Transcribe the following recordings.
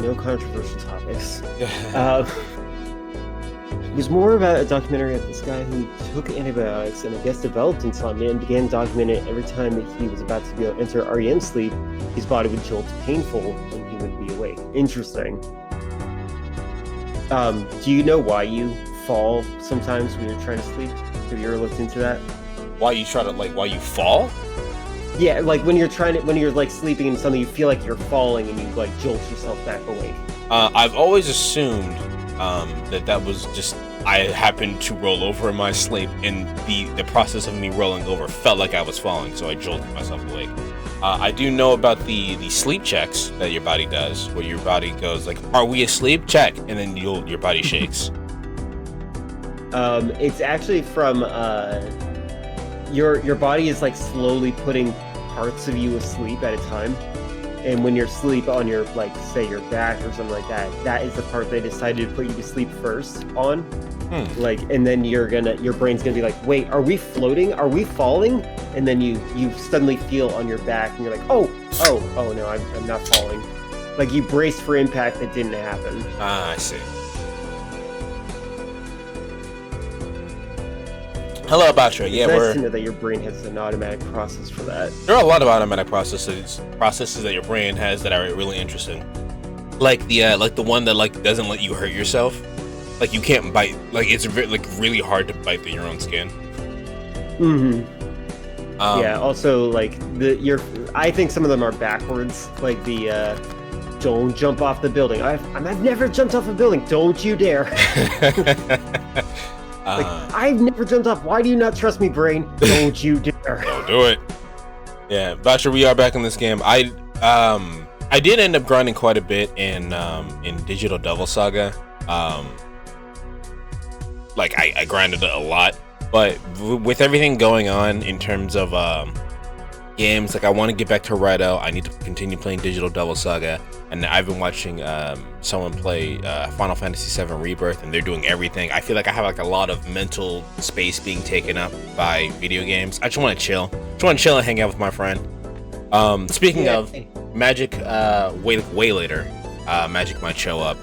no controversial topics. It was more about a documentary of this guy who took antibiotics and I guess developed insomnia and began documenting every time that he was about to go enter REM sleep, his body would jolt painful and he would be awake. Interesting. Do you know why you fall sometimes when you're trying to sleep? Have you ever looked into that? Why you fall? Yeah, like when you're like sleeping in something, you feel like you're falling and you like jolt yourself back awake. I've always assumed that was just I happened to roll over in my sleep, and the process of me rolling over felt like I was falling, so I jolted myself awake. I do know about the sleep checks that your body does, where your body goes like, "Are we asleep? Check," and then your body shakes. It's actually from your body is like slowly putting parts of you asleep at a time. And when you're asleep on your, like, say your back or something like that, that is the part they decided to put you to sleep first on. Like, and then your brain's gonna be like, wait, are we floating? Are we falling? And then you suddenly feel on your back and you're like, oh no, I'm not falling. Like you braced for impact that didn't happen. I see. Hello, Balatro. Yeah, it's nice to know that your brain has an automatic process for that. There are a lot of automatic processes that your brain has that are really interesting. Like the one that like doesn't let you hurt yourself. Like you can't bite. Like it's really hard to bite through your own skin. Yeah. Also, like I think some of them are backwards. Like the don't jump off the building. I've never jumped off a building. Don't you dare. Like, I've never jumped off. Why do you not trust me, brain? Don't you dare. Don't do it. Yeah, Balatro, we are back in this game. I did end up grinding quite a bit in Digital Devil Saga. Like I grinded a lot, but with everything going on in terms of games, like I want to get back to Rido. I need to continue playing Digital Devil Saga, and I've been watching someone play Final Fantasy VII Rebirth, and they're doing everything. I feel like I have like a lot of mental space being taken up by video games. I just want to chill. And hang out with my friend. Speaking of Magic, way later, Magic might show up.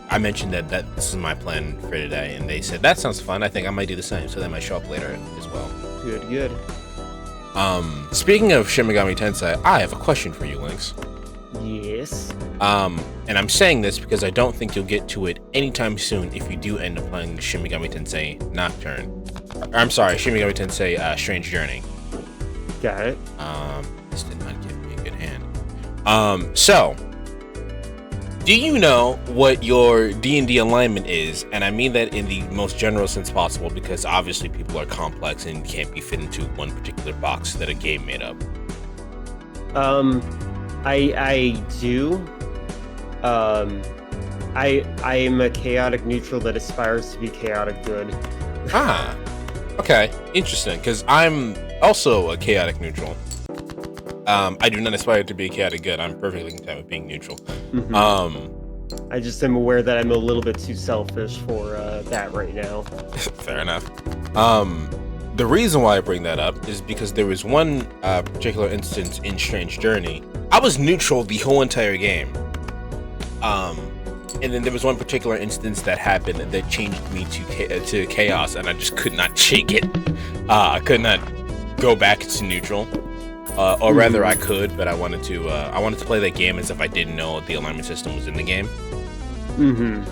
I mentioned that this is my plan for today, and they said that sounds fun. I think I might do the same, so they might show up later as well. Good. Speaking of Shin Megami Tensei, I have a question for you, Lynx. Yes. And I'm saying this because I don't think you'll get to it anytime soon if you do end up playing Shin Megami Tensei Nocturne. I'm sorry, Shin Megami Tensei Strange Journey. Got it. This did not give me a good hand. So, do you know what your D&D alignment is? And I mean that in the most general sense possible, because obviously people are complex and can't be fit into one particular box that a game made up. I do. I am a chaotic neutral that aspires to be chaotic good. Okay, interesting, because I'm also a chaotic neutral. I do not aspire to be chaotic good. I'm perfectly content with being neutral. I just am aware that I'm a little bit too selfish for that right now. Fair enough. The reason why I bring that up is because there was one particular instance in Strange Journey. I was neutral the whole entire game. And then there was one particular instance that happened that changed me to chaos, and I just could not shake it. I could not go back to neutral. Or rather, I could, but I wanted to play that game as if I didn't know the alignment system was in the game. And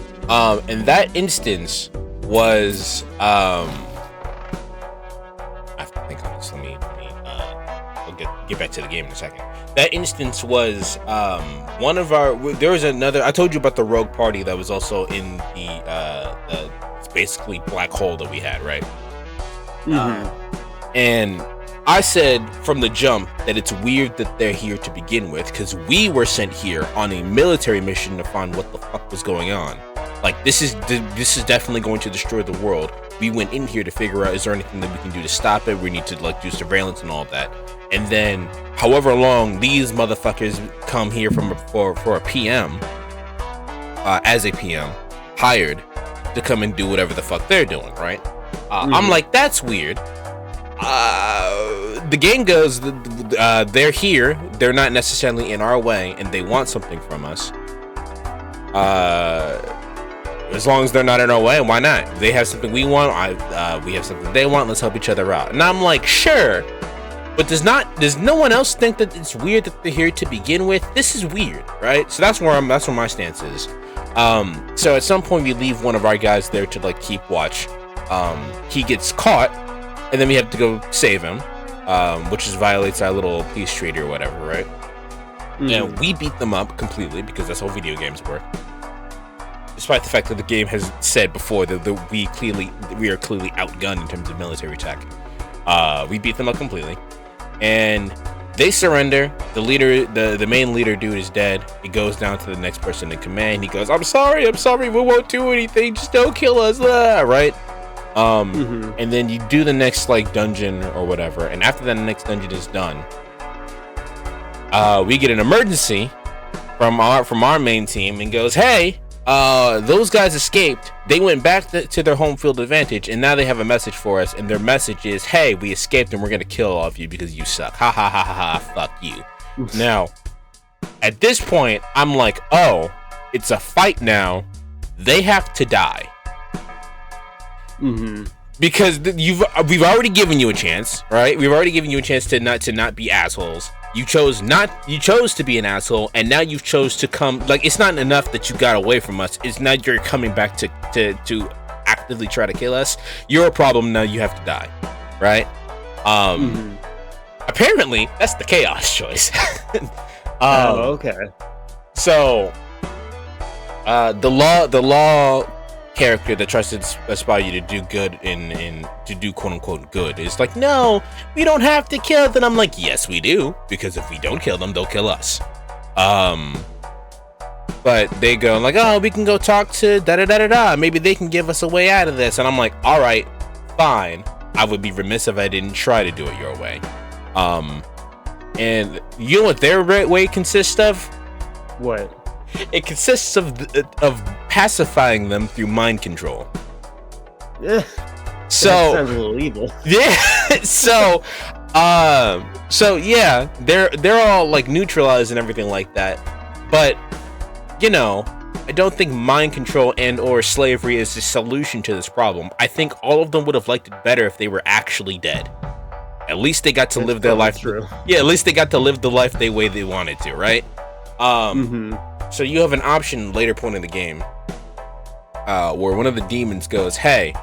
that instance was, I have to think on this. I'll get back to the game in a second. That instance was one of our. There was another. I told you about the rogue party that was also in the basically black hole that we had, right? And I said from the jump that it's weird that they're here to begin with, because we were sent here on a military mission to find what the fuck was going on. Like, this is definitely going to destroy the world. We went in here to figure out, is there anything that we can do to stop it? We need to like do surveillance and all of that. And then, however long these motherfuckers come here for a PM, as a PM, hired to come and do whatever the fuck they're doing, right? I'm like, that's weird. The game goes, they're here, they're not necessarily in our way, and they want something from us. As long as they're not in our way, why not? They have something we want, we have something they want, let's help each other out. And I'm like, sure, but does no one else think that it's weird that they're here to begin with? This is weird, right? So that's where my stance is. So at some point we leave one of our guys there to like keep watch. He gets caught, and then we have to go save him, which just violates our little peace treaty or whatever, right? And we beat them up completely because that's how video games work. Despite the fact that the game has said before that we are clearly outgunned in terms of military tech. We beat them up completely, and they surrender. The leader, the main leader dude, is dead. He goes down to the next person in command. He goes, I'm sorry, we won't do anything, just don't kill us, right? And then you do the next like dungeon or whatever, and after that next dungeon is done, we get an emergency from our main team and goes, hey, those guys escaped. They went back to their home field advantage, and now they have a message for us, and their message is, hey, we escaped and we're gonna kill all of you because you suck. Ha ha ha ha ha, fuck you. Now, at this point, I'm like, oh, it's a fight now. They have to die. Because we've already given you a chance, right? We've already given you a chance to not be assholes. You chose to be an asshole, and now you've chose to come. Like, it's not enough that you got away from us. It's not you're coming back to actively try to kill us. You're a problem now. You have to die, right? Apparently that's the chaos choice. Okay. So, the law character that tries to inspire you to do good to do quote unquote good is like, no, we don't have to kill them. I'm like, yes we do, because if we don't kill them, they'll kill us. But they go like, oh, we can go talk to da-da-da-da-da, maybe they can give us a way out of this. And I'm like, all right, fine. I would be remiss if I didn't try to do it your way. And you know what their way consists of? What? It consists of pacifying them through mind control. Yeah. So that sounds a little evil. Yeah. So yeah, they're all like neutralized and everything like that. But you know, I don't think mind control and or slavery is the solution to this problem. I think all of them would have liked it better if they were actually dead. At least they got to live their life. True. Yeah, at least they got to live the life the way they wanted to, right? So you have an option later point in the game where one of the demons goes, hey,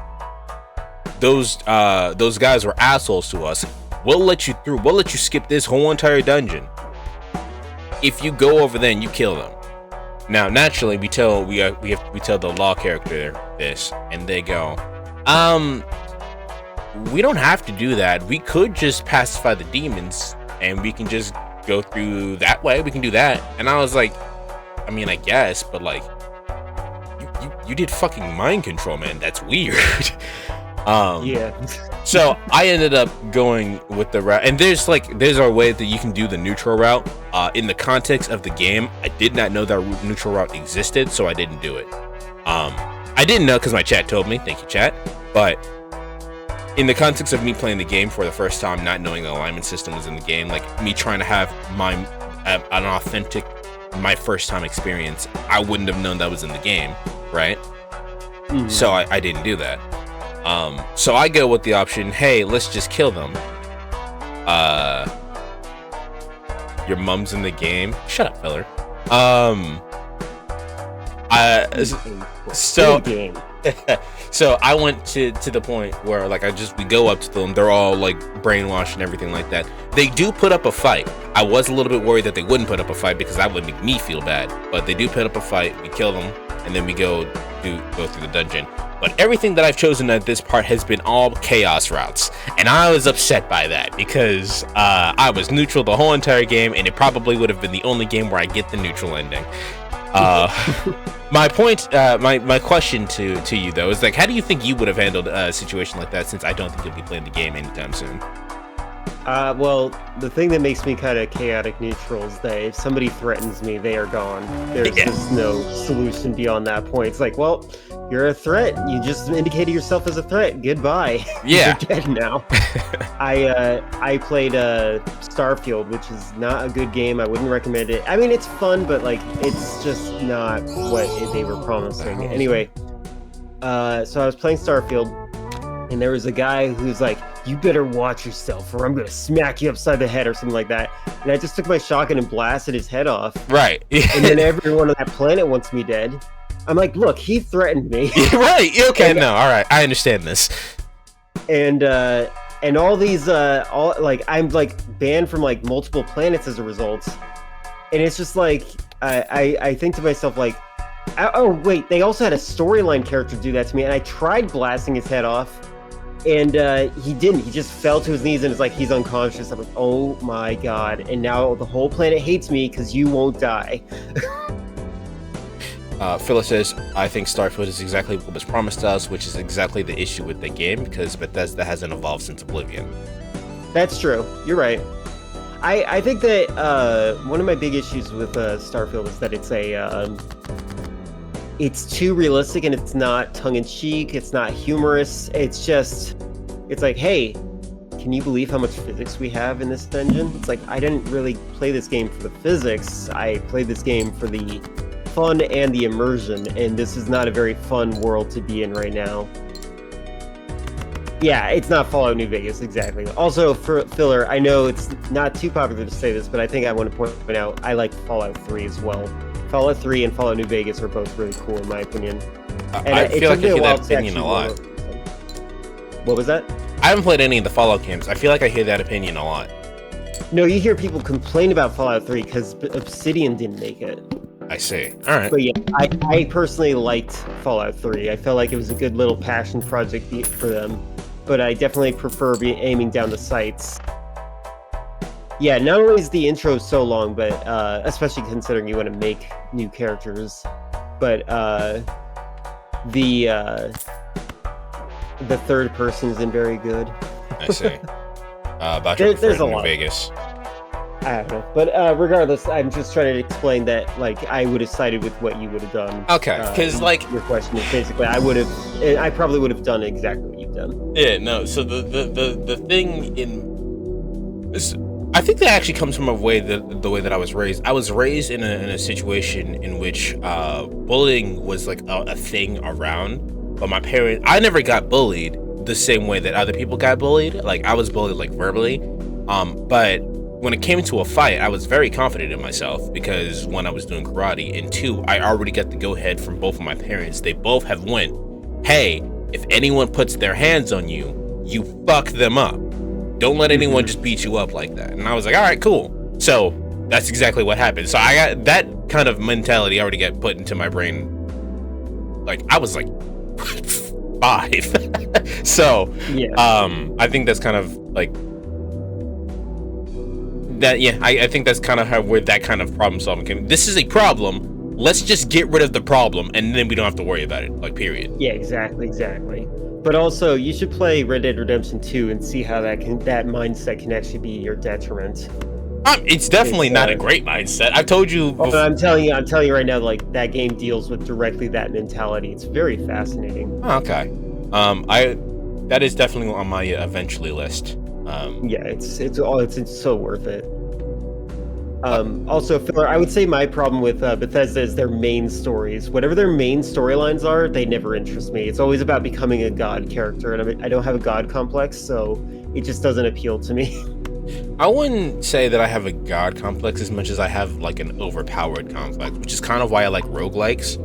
those guys were assholes to us. We'll let you through. We'll let you skip this whole entire dungeon if you go over there and you kill them. Now, naturally, we tell the law character this, and they go, we don't have to do that. We could just pacify the demons, and we can just go through that way. We can do that. And I was like, I mean, I guess, but like, you did fucking mind control, man. That's weird. Yeah. So I ended up going with the route, and there's a way that you can do the neutral route. In the context of the game, I did not know that neutral route existed, so I didn't do it. I didn't know because my chat told me. Thank you, chat. But in the context of me playing the game for the first time, not knowing the alignment system was in the game, like me trying to have an authentic my first time experience, I wouldn't have known that was in the game, right? So I didn't do that. So I go with the option, hey, let's just kill them. Your mom's in the game. Shut up, feller. So I went to the point where like we go up to them, they're all like brainwashed and everything like that. They do put up a fight. I was a little bit worried that they wouldn't put up a fight because that would make me feel bad, but they do put up a fight. We kill them, and then we go through the dungeon. But everything that I've chosen at this part has been all chaos routes, and I was upset by that because I was neutral the whole entire game, and it probably would have been the only game where I get the neutral ending. My point, my question to you though is like, how do you think you would have handled a situation like that? Since I don't think you'll be playing the game anytime soon. Well, the thing that makes me kind of chaotic neutral is that if somebody threatens me, they are gone. There's just no solution beyond that point. It's like, well, You're a threat. You just indicated yourself as a threat. Goodbye. Yeah. You're dead now. I played Starfield, which is not a good game. I wouldn't recommend it. I mean, it's fun, but like it's just not what they were promising. Anyway, so I was playing Starfield, and there was a guy who's like, "You better watch yourself, or I'm gonna smack you upside the head," or something like that. And I just took my shotgun and blasted his head off. Right. And then everyone on that planet wants me dead. I'm like, look, he threatened me. Right. Okay. And, no. All right. I understand this. And all these I'm like banned from like multiple planets as a result. And it's just like I think to myself like, oh wait, they also had a storyline character do that to me, and I tried blasting his head off, and he didn't. He just fell to his knees and it's like he's unconscious. I'm like, oh my god! And now the whole planet hates me because you won't die. Phyllis says, I think Starfield is exactly what was promised to us, which is exactly the issue with the game, because Bethesda hasn't evolved since Oblivion. That's true. You're right. I think that one of my big issues with Starfield is that it's too realistic, and it's not tongue-in-cheek, it's not humorous, it's like, hey, can you believe how much physics we have in this engine? It's like, I didn't really play this game for the physics, I played this game for the fun and the immersion, and this is not a very fun world to be in right now. Yeah, it's not Fallout New Vegas, exactly. Also, for filler, I know it's not too popular to say this, but I think I want to point out, I like Fallout 3 as well. Fallout 3 and Fallout New Vegas are both really cool, in my opinion. And I feel like I hear that opinion a lot. What was that? I haven't played any of the Fallout games. I feel like I hear that opinion a lot. No, you hear people complain about Fallout 3 because Obsidian didn't make it. I see. All right. But yeah, I personally liked Fallout 3. I felt like it was a good little passion project for them. But I definitely prefer aiming down the sights. Yeah, not only is the intro so long, but especially considering you want to make new characters, but the third person isn't very good. I see. Balatro There's a New lot. Vegas. I don't know, but regardless, I'm just trying to explain that like I would have sided with what you would have done. Okay, because like your question is basically I probably would have done exactly what you've done. Yeah, no. So the thing in this, I think that actually comes from the way that I was raised. I was raised in a situation in which bullying was like a thing around, but I never got bullied the same way that other people got bullied. Like I was bullied like verbally, but when it came to a fight, I was very confident in myself because one, I was doing karate, and two, I already got the go-ahead from both of my parents. They both have went, hey, if anyone puts their hands on you, you fuck them up. Don't let anyone just beat you up like that. And I was like, all right, cool. So that's exactly what happened. So I got that kind of mentality already got put into my brain. Like I was like 5. So yeah. I think that's kind of like that. Yeah, I think that's kind of where that kind of problem solving came. This is a problem. Let's just get rid of the problem, and then we don't have to worry about it. Like, period. Yeah, exactly. But also, you should play Red Dead Redemption 2 and see how that mindset can actually be your detriment. It's definitely not a great mindset. I've told you. I'm telling you right now, like that game deals with directly that mentality. It's very fascinating. Oh, okay. That is definitely on my eventually list. Yeah, it's so worth it. Also, filler, I would say my problem with Bethesda is their main stories. Whatever their main storylines are, they never interest me. It's always about becoming a god character, and I don't have a god complex, so it just doesn't appeal to me. I wouldn't say that I have a god complex as much as I have like an overpowered complex, which is kind of why I like roguelikes.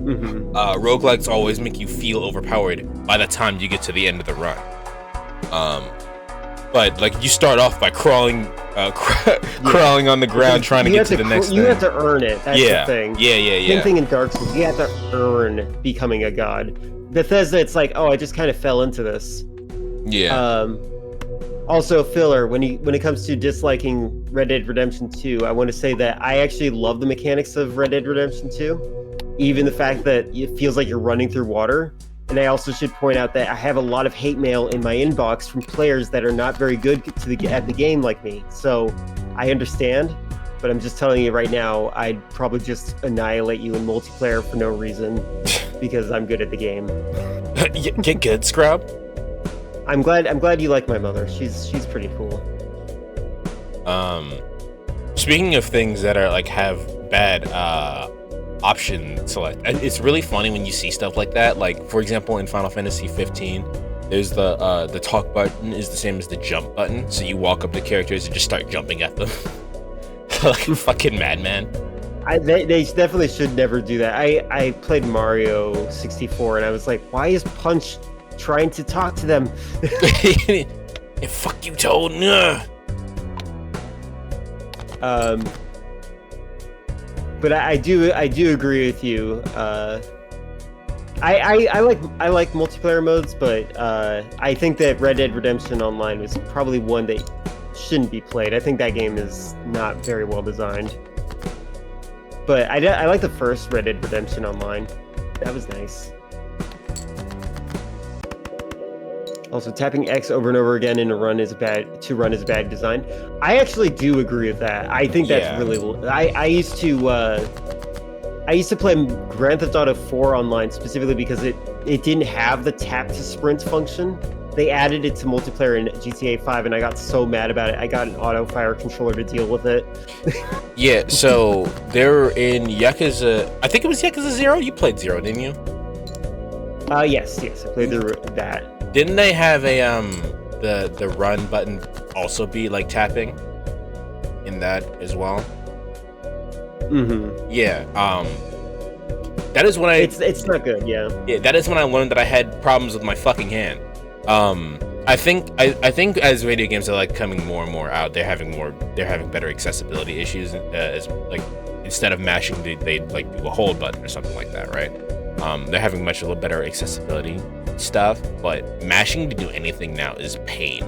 Mm-hmm. Roguelikes always make you feel overpowered by the time you get to the end of the run. But like you start off by crawling on the ground trying to get to the next thing. You have to earn it. That's the thing. Yeah. Same thing in Dark Souls. You have to earn becoming a god. Bethesda, it's like, oh, I just kind of fell into this. Yeah. Also, filler, when it comes to disliking Red Dead Redemption 2, I want to say that I actually love the mechanics of Red Dead Redemption 2. Even the fact that it feels like you're running through water. And I also should point out that I have a lot of hate mail in my inbox from players that are not very good at the game like me. So I understand, but I'm just telling you right now, I'd probably just annihilate you in multiplayer for no reason. because I'm good at the game. Get good, scrub. I'm glad you like my mother. She's pretty cool. Speaking of things that are like have bad option select, it's really funny when you see stuff like that. Like for example, in Final Fantasy 15, there's the talk button is the same as the jump button, so you walk up to characters and just start jumping at them like a fucking madman. They definitely should never do that. I played Mario 64 and I was like, why is Punch trying to talk to them? Yeah, fuck you, Toad. But I do agree with you. I like multiplayer modes, but I think that Red Dead Redemption Online was probably one that shouldn't be played. I think that game is not very well designed. But I like the first Red Dead Redemption Online. That was nice. Also, tapping X over and over again in a run is bad design. I actually do agree with that. I think that's really. I used to play Grand Theft Auto 4 online specifically because it didn't have the tap to sprint function. They added it to multiplayer in GTA 5, and I got so mad about it. I got an auto fire controller to deal with it. Yeah, so they're in Yakuza. I think it was Yakuza 0. You played 0, didn't you? Yes, I played through that. Didn't they have a the run button also be like tapping in that as well? Mm-hmm. Yeah. That is when It's not good. Yeah. Yeah, that is when I learned that I had problems with my fucking hand. I think as video games are like coming more and more out, they're having better accessibility issues. As like instead of mashing, they like do a hold button or something like that, right? They're having much better accessibility stuff, but mashing to do anything now is pain.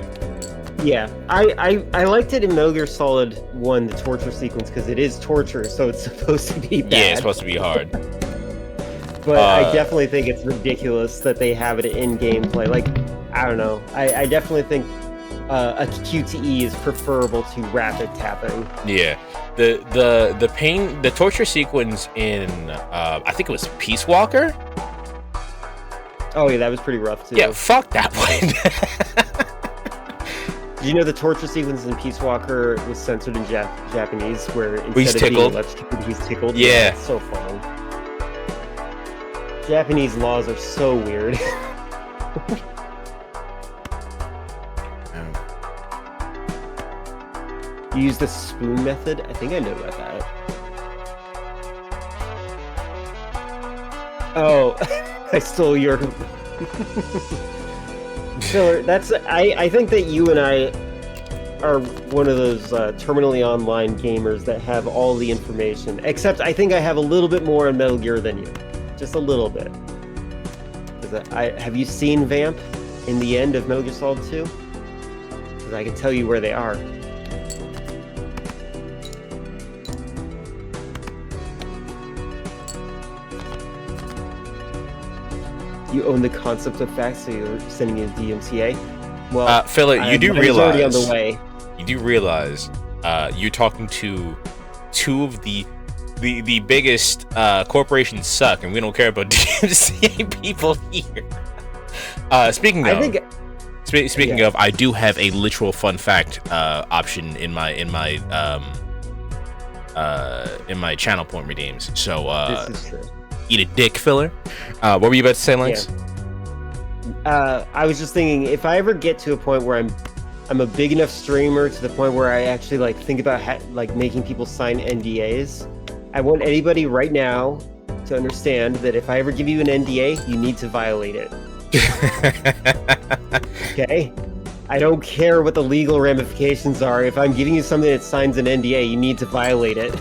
Yeah, I liked it in Metal Gear Solid 1, the torture sequence, because it is torture, so it's supposed to be bad. Yeah, it's supposed to be hard. But I definitely think it's ridiculous that they have it in gameplay. Like, I don't know. I definitely think a QTE is preferable to rapid tapping. Yeah, the pain, the torture sequence in I think it was Peace Walker. Oh yeah, that was pretty rough too. Yeah, fuck that one. Did you know the torture sequence in Peace Walker was censored in Japanese, where instead he's of tickled? being electrocuted, he's tickled? Yeah. It's so fun. Japanese laws are so weird. You use the spoon method? I think I know about that. Oh, I stole your... Filler, I think that you and I are one of those terminally online gamers that have all the information. Except I think I have a little bit more on Metal Gear than you. Just a little bit. Have you seen Vamp in the end of Metal Gear Solid 2? Because I can tell you where they are. You own the concept of facts, so you're sending in DMCA. Well, Philip, you do realize already on the way. You do realize you're talking to two of the biggest corporations suck, and we don't care about DMCA people here. Speaking of, I do have a literal fun fact option in my channel point redeems. So This is true. Eat a dick, Filler. What were you about to say, Lance? Yeah. I was just thinking, if I ever get to a point where I'm a big enough streamer to the point where I actually like think about making people sign NDAs, I want anybody right now to understand that if I ever give you an NDA, you need to violate it. Okay? I don't care what the legal ramifications are. If I'm giving you something that signs an NDA, you need to violate it.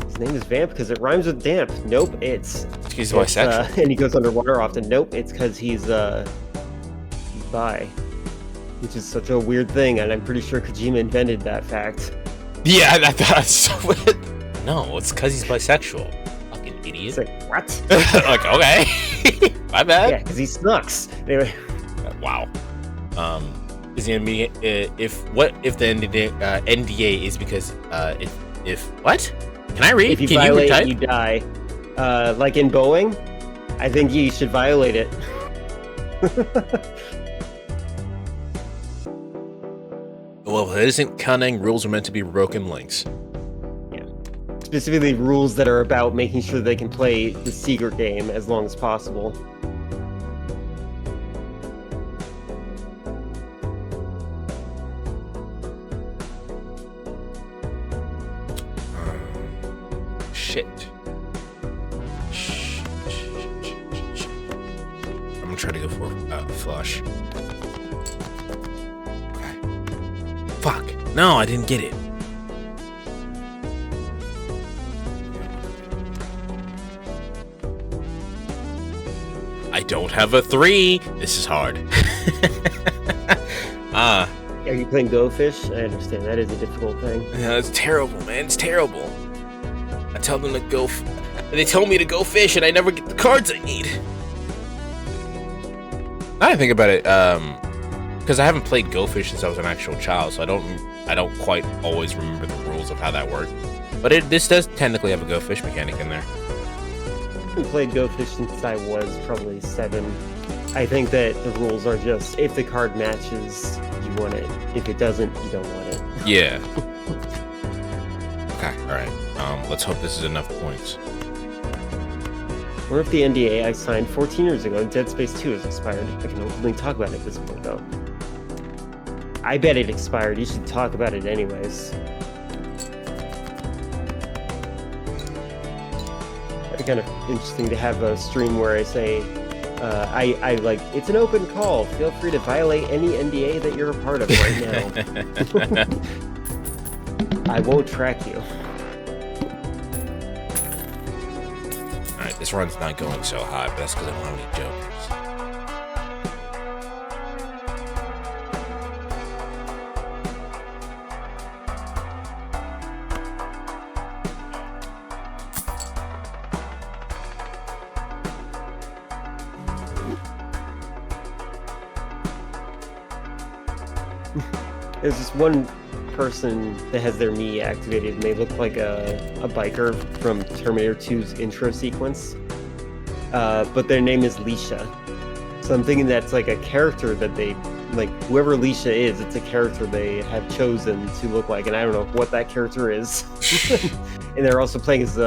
His name is Vamp because it rhymes with damp. Nope, it's bisexual. And he goes underwater often. Nope, it's because he's bi. Which is such a weird thing, and I'm pretty sure Kojima invented that fact. Yeah, that's so weird. No, it's because he's bisexual. Fucking idiot. It's like, what? Like, okay. My bad. Yeah, because he snucks. Anyway. Wow. Is it gonna be if the NDA is because If what? Can I read? If you Can violate you it, you die. Like in Boeing, I think you should violate it. Well, if it isn't cunning, rules are meant to be broken links. Yeah. Specifically, rules that are about making sure they can play the secret game as long as possible. Shit. I'm gonna try to go for flush. Okay. Fuck. No, I didn't get it. I don't have a 3. This is hard. Are you playing Go Fish? I understand that is a difficult thing. Yeah, it's terrible, man. It's terrible. I tell them to go. They tell me to go fish, and I never get the cards I need. Now I think about it, because I haven't played Go Fish since I was an actual child, so I don't quite always remember the rules of how that works. But this does technically have a Go Fish mechanic in there. I haven't played Go Fish since I was probably 7. I think that the rules are just if the card matches, you want it. If it doesn't, you don't want it. Yeah. Okay. All right. Let's hope this is enough points. Or if the NDA I signed 14 years ago, Dead Space 2 has expired. I can openly talk about it at this point, though. I bet it expired. You should talk about it anyways. It'd be kind of interesting to have a stream where I say, I like, it's an open call. Feel free to violate any NDA that you're a part of right now. I won't track you. Alright, this run's not going so high, but that's because I don't have any jokers. There's this one person that has their Mii activated, and they look like a biker from Terminator 2's intro sequence. But their name is Leisha. So I'm thinking that's like a character that they, like, whoever Leisha is, it's a character they have chosen to look like, and I don't know what that character is. And they're also playing as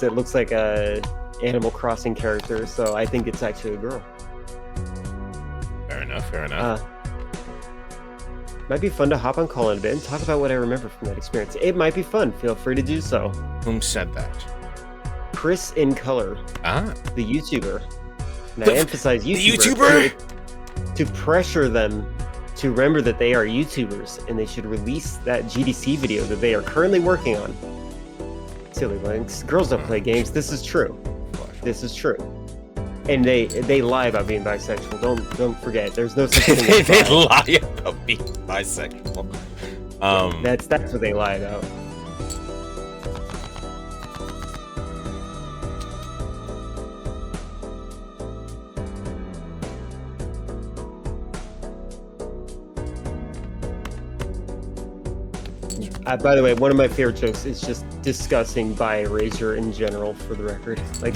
it looks like a Animal Crossing character, so I think it's actually a girl. Fair enough, fair enough. Might be fun to hop on call in a bit and talk about what I remember from that experience. It might be fun. Feel free to do so. Whom said that? Chris in Color, the YouTuber. And I emphasize YouTuber. To pressure them to remember that they are YouTubers and they should release that GDC video that they are currently working on. Silly links. Girls don't play games. This is true. This is true. And they lie about being bisexual. Don't forget. There's no such thing as They lie about being bisexual. That's what they lie about. By the way, one of my favorite jokes is just discussing bi erasure in general, for the record. Like,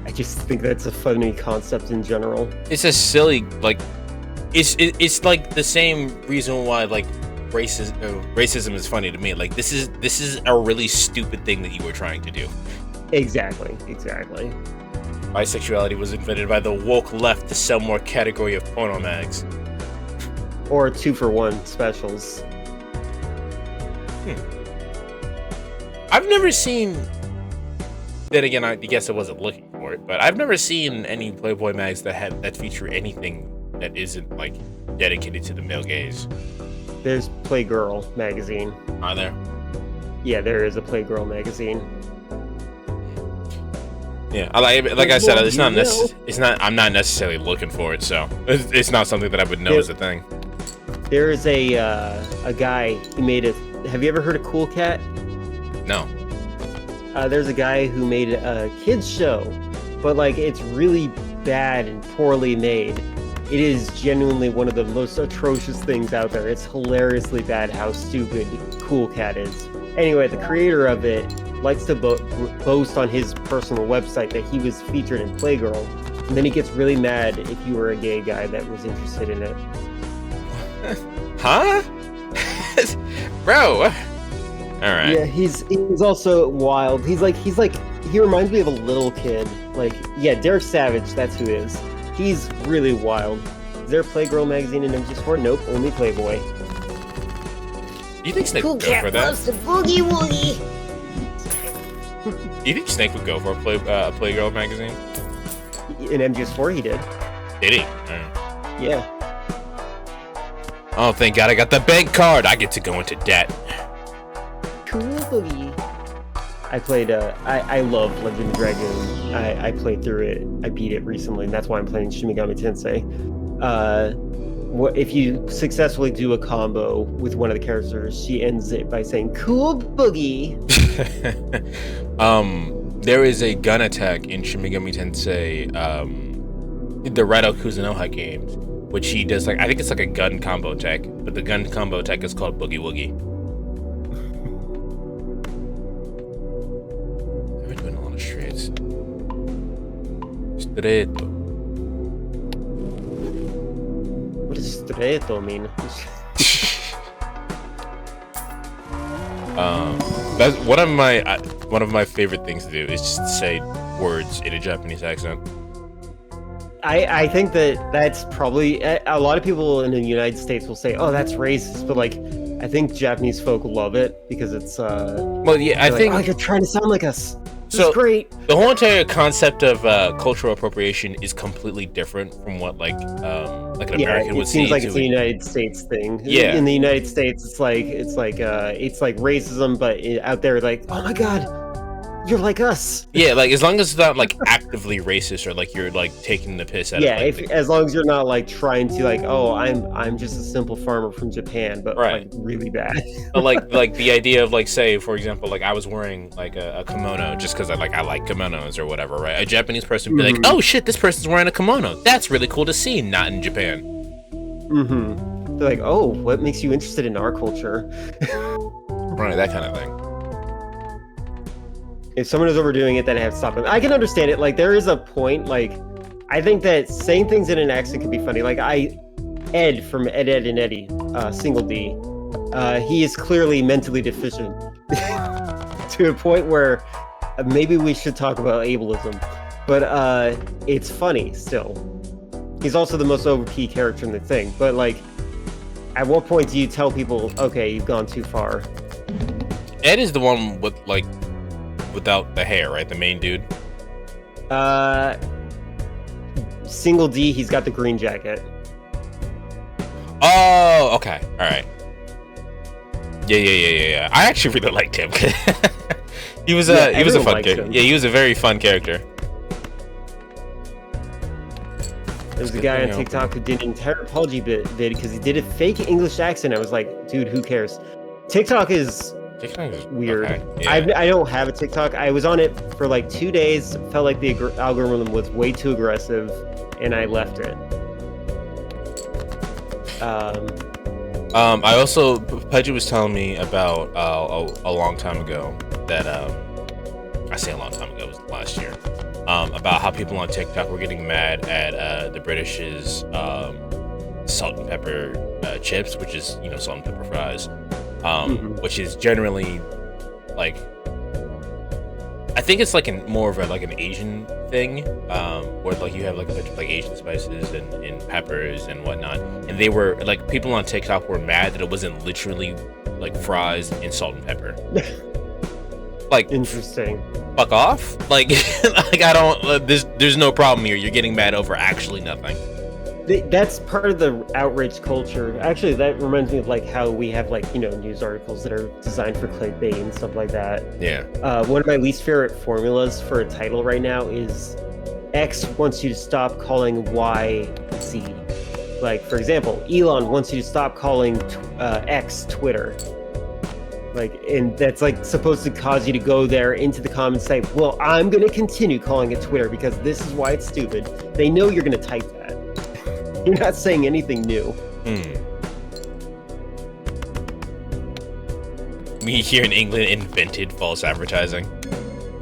I just think that's a funny concept in general. It's a silly, like, it's like the same reason why, like, racism is funny to me. Like, this is a really stupid thing that you were trying to do. Exactly. Bisexuality was invented by the woke left to sell more category of porno mags. Or 2-for-1 specials. I've never seen. Then again, I guess I wasn't looking for it, but I've never seen any Playboy mags that feature anything that isn't, like, dedicated to the male gaze. There's Playgirl magazine. Are there? Yeah, there is a Playgirl magazine. Yeah, like I said, it's not necessary. It's not. I'm not necessarily looking for it, so it's not something that I would know as a thing. There is a guy who made a. Have you ever heard of Cool Cat? No. There's a guy who made a kids show, but like it's really bad and poorly made. It is genuinely one of the most atrocious things out there. It's hilariously bad how stupid Cool Cat is. Anyway, the creator of it likes to boast on his personal website that he was featured in Playgirl, and then he gets really mad if you were a gay guy that was interested in it. Huh? Bro. Alright. Yeah, he's also wild. He reminds me of a little kid. Like, yeah, Derek Savage, that's who he is. He's really wild. Is there a Playgirl magazine in MG4? Nope, only Playboy. You think Snake Cool would go Cat for that? loves to boogie woogie. You think Snake would go for a Playgirl magazine? In MGS4 he did. Did he? Yeah. Oh, thank God I got the bank card. I get to go into debt. Cool boogie. I played, I love Legend of Dragoon. I played through it. I beat it recently, and that's why I'm playing Shin Megami Tensei. If you successfully do a combo with one of the characters, she ends it by saying, "Cool boogie." There is a gun attack in Shin Megami Tensei, the Rado Kuzunoha games, which he does, like, I think it's like a gun combo attack, but the gun combo attack is called Boogie Woogie. I've been doing a lot of straights. Stretto. What does stretto mean? That's one of my favorite things to do is just say words in a Japanese accent. I think that's probably a lot of people in the United States will say, "Oh, that's racist," but like, I think Japanese folk love it because it's well, yeah, I think like, you're trying to sound like us. So it's great. The whole entire concept of cultural appropriation is completely different from what like an American would see. It seems like it's a United States thing. Yeah. In the United States, it's like racism, but out there, like, oh my God, you're like us. Yeah, like as long as it's not like actively racist or like you're like taking the piss out of like, as long as you're not like trying to like, oh, I'm just a simple farmer from Japan, but right. like really bad. But like the idea of like, say for example, like I was wearing like a kimono just because I like kimonos or whatever, right? A Japanese person would be like, oh shit, this person's wearing a kimono. That's really cool to see. Not in Japan. Mm-hmm. They're like, oh, what makes you interested in our culture? Right, that kind of thing. If someone is overdoing it, then I have to stop them. I can understand it. Like, there is a point. Like, I think that saying things in an accent can be funny. Like, Ed from Ed, Ed, and Eddie, single D, he is clearly mentally deficient to a point where maybe we should talk about ableism. But it's funny still. He's also the most OP character in the thing. But, like, at what point do you tell people, okay, you've gone too far? Ed is the one with, like, without the hair, right? The main dude. Single D, he's got the green jacket. Oh, okay, all right. Yeah. I actually really liked him. he was a fun character. Yeah, he was a very fun character. There's a guy on TikTok who did an entire apology vid because he did a fake English accent. I was like, dude, who cares? TikTok is weird. Okay. Yeah. I don't have a TikTok. I was on it for like 2 days. Felt like the algorithm was way too aggressive, and I left it. I also, Pudgy was telling me about a long time ago that I say a long time ago, it was last year. About how people on TikTok were getting mad at the British's salt and pepper chips, which is, you know, salt and pepper fries, which is generally like, I think it's like more of an Asian thing, where like you have like a bunch of like Asian spices and peppers and whatnot, and they were like, people on TikTok were mad that it wasn't literally like fries and salt and pepper. Like, interesting. Fuck off. Like, like I don't. There's no problem here. You're getting mad over actually nothing. That's part of the outrage culture. Actually, that reminds me of like how we have like, you know, news articles that are designed for clickbait and stuff like that. Yeah. One of my least favorite formulas for a title right now is X wants you to stop calling Y Z. Like, for example, Elon wants you to stop calling X Twitter. Like, and that's like supposed to cause you to go there into the comments and say, well, I'm going to continue calling it Twitter because this is why it's stupid. They know you're going to type that. You're not saying anything new. We here in England invented false advertising.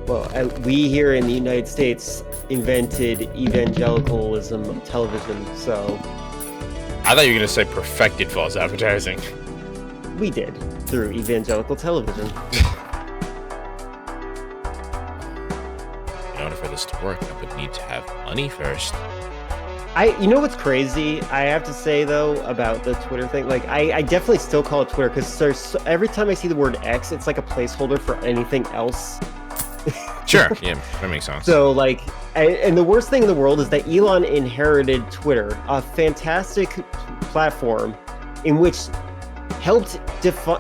Well, we here in the United States invented evangelicalism television, so... I thought you were going to say perfected false advertising. We did, through evangelical television. In order for this to work, I would need to have money first. You know what's crazy? I have to say, though, about the Twitter thing, like, I definitely still call it Twitter, because every time I see the word X, it's like a placeholder for anything else. Sure, yeah, that makes sense. So, like, and the worst thing in the world is that Elon inherited Twitter, a fantastic platform in which helped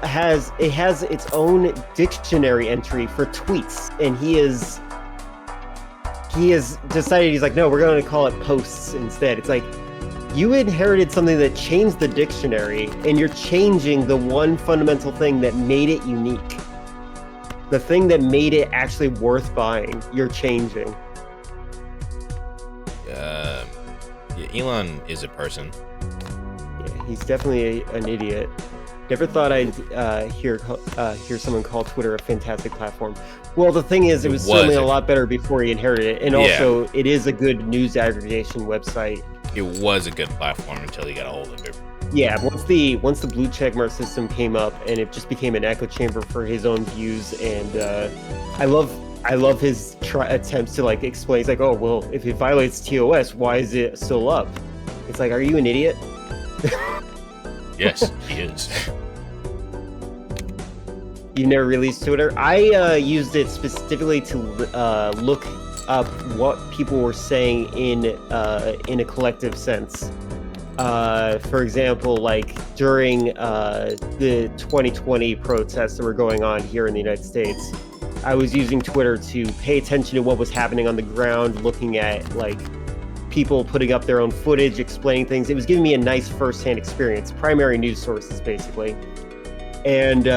has its own dictionary entry for tweets, and he has decided, he's like, no, we're going to call it posts instead. It's like, you inherited something that changed the dictionary, and you're changing the one fundamental thing that made it unique. The thing that made it actually worth buying, you're changing. Yeah, Elon is a person. Yeah, he's definitely an idiot. Never thought I'd hear someone call Twitter a fantastic platform. Well, the thing is, it was certainly a lot better before he inherited it, and also it is a good news aggregation website. It was a good platform until he got a hold of it. Yeah, once the blue checkmark system came up, and it just became an echo chamber for his own views, and I love his attempts to like explain. He's like, oh well, if it violates TOS, why is it still up? It's like, are you an idiot? Yes, he is. You never released Twitter? I used it specifically to look up what people were saying in a collective sense. For example, like during the 2020 protests that were going on here in the United States, I was using Twitter to pay attention to what was happening on the ground, looking at like people putting up their own footage, explaining things. It was giving me a nice first-hand experience, primary news sources basically. And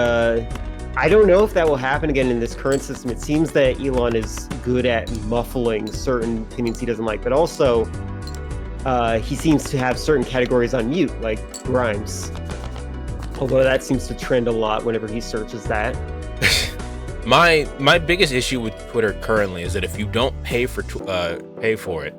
I don't know if that will happen again in this current system. It seems that Elon is good at muffling certain opinions he doesn't like, but also he seems to have certain categories on mute, like rhymes. Although that seems to trend a lot whenever he searches that. My biggest issue with Twitter currently is that if you don't pay for it,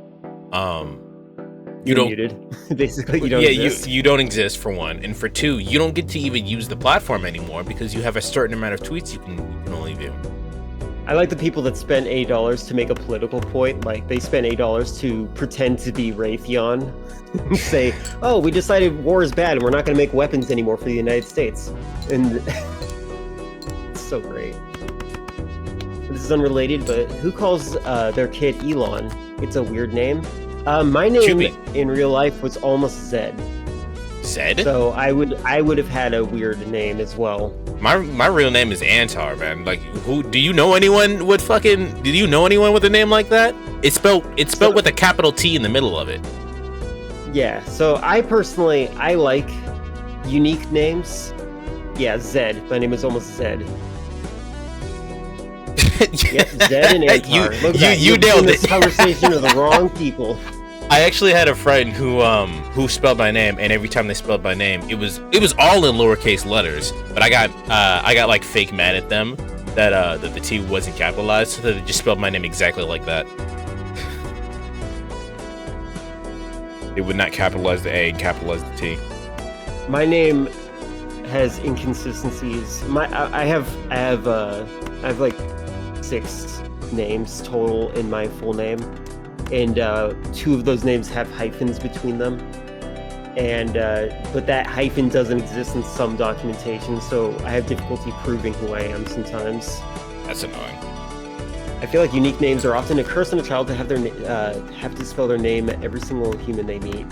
you don't muted. Basically, you don't exist. you don't exist for one, and for two, you don't get to even use the platform anymore because you have a certain amount of tweets you can only view. I like the people that spend $8 to make a political point. Like, they spend $8 to pretend to be Raytheon and say, oh, we decided war is bad and we're not going to make weapons anymore for the United States. And it's so great. This is unrelated, but who calls their kid Elon? It's a weird name. My name in real life was almost Zed. Zed? So I would have had a weird name as well. My real name is Antar, man. Like, do you know anyone with a name like that? It's spelled with a capital T in the middle of it. Yeah, so I like unique names. Yeah, Zed. My name is almost Zed. Yep, Zed and Antar. You nailed this it. Conversation with the wrong people. I actually had a friend who spelled my name, and every time they spelled my name, it was all in lowercase letters. But I got like fake mad at them that the T wasn't capitalized, so they just spelled my name exactly like that. They would not capitalize the A and capitalize the T. My name has inconsistencies. I have like 6 names total in my full name. And 2 of those names have hyphens between them, and but that hyphen doesn't exist in some documentation, so I have difficulty proving who I am sometimes. That's annoying. I feel like unique names are often a curse on a child to have have to spell their name at every single human they meet.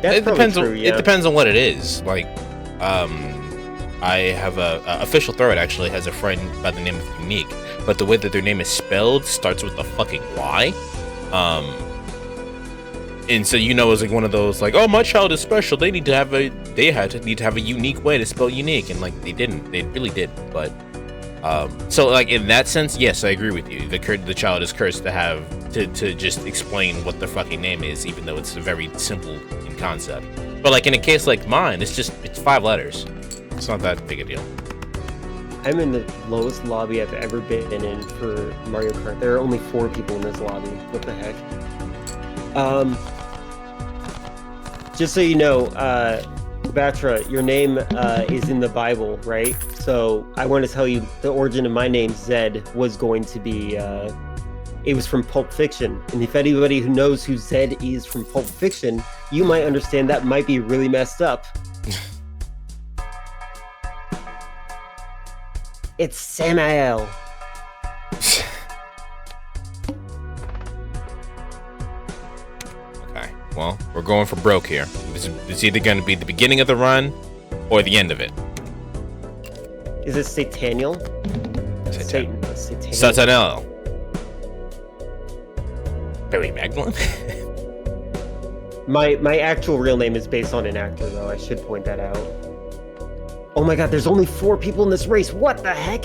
That's probably true, yeah. It depends on what it is. Like, I have a official thread actually has a friend by the name of Unique, but the way that their name is spelled starts with a fucking Y. And so it's like one of those like, oh, my child is special. They need to have a unique way to spell unique, and like they really did. But So like in that sense, yes, I agree with you. The child is cursed to have to just explain what the fucking name is, even though it's very simple in concept. But like in a case like mine, it's 5 letters. It's not that big a deal. I'm in the lowest lobby I've ever been in for Mario Kart. There are only 4 people in this lobby. What the heck? Just so you know, Batra, your name is in the Bible, right? So I want to tell you the origin of my name, Zed, was going to be, it was from Pulp Fiction. And if anybody who knows who Zed is from Pulp Fiction, you might understand that might be really messed up. It's Samael. Okay, well, we're going for broke here. It's either going to be the beginning of the run or the end of it. Is it Sataniel? Satan. Satanel. Barry Magdalene? My actual real name is based on an actor, though. I should point that out. Oh my god, there's only 4 people in this race. What the heck?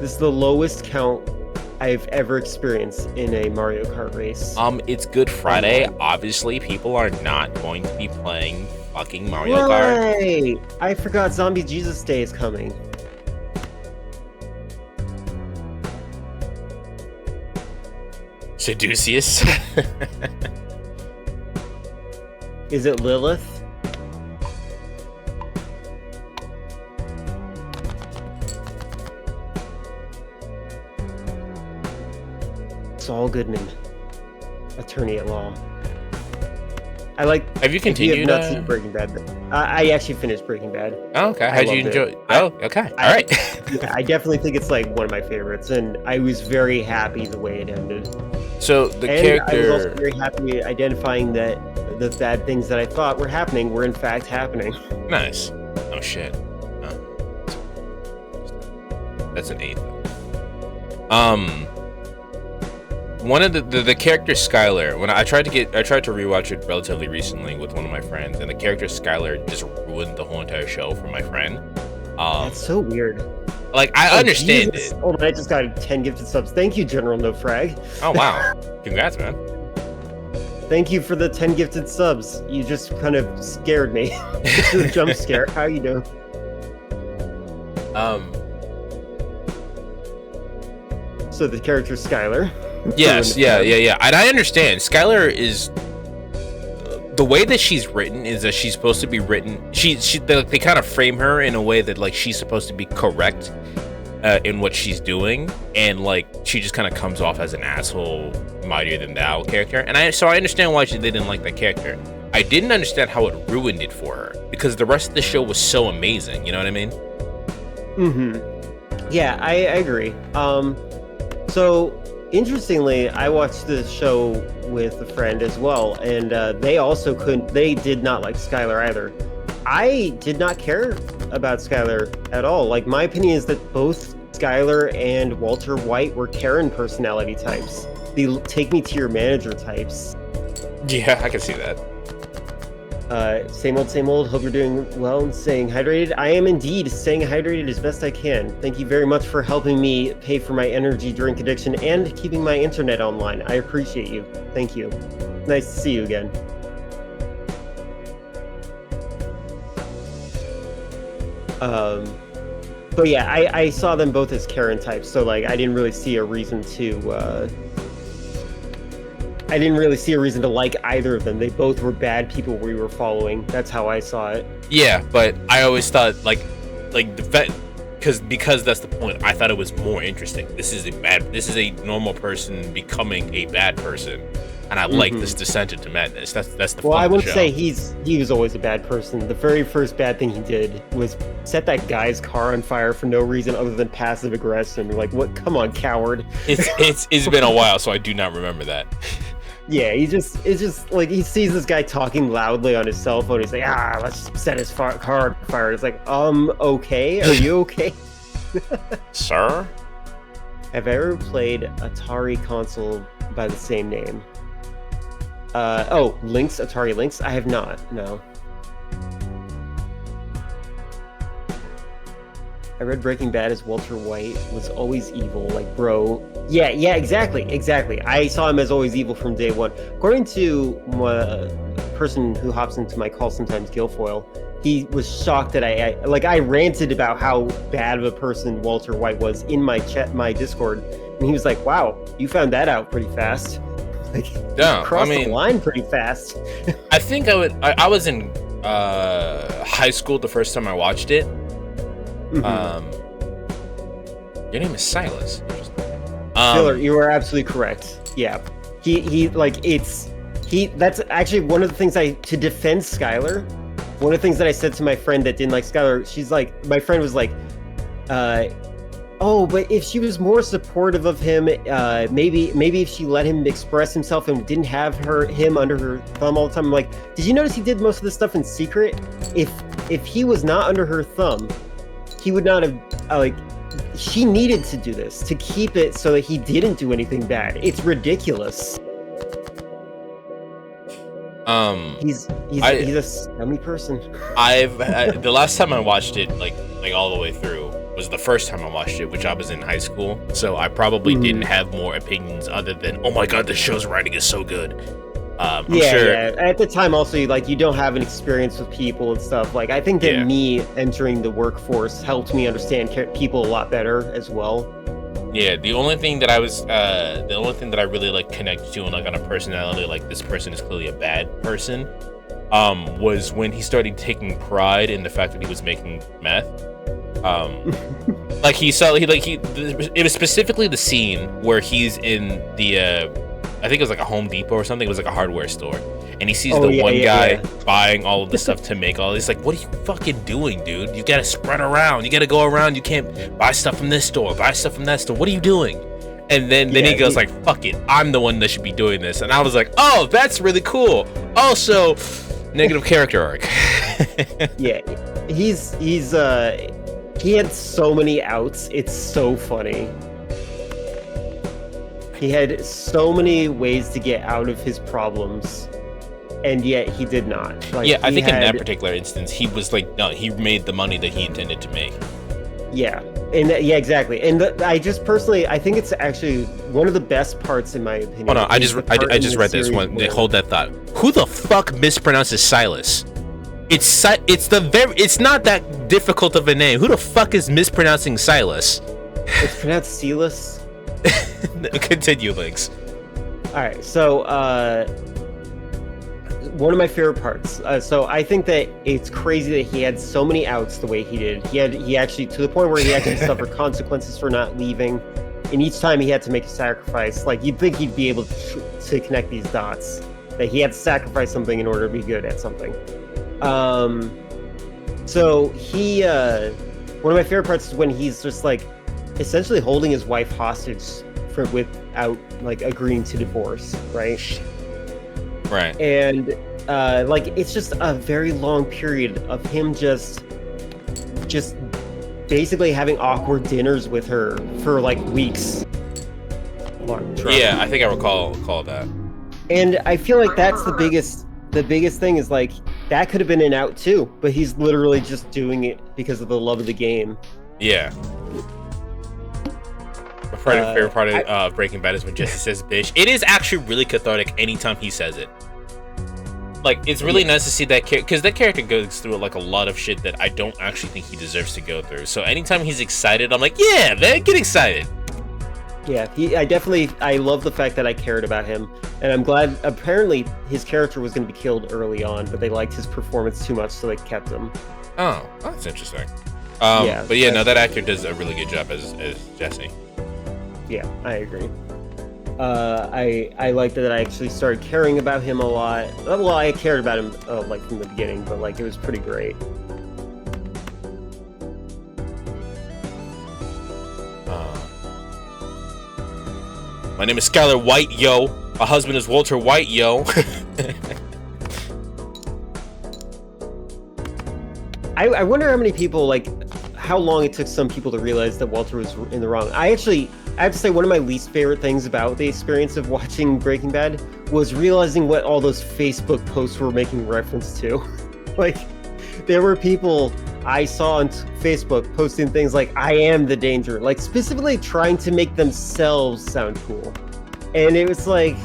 This is the lowest count I've ever experienced in a Mario Kart race. It's Good Friday. Obviously, people are not going to be playing fucking Mario Kart. Right! I forgot Zombie Jesus Day is coming. Seducius. Is it Lilith? Saul Goodman, attorney at law. I like. Have you continued? If you have not seen Breaking Bad. I actually finished Breaking Bad. Oh, okay. How'd you enjoy? Oh, okay. All right. Yeah, I definitely think it's like one of my favorites, and I was very happy the way it ended. So the and character. I was also very happy identifying that the bad things that I thought were happening were in fact happening. Nice. Oh shit. Oh. That's an 8. One of the character Skylar, when I tried to rewatch it relatively recently with one of my friends, and the character Skylar just ruined the whole entire show for my friend. That's so weird. Like I understand Jesus. it. Oh, I just got 10 gifted subs. Thank you, General No Frag. Oh wow, congrats, man. Thank you for the 10 gifted subs. You just kind of scared me. It's a jump scare. How you doing? So the character Skylar. Yes, yeah. And I understand. Skylar is the way that she's written is that she's supposed to be written. They kind of frame her in a way that like she's supposed to be correct in what she's doing, and like she just kind of comes off as an asshole, mightier than thou character. And I understand why they didn't like that character. I didn't understand how it ruined it for her because the rest of the show was so amazing. You know what I mean? Mm-hmm. Yeah, I agree. So interestingly, I watched the show with a friend as well, and they did not like Skylar either. I did not care about Skylar at all. Like, my opinion is that both Skylar and Walter White were Karen personality types. The take me to your manager types. Yeah, I can see that. Same old. Hope you're doing well and staying hydrated. I am indeed staying hydrated as best I can. Thank you very much for helping me pay for my energy drink addiction and keeping my internet online. I appreciate you. Thank you. Nice to see you again. But yeah, I saw them both as Karen types, so like I didn't really see a reason to like either of them. They both were bad people we were following. That's how I saw it. Yeah, but I always thought like the fact because that's the point. I thought it was more interesting. This is a normal person becoming a bad person, and I like this descent into madness. That's the well. fun I of the wouldn't show. say he was always a bad person. The very first bad thing he did was set that guy's car on fire for no reason other than passive aggression. Like, what? Come on, coward. It's been a while, so I do not remember that. Yeah, it's just like he sees this guy talking loudly on his cell phone. He's like, let's set his car on fire. It's like, okay, are you okay? Sir? Have I ever played Atari console by the same name? Lynx, Atari Lynx? I have not, no. I read Breaking Bad as Walter White was always evil, like bro. Yeah, exactly. I saw him as always evil from day one. According to a person who hops into my call sometimes, Guilfoyle, he was shocked that I ranted about how bad of a person Walter White was in my my Discord, and he was like, "Wow, you found that out pretty fast." Like, Yeah, crossed the line pretty fast. I think I was in high school the first time I watched it. Mm-hmm. Your name is Silas. Filler, you are absolutely correct. Yeah, that's actually one of the things to defend Skylar. One of the things that I said to my friend that didn't like Skylar, my friend was like, oh, but if she was more supportive of him, maybe if she let him express himself and didn't have him under her thumb all the time. I'm like, did you notice he did most of this stuff in secret? If he was not under her thumb, he would not have she needed to do this to keep it so that he didn't do anything bad. It's ridiculous. He's a scummy person. The last time I watched it, like all the way through, was the first time I watched it, which I was in high school. So I probably didn't have more opinions other than, oh my god, this show's writing is so good. I'm sure. Yeah. At the time, also, you don't have an experience with people and stuff. Like, I think that me entering the workforce helped me understand people a lot better as well. Yeah, the only thing that I really like connected to, and like on a personality, like this person is clearly a bad person, was when he started taking pride in the fact that he was making meth. It was specifically the scene where he's in the I think it was like a Home Depot or something. It was like a hardware store, and he sees the one guy buying all of the stuff to make all. He's like, "What are you fucking doing, dude? You gotta spread around. You gotta go around. You can't buy stuff from this store, buy stuff from that store. What are you doing?" And then he goes like, "Fuck it, I'm the one that should be doing this." And I was like, "Oh, that's really cool." Also, negative character arc. Yeah, he had so many outs. It's so funny. He had so many ways to get out of his problems, and yet he did not. I think in that particular instance, he was like, no, he made the money that he intended to make. Yeah, and exactly. And I think it's actually one of the best parts, in my opinion. Hold on, I just read this one. Hold that thought. Who the fuck mispronounces Silas? It's not that difficult of a name. Who the fuck is mispronouncing Silas? It's pronounced Silas. Continue, Links. All right, so one of my favorite parts. So I think that it's crazy that he had so many outs the way he did. He actually, to the point where he actually suffered consequences for not leaving, and each time he had to make a sacrifice. Like, you'd think he'd be able to connect these dots. That he had to sacrifice something in order to be good at something. So he, one of my favorite parts is when he's just like, essentially holding his wife hostage without like agreeing to divorce, right? Right. And it's just a very long period of him just basically having awkward dinners with her for like weeks. Yeah, I think I recall that. And I feel like that's the biggest thing is like that could have been an out too, but he's literally just doing it because of the love of the game. Yeah. My favorite part of Breaking Bad is when Jesse says bitch. It is actually really cathartic anytime he says it. Like, it's really nice to see that character, because that character goes through like a lot of shit that I don't actually think he deserves to go through. So anytime he's excited, I'm like, yeah, man, get excited. Yeah, I love the fact that I cared about him, and I'm glad. Apparently, his character was going to be killed early on, but they liked his performance too much, so they kept him. Oh, that's interesting. But yeah, no, that actor does a really good job as Jesse. Yeah, I agree. I liked that I actually started caring about him a lot. Well, I cared about him like from the beginning, but like it was pretty great. My name is Skylar White, yo. My husband is Walter White, yo. I wonder how many people, like, how long it took some people to realize that Walter was in the wrong. I have to say, one of my least favorite things about the experience of watching Breaking Bad was realizing what all those Facebook posts were making reference to. Like, there were people I saw on Facebook posting things like "I am the danger," like specifically trying to make themselves sound cool, and it was like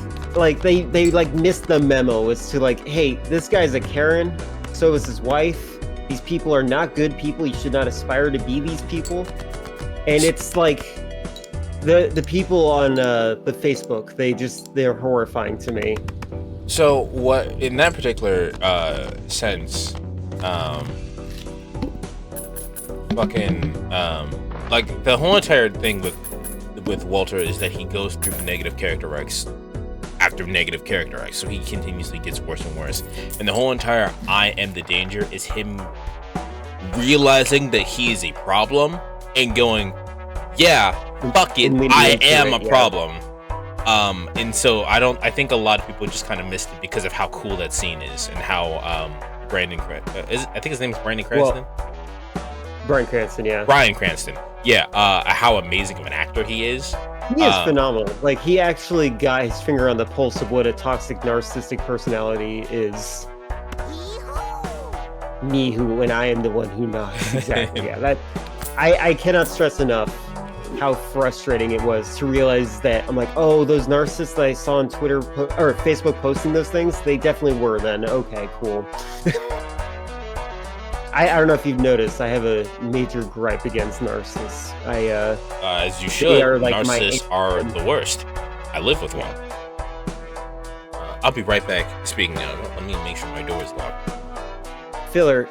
they like missed the memo as to like, hey, this guy's a Karen, so is his wife. These people are not good people. You should not aspire to be these people. And it's like the people on the Facebook, they're horrifying to me. So what in that particular sense, like the whole entire thing with Walter is that he goes through negative character arcs after negative character arcs, so he continuously gets worse and worse. And the whole entire "I am the danger" is him realizing that he is a problem and going, yeah, fuck it, I am a problem. And so I think a lot of people just kind of missed it because of how cool that scene is and how I think his name is Brandon Cranston. Bryan Cranston, yeah. Bryan Cranston, yeah. How amazing of an actor he is. He is phenomenal. Like, he actually got his finger on the pulse of what a toxic narcissistic personality is. Me who, and I am the one who knows. Exactly. Yeah, that I cannot stress enough how frustrating it was to realize that I'm like, oh, those narcissists that I saw on Twitter or Facebook posting those things, they definitely were then. Okay, cool. I don't know if you've noticed, I have a major gripe against narcissists. As you should. Like narcissists are the worst. I live with one. I'll be right back. Speaking of, let me make sure my door is locked. Filler,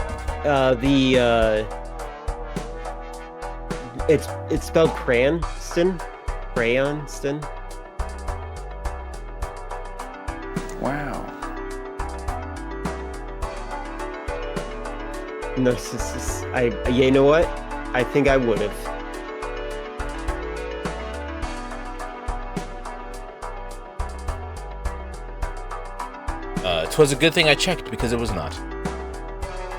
it's spelled Cranston. Wow. Narcissus. You know what? I think I would have. It was a good thing I checked because it was not.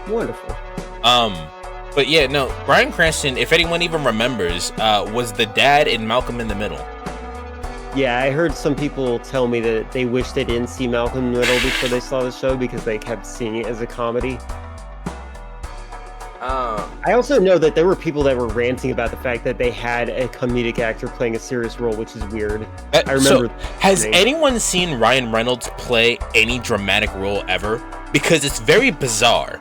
Wonderful. But yeah, no, Bryan Cranston, if anyone even remembers, was the dad in Malcolm in the Middle. Yeah, I heard some people tell me that they wish they didn't see Malcolm in the Middle before they saw the show because they kept seeing it as a comedy. I also know that there were people that were ranting about the fact that they had a comedic actor playing a serious role, which is weird. I remember. So, has anyone seen Ryan Reynolds play any dramatic role ever? Because it's very bizarre.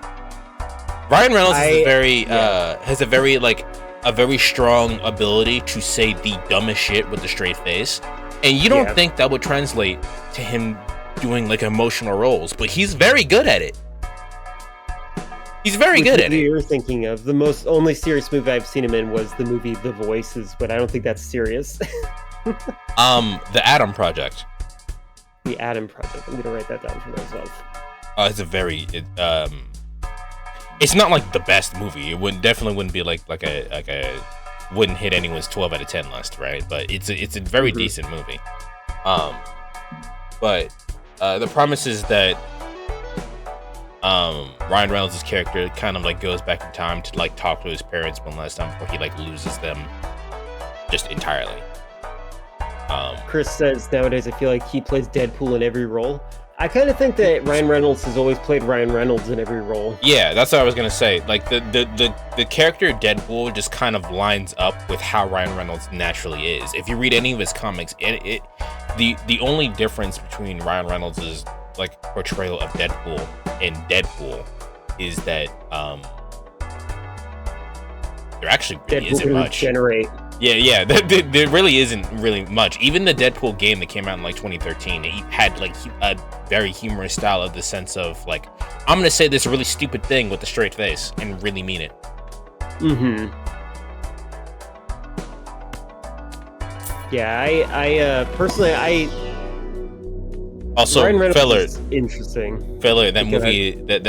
Ryan Reynolds has a very strong ability to say the dumbest shit with a straight face, and you don't think that would translate to him doing like emotional roles, but he's very good at it. He's very good at it. You're thinking of the only serious movie I've seen him in was the movie The Voices, but I don't think that's serious. The Adam Project. The Adam Project. I'm gonna write that down for myself. It's a very it's not like the best movie. It definitely wouldn't be like a wouldn't hit anyone's 12 out of 10 list, right? But it's a very decent movie. But the premise is that Ryan Reynolds' character kind of like goes back in time to like talk to his parents one last time before he like loses them just entirely. Chris says nowadays I feel like he plays Deadpool in every role. I kind of think that Ryan Reynolds has always played Ryan Reynolds in every role. Yeah, that's what I was gonna say. Like the character Deadpool just kind of lines up with how Ryan Reynolds naturally is. If you read any of his comics, the only difference between Ryan Reynolds' like portrayal of Deadpool and Deadpool is that there actually really isn't much. Yeah, there really isn't really much. Even the Deadpool game that came out in like 2013, it had like a very humorous style of the sense of like, I'm gonna say this really stupid thing with a straight face and really mean it. Yeah, I personally, also, Feller, interesting. Feller, that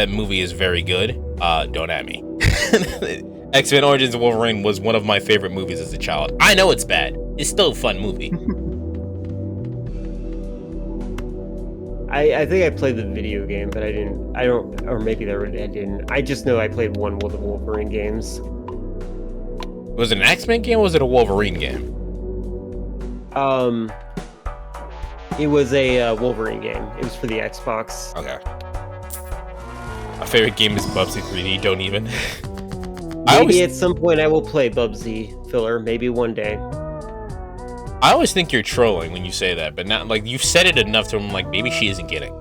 movie is very good. Don't at me. X-Men Origins Wolverine was one of my favorite movies as a child. I know it's bad. It's still a fun movie. I think I played the video game, but I don't, or maybe I didn't. I just know I played one of the Wolverine games. Was it an X-Men game or was it a Wolverine game? It was a Wolverine game. It was for the Xbox. Okay. My favorite game is Bubsy 3D. Don't even. Maybe at some point I will play Bubsy Filler. Maybe one day. I always think you're trolling when you say that, but not like you've said it enough to I'm like maybe she isn't kidding.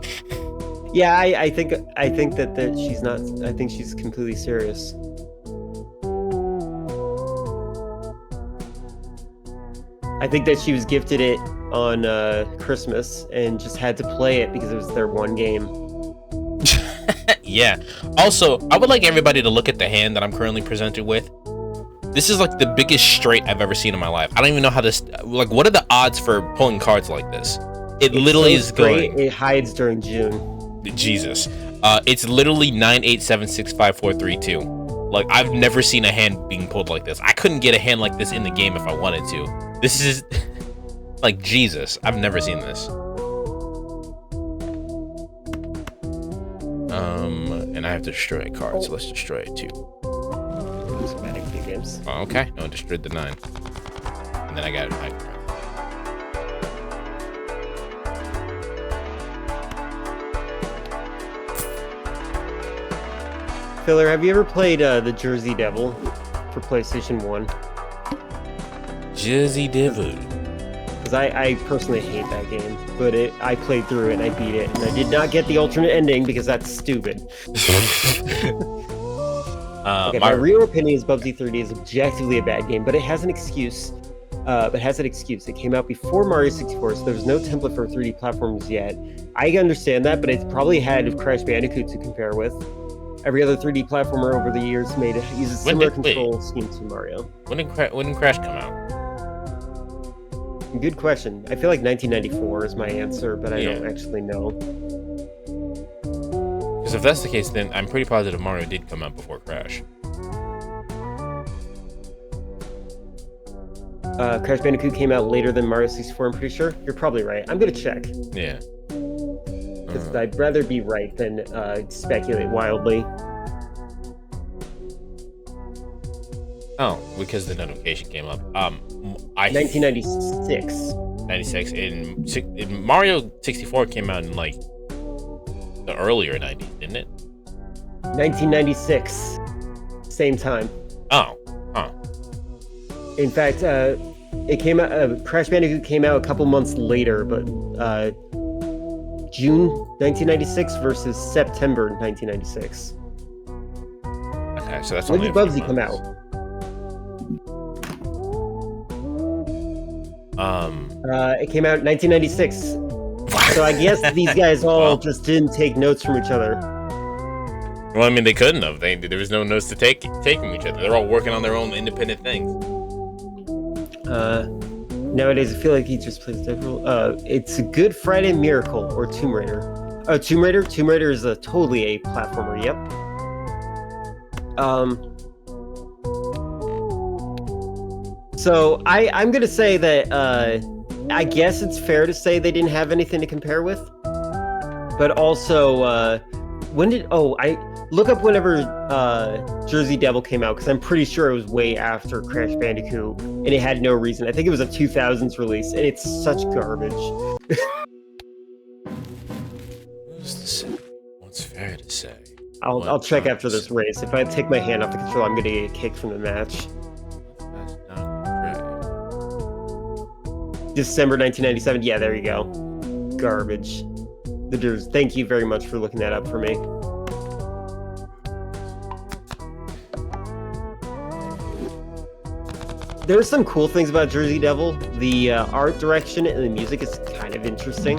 Yeah, I think that she's not. I think she's completely serious. I think that she was gifted it on Christmas and just had to play it because it was their one game. Yeah. Also, I would like everybody to look at the hand that I'm currently presented with. This is like the biggest straight I've ever seen in my life. I don't even know how this. Like, what are the odds for pulling cards like this? It's literally so going. It hides during June. Jesus. It's literally 987654332. Like, I've never seen a hand being pulled like this. I couldn't get a hand like this in the game if I wanted to. This is like Jesus. I've never seen this. And I have to destroy a card, so let's destroy it too. Games. Oh, okay. No, destroyed the 9. And then I got it back. Filler, have you ever played the Jersey Devil for PlayStation 1? Jersey Devil. Because I personally hate that game, but I played through it and I beat it, and I did not get the alternate ending because that's stupid. Okay, my real opinion is Bubsy 30 is objectively a bad game, but it has an excuse. It came out before Mario 64, so there was no template for 3D platforms yet. I understand that, but it probably had Crash Bandicoot to compare with. Every other 3D platformer over the years uses similar control scheme to Mario. When did Crash come out? Good question. I feel like 1994 is my answer, but I don't actually know. Because if that's the case, then I'm pretty positive Mario did come out before Crash. Crash Bandicoot came out later than Mario 64, I'm pretty sure. You're probably right. I'm gonna check. Yeah. Because I'd rather be right than speculate wildly. Oh, because the notification came up. 1996. 96. In Mario 64 came out in like the earlier 90s, didn't it? 1996. Same time. Oh. Huh. In fact, it came out. Crash Bandicoot came out a couple months later, but June 1996 versus September 1996. Okay, so that's when only did Bubsy come out? It came out in 1996. So I guess these guys all just didn't take notes from each other. Well, I mean, they couldn't have. There was no notes to take from each other. They're all working on their own independent things. Nowadays, I feel like he just plays several. It's a Good Friday Miracle or Tomb Raider. Oh, Tomb Raider. Tomb Raider is totally a platformer. Yep. So I'm gonna say that I guess it's fair to say they didn't have anything to compare with. But also, when did I look up whenever Jersey Devil came out, because I'm pretty sure it was way after Crash Bandicoot, and it had no reason. I think it was a 2000s release, and it's such garbage. What's fair to say? I'll check after this race. If I take my hand off the control, I'm gonna get kicked from the match. December 1997. Yeah, there you go. Garbage. Thank you very much for looking that up for me. There's some cool things about Jersey Devil. The art direction and the music is kind of interesting.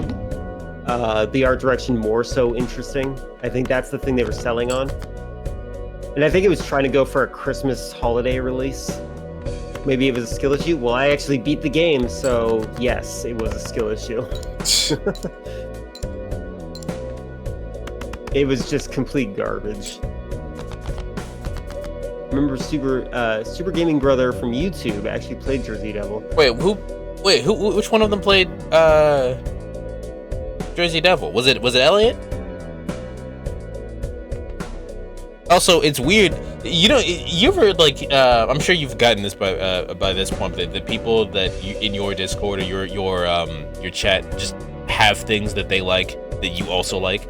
The art direction more so interesting. I think that's the thing they were selling on. And I think it was trying to go for a Christmas holiday release. Maybe it was a skill issue. Well, I actually beat the game, so yes, it was a skill issue. It was just complete garbage. Remember, Super Gaming Brother from YouTube actually played Jersey Devil. Which one of them played Jersey Devil? Was it Elliot? Also, it's weird. You ever like? I'm sure you've gotten this by this point. That the people that in your Discord or your chat just have things that they like that you also like.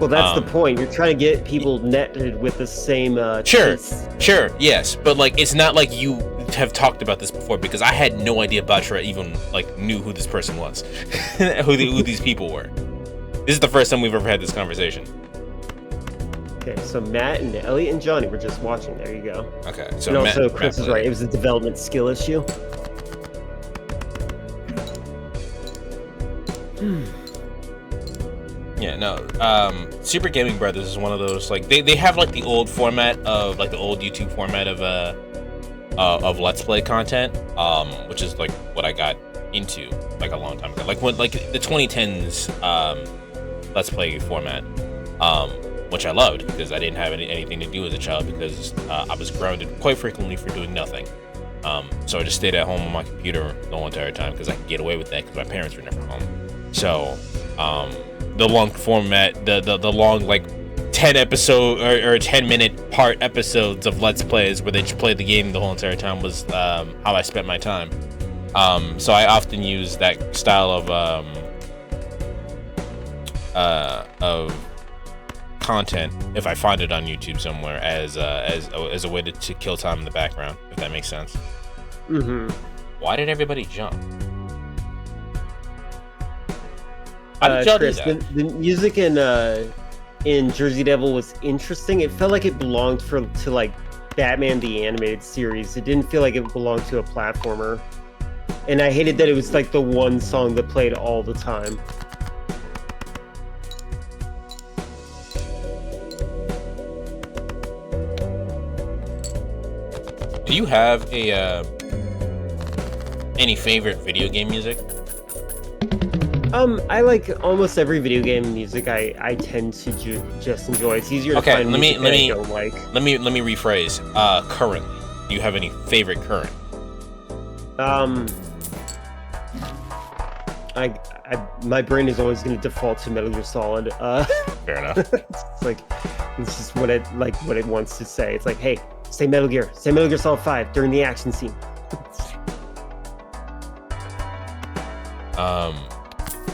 Well, that's the point. You're trying to get people netted with the same tastes. Sure, yes, but like it's not like you have talked about this before, because I had no idea Balatro even like knew who this person was, who these people were. This is the first time we've ever had this conversation. Okay, so Matt and Elliot and Johnny were just watching. There you go. Okay, so and also Chris is right. It was a development skill issue. Yeah, no. Super Gaming Brothers is one of those, like they have like the old format of like the old YouTube format of Let's Play content, which is like what I got into like a long time ago, like when like the 2010s Let's Play format, which I loved because I didn't have anything to do as a child because I was grounded quite frequently for doing nothing. So I just stayed at home on my computer the whole entire time because I could get away with that because my parents were never home. So the long format, the long like 10 episode or 10-minute part episodes of Let's Plays where they just play the game the whole entire time was how I spent my time. So I often use that style of content if I find it on YouTube somewhere as a way to kill time in the background, if that makes sense. Why did everybody jump? Chris, the music in Jersey Devil was interesting. It felt like it belonged to like Batman the Animated Series. It didn't feel like it belonged to a platformer. And I hated that it was like the one song that played all the time. Do you have any favorite video game music? I like almost every video game music. I tend to just enjoy. It's easier to find music that I don't like. Let me rephrase. Currently, do you have any favorite current? My brain is always going to default to Metal Gear Solid. Fair enough. It's just what it wants to say. It's like, hey, say Metal Gear Solid 5 during the action scene.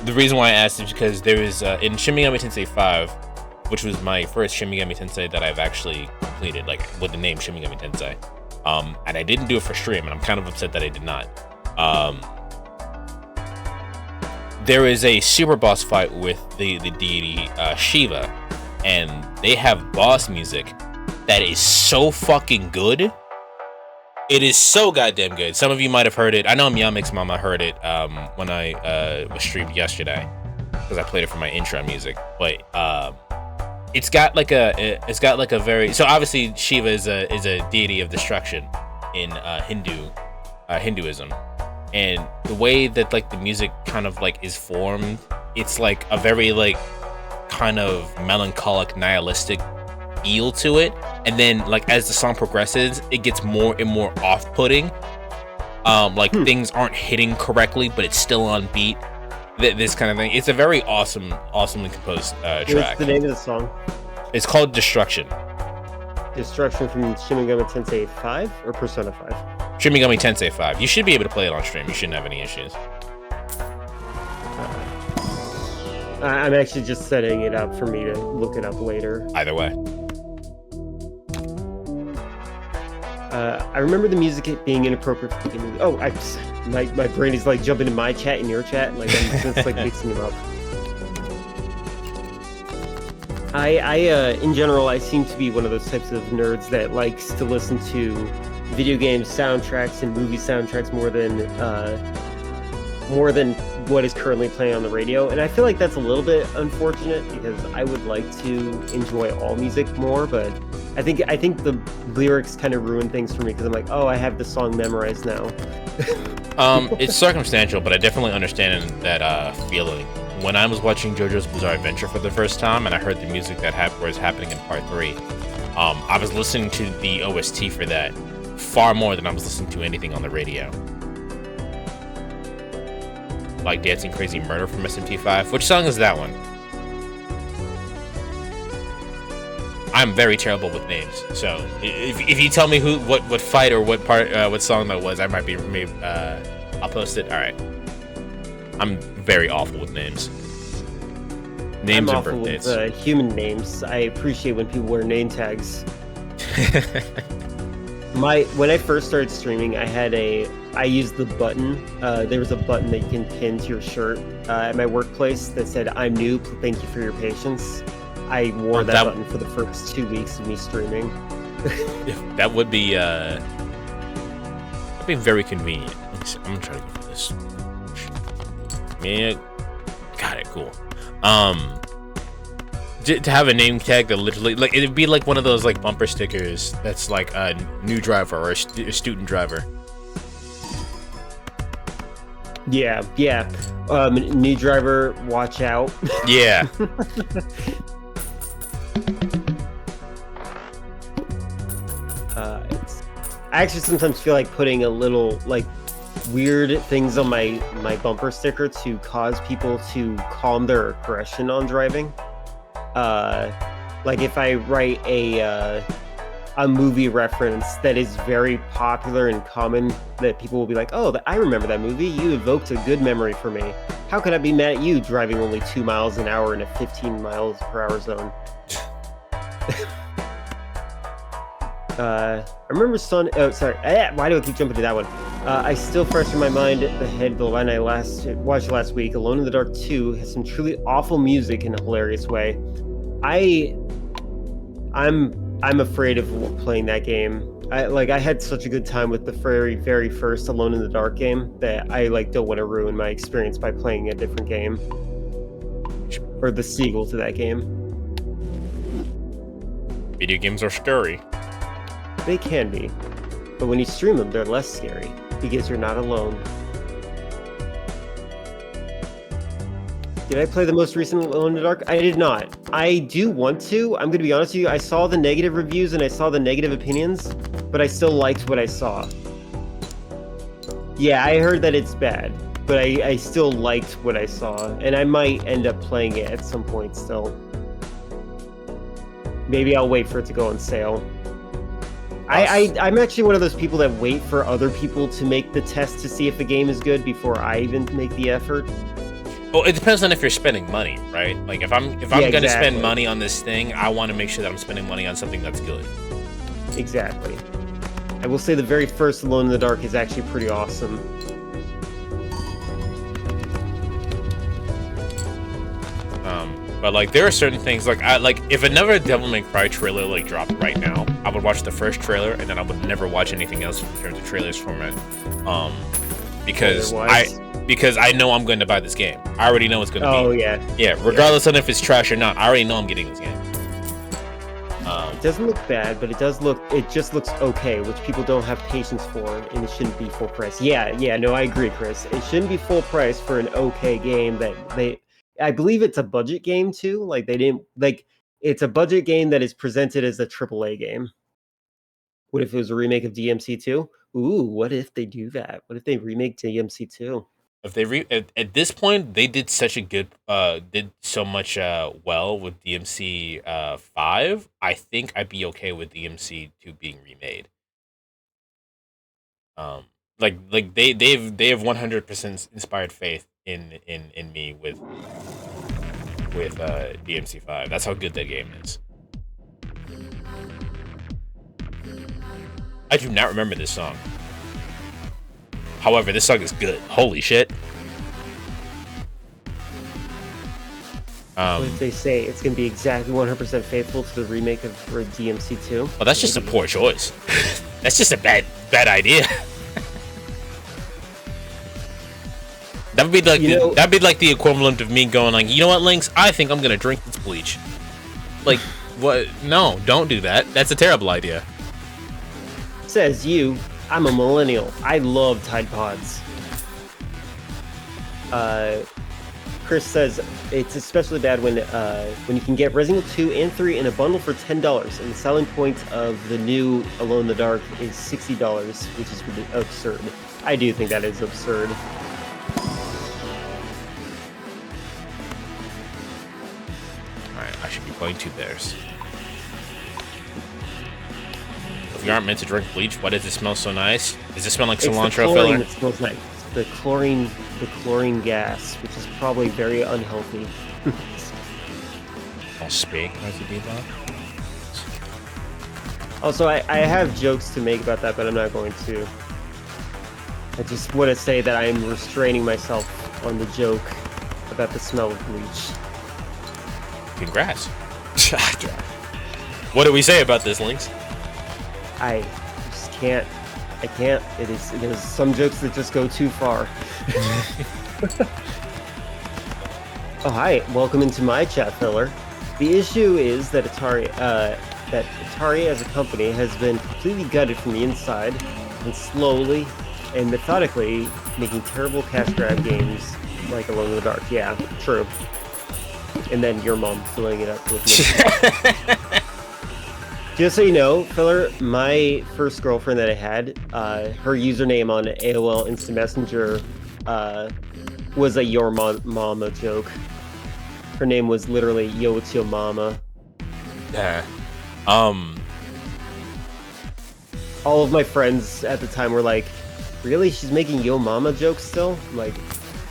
The reason why I asked is because there was in Shin Megami Tensei 5, which was my first Shin Megami Tensei that I've actually completed, like with the name Shin Megami Tensei. And I didn't do it for stream, and I'm kind of upset that I did not. There is a super boss fight with the deity Shiva, and they have boss music that is so fucking good. It is so goddamn good. Some of you might have heard it. I know Miyamik's mama heard it when I was streamed yesterday because I played it for my intro music. But it's got like a very, so obviously Shiva is a deity of destruction in Hinduism, and the way that like the music kind of like is formed, it's like a very like kind of melancholic, nihilistic feel to it. And then like as the song progresses, it gets more and more off-putting. Things aren't hitting correctly, but it's still on beat. This kind of thing. It's a very awesomely composed track. What's the name of the song? It's called Destruction. Destruction from Shin Megami Tensei 5 or Persona 5? Shin Megami Tensei 5. You should be able to play it on stream. You shouldn't have any issues. I'm actually just setting it up for me to look it up later. Either way. I remember the music being inappropriate for the movie. Oh, my brain is like jumping in my chat and your chat, and like I'm just like mixing them up. In general, I seem to be one of those types of nerds that likes to listen to video game soundtracks and movie soundtracks more than what is currently playing on the radio. And I feel like that's a little bit unfortunate because I would like to enjoy all music more, but I think the lyrics kind of ruin things for me because I'm like, oh, I have the song memorized now. It's circumstantial, but I definitely understand that feeling. When I was watching JoJo's Bizarre Adventure for the first time and I heard the music that was happening in part 3, I was listening to the OST for that far more than I was listening to anything on the radio. Like Dancing Crazy Murder from SMT5. Which song is that one? I'm very terrible with names, so if you tell me what fight or what part what song that was, I might be maybe I'll post it. All right, I'm very awful with names. Names I'm and awful birthdays. with human names. I appreciate when people wear name tags. When I first started streaming, I used the button. There was a button that you can pin to your shirt at my workplace that said, "I'm new. Thank you for your patience." I wore that button for the first 2 weeks of me streaming. That would be very convenient. Let me see. I'm gonna try to go for this. Yeah, got it. Cool. To have a name tag that literally, like, it'd be like one of those like bumper stickers that's like a new driver or a student driver. Yeah. New driver, watch out. Yeah. I actually sometimes feel like putting a little like weird things on my bumper sticker to cause people to calm their aggression on driving. Like if I write a movie reference that is very popular and common, that people will be like, "Oh, I remember that movie. You evoked a good memory for me. How could I be mad at you driving only 2 miles an hour in a 15 miles per hour zone?" I remember oh, sorry. Why do I keep jumping to that one? I still fresh in my mind the line I watched last week. Alone in the Dark 2 has some truly awful music in a hilarious way. I'm afraid of playing that game. I had such a good time with the very first Alone in the Dark game that I don't want to ruin my experience by playing a different game or the sequel to that game. Video games are scary. They can be, but when you stream them, they're less scary because you're not alone. Did I play the most recent Alone in the Dark? I did not. I do want to. I'm going to be honest with you. I saw the negative reviews and I saw the negative opinions, but I still liked what I saw. Yeah, I heard that it's bad, but I still liked what I saw, and I might end up playing it at some point still. Maybe I'll wait for it to go on sale. I'm actually one of those people that wait for other people to make the test to see if a game is good before I even make the effort. Well, it depends on if you're spending money, right? Like if I'm gonna spend money on this thing, I want to make sure that I'm spending money on something that's good. Exactly. I will say the very first Alone in the Dark is actually pretty awesome. But like there are certain things like if another Devil May Cry trailer dropped right now, I would watch the first trailer and then I would never watch anything else in terms of trailers format. Because I know I'm going to buy this game. I already know it's going to be. Oh yeah. Yeah, regardless of if it's trash or not, I already know I'm getting this game. It doesn't look bad, but it just looks okay, which people don't have patience for, and it shouldn't be full price. Yeah, no, I agree, Chris. It shouldn't be full price for an okay game I believe it's a budget game too. It's a budget game that is presented as a AAA game. What if it was a remake of DMC2? Ooh, what if they do that? What if they remake DMC2? If they at this point they did such a good did so much well with DMC 5, I think I'd be okay with DMC 2 being remade. They have 100% inspired faith in me with DMC 5. That's how good that game is. I do not remember this song. However, this song is good. Holy shit. What if they say it's going to be exactly 100% faithful to the remake of DMC2? Well, that's just a poor choice. That's just a bad idea. That'd be like the equivalent of me going like, you know what, Lynx? I think I'm gonna drink this bleach. Like, what? No, don't do that. That's a terrible idea. Says you. I'm a millennial. I love Tide Pods. Chris says it's especially bad when you can get Resident Evil 2 and 3 in a bundle for $10, and the selling point of the new Alone in the Dark is $60, which is really absurd. I do think that is absurd. Alright, I should be playing 2 bears. If you aren't meant to drink bleach, why does it smell so nice? Does it smell like cilantro filler? It smells nice. The chlorine gas, which is probably very unhealthy. speak as a debuff. Also, I have jokes to make about that, but I'm not going to. I just want to say that I am restraining myself on the joke about the smell of bleach. Congrats. What do we say about this, Lynx? I just can't. I can't. There's some jokes that just go too far. Oh, hi. Welcome into my chat, filler. The issue is that Atari as a company has been completely gutted from the inside and slowly and methodically making terrible cash grab games like Alone in the Dark. Yeah, true. And then your mom filling it up with me. Just so you know, filler, my first girlfriend that I had, her username on AOL Instant Messenger was a Your Mama joke. Her name was literally Yo, it's your mama. Yeah. All of my friends at the time were like, really? She's making Yo Mama jokes still? I'm like,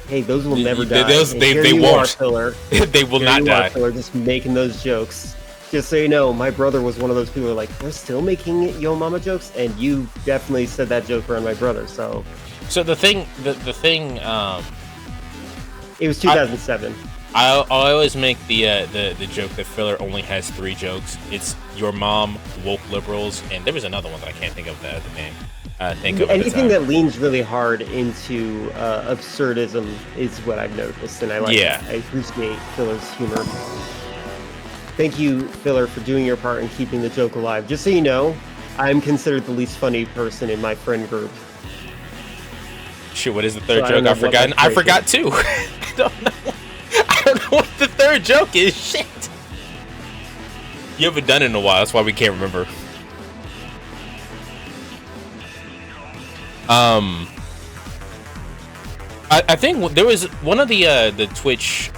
hey, those will never die. They won't. Filler. They will not die. Filler, just making those jokes. Just so you know, my brother was one of those people who were like, we're still making Yo Mama jokes? And you definitely said that joke around my brother, so... So the thing... It was 2007. I always make the joke that filler only has 3 jokes. It's your mom, woke liberals, and there was another one that I can't think of the name. Anything that leans really hard into absurdism is what I've noticed, and I like. Yeah, I appreciate Filler's humor. Thank you, Filler, for doing your part and keeping the joke alive. Just so you know, I'm considered the least funny person in my friend group. Shoot, what is the third joke? I've forgotten. I forgot too. I don't know. I don't know what the third joke is. Shit. You haven't done it in a while. That's why we can't remember. I think there was one of the Twitch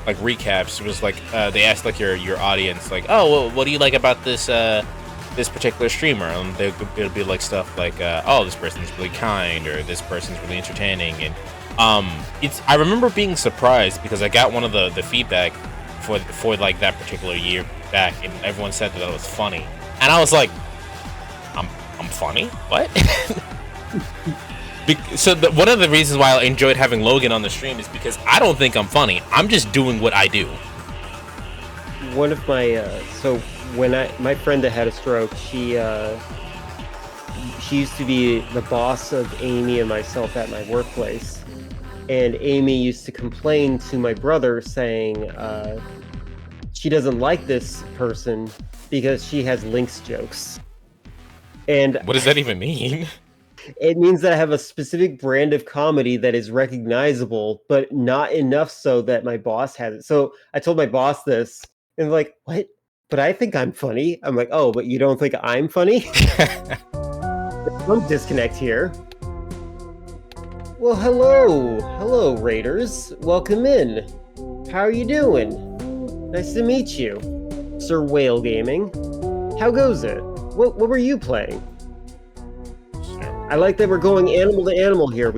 like recaps was like they asked like your audience like, oh, well, what do you like about this this particular streamer? And it'll be like stuff like oh, this person's really kind, or this person's really entertaining. And I remember being surprised because I got one of the feedback for like that particular year back, and everyone said that it was funny, and I was like, I'm funny? What? So one of the reasons why I enjoyed having Logan on the stream is because I don't think I'm funny. I'm just doing what I do. One of my so when my friend that had a stroke, she used to be the boss of Amy and myself at my workplace, and Amy used to complain to my brother saying she doesn't like this person because she has Lynx jokes. And what does that even mean? It means that I have a specific brand of comedy that is recognizable, but not enough so that my boss has it. So I told my boss this, and they're like, what? But I think I'm funny. I'm like, oh, but you don't think I'm funny? Some disconnect here. Well, hello. Hello, Raiders. Welcome in. How are you doing? Nice to meet you. Sir Whale Gaming. How goes it? What were you playing? I like that we're going animal to animal here.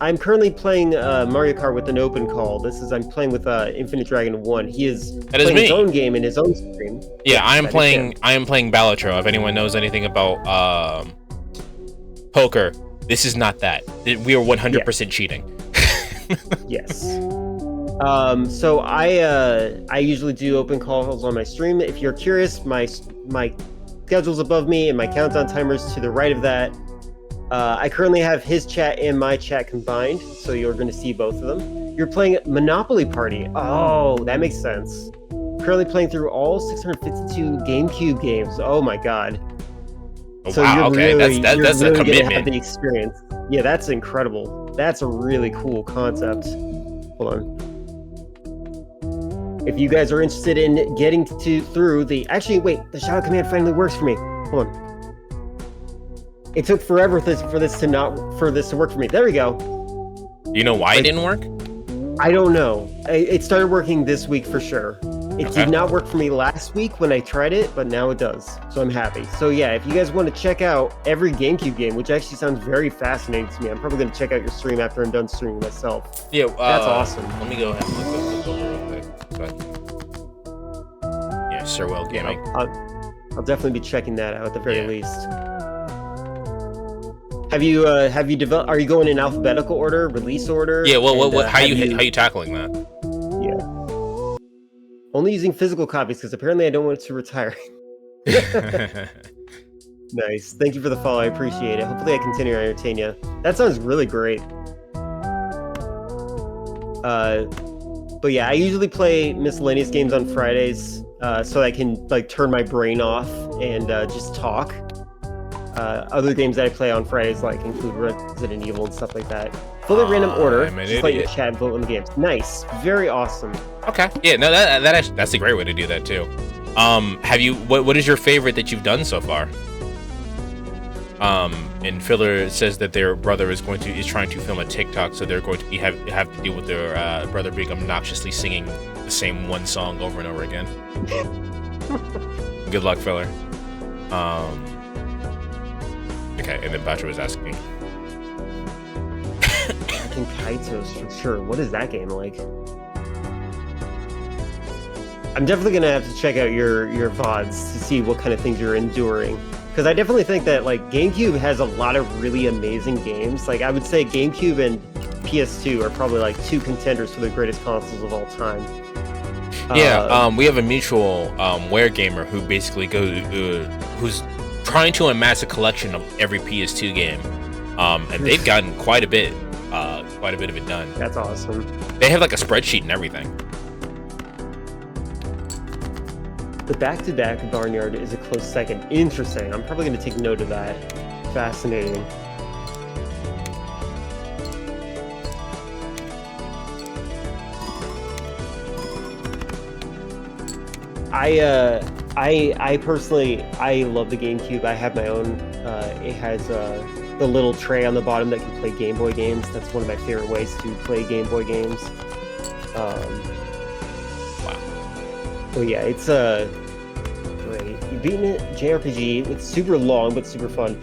I'm currently playing Mario Kart with an open call. I'm playing with Infinite Dragon 1. He is playing his own game in his own stream. Yeah, I am playing Balatro. If anyone knows anything about poker, this is not that. We are 100% cheating. Yes. So I usually do open calls on my stream. If you're curious, my schedule's above me and my countdown timer's to the right of that. I currently have his chat and my chat combined, so you're going to see both of them. You're playing Monopoly Party. Oh, that makes sense. Currently playing through all 652 GameCube games. Oh my god. Oh, so wow, okay, that's a commitment. Have the experience. Yeah, that's incredible. That's a really cool concept. Hold on. If you guys are interested in getting through the... Actually, wait, the shout-out command finally works for me. Hold on. It took forever for this to work for me. There we go. Do you know why it didn't work? I don't know. It started working this week for sure. It did not work for me last week when I tried it, but now it does. So I'm happy. So yeah, if you guys want to check out every GameCube game, which actually sounds very fascinating to me, I'm probably going to check out your stream after I'm done streaming myself. Yeah, that's awesome. Let me go ahead and look over real quick. Sir Will Gaming. I'll definitely be checking that out at the very least. Have you developed? Are you going in alphabetical order, release order? Yeah. Well, how you tackling that? Yeah. Only using physical copies because apparently I don't want it to retire. Nice. Thank you for the follow. I appreciate it. Hopefully I continue to entertain you. That sounds really great. But yeah, I usually play miscellaneous games on Fridays so I can like turn my brain off and just talk. Other games that I play on Fridays like include Resident Evil and stuff like that. Fully random order. Just like your chat vote on the games. Nice. Very awesome. Okay. Yeah. No, that's a great way to do that too. Have you? What is your favorite that you've done so far? And Filler says that their brother is trying to film a TikTok, so they're going to have to deal with their brother being obnoxiously singing the same one song over and over again. Good luck, Filler. Okay, and then Balatro was asking. I think Kaitos for sure. What is that game like? I'm definitely gonna have to check out your VODs to see what kind of things you're enduring. Because I definitely think that like GameCube has a lot of really amazing games. Like I would say GameCube and PS2 are probably like two contenders for the greatest consoles of all time. Yeah, we have a mutual Ware gamer who basically who's trying to amass a collection of every PS2 game, and they've gotten quite a bit of it done. That's awesome. They have like a spreadsheet and everything. The back-to-back Barnyard is a close second. Interesting. I'm probably going to take note of that. Fascinating. I personally, I love the GameCube. I have my own. It has the little tray on the bottom that can play Game Boy games. That's one of my favorite ways to play Game Boy games. Oh yeah, it's great. You've beaten it, JRPG. It's super long, but super fun.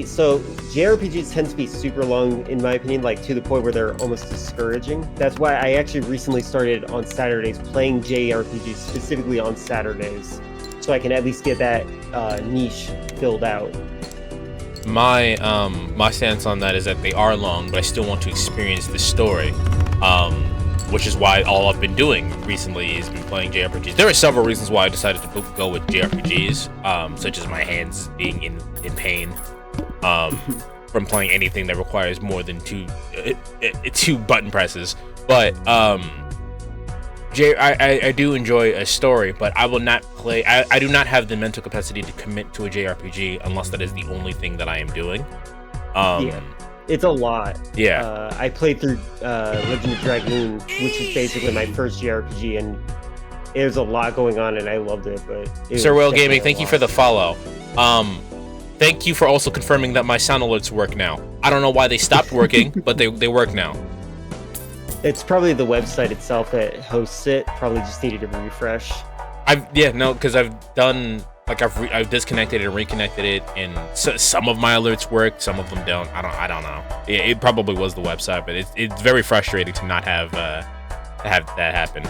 So JRPGs tend to be super long, in my opinion, like to the point where they're almost discouraging. That's why I actually recently started on Saturdays playing JRPGs specifically on Saturdays, so I can at least get that niche filled out. My stance on that is that they are long, but I still want to experience the story. Which is why all I've been doing recently is been playing JRPGs. There are several reasons why I decided to go with JRPGs, such as my hands being in pain from playing anything that requires more than two button presses. But I do enjoy a story, but I will not play. I do not have the mental capacity to commit to a JRPG unless that is the only thing that I am doing. Yeah. It's a lot. Yeah. I played through Legend of Dragoon, which is basically my first JRPG, and there's a lot going on, and I loved it. But Sir Will Gaming, thank you for the follow. Thank you for also confirming that my sound alerts work now. I don't know why they stopped working, but they work now. It's probably the website itself that hosts it. Probably just needed a refresh. Because I've done. Like I've disconnected it and reconnected it, and some of my alerts work, some of them don't. I don't know. It probably was the website, but it's very frustrating to not have that happen.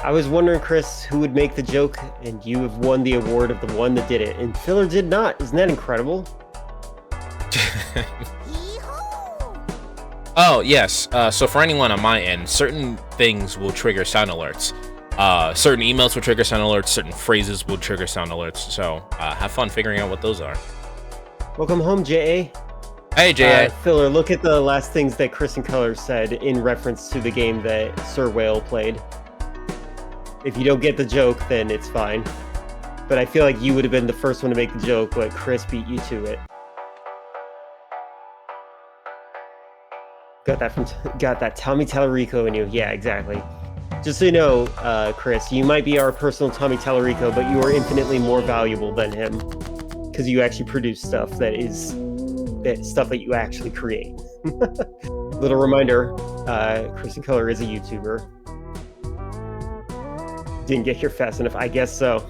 I was wondering, Chris, who would make the joke, and you have won the award of the one that did it, and Filler did not. Isn't that incredible? Oh yes. So for anyone on my end, certain things will trigger sound alerts. Certain emails will trigger sound alerts, certain phrases will trigger sound alerts, so have fun figuring out what those are. Welcome home, J.A. Hey, J.A. Filler, look at the last things that Chris and Color said in reference to the game that Sir Whale played. If you don't get the joke, then it's fine. But I feel like you would have been the first one to make the joke, but Chris beat you to it. Got that Tommy Tallarico in you. Yeah, exactly. Just so you know, Chris, you might be our personal Tommy Tallarico, but you are infinitely more valuable than him because you actually produce stuff that you actually create. Little reminder, Chris and Color is a YouTuber. Didn't get here fast enough. I guess so.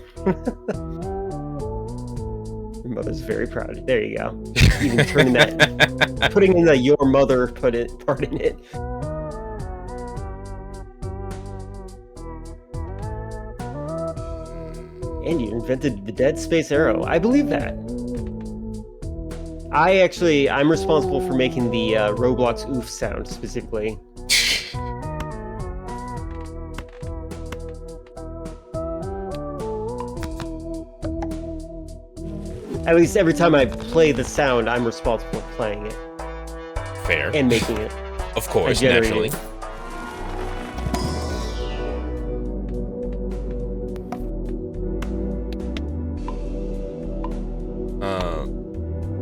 Your mother's very proud. There you go. Even turning that, putting in the your mother part in it. invented the dead space arrow. I believe that. I'm responsible for making the Roblox oof sound specifically. At least every time I play the sound, I'm responsible for playing it. Fair. And making it. Of course, naturally.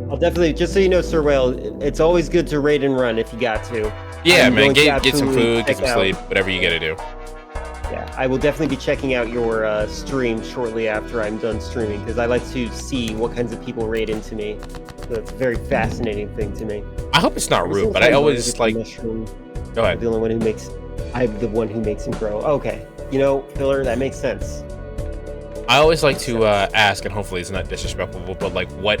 I'll definitely, just so you know, Sir Whale, it's always good to raid and run if you got to. Yeah, man, get some food, get some sleep, whatever you gotta do. Yeah, I will definitely be checking out your stream shortly after I'm done streaming, because I like to see what kinds of people raid into me. So it's a very fascinating thing to me. I hope it's not rude, but I always like... Mushroom. Go ahead. I'm the one who makes him grow. Okay, you know, Filler, that makes sense. I always like to ask, and hopefully it's not disrespectful, but like, what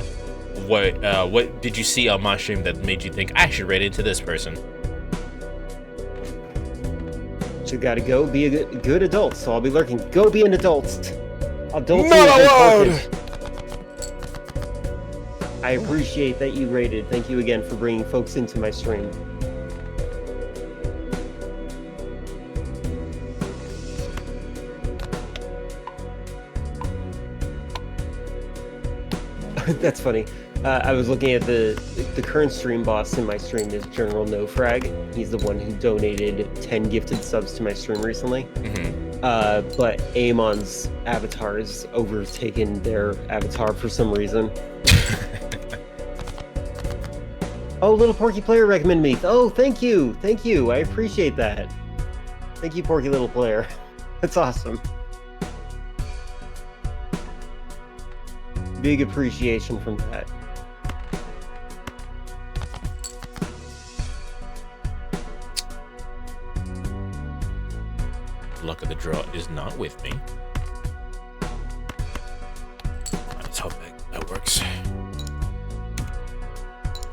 did you see on my stream that made you think I should raid into this person? You gotta go be a good adult, so I'll be lurking. Go be an adult. Adult. Not allowed. I appreciate that you raided. Thank you again for bringing folks into my stream. That's funny. I was looking at the current stream boss in my stream is General No Frag. He's the one who donated 10 gifted subs to my stream recently. Mm-hmm. But Amon's avatar has overtaken their avatar for some reason. Oh, Little Porky Player recommended me. Oh, thank you. Thank you. I appreciate that. Thank you, Porky Little Player. That's awesome. Big appreciation from that. Luck of the draw is not with me. Let's hope that works.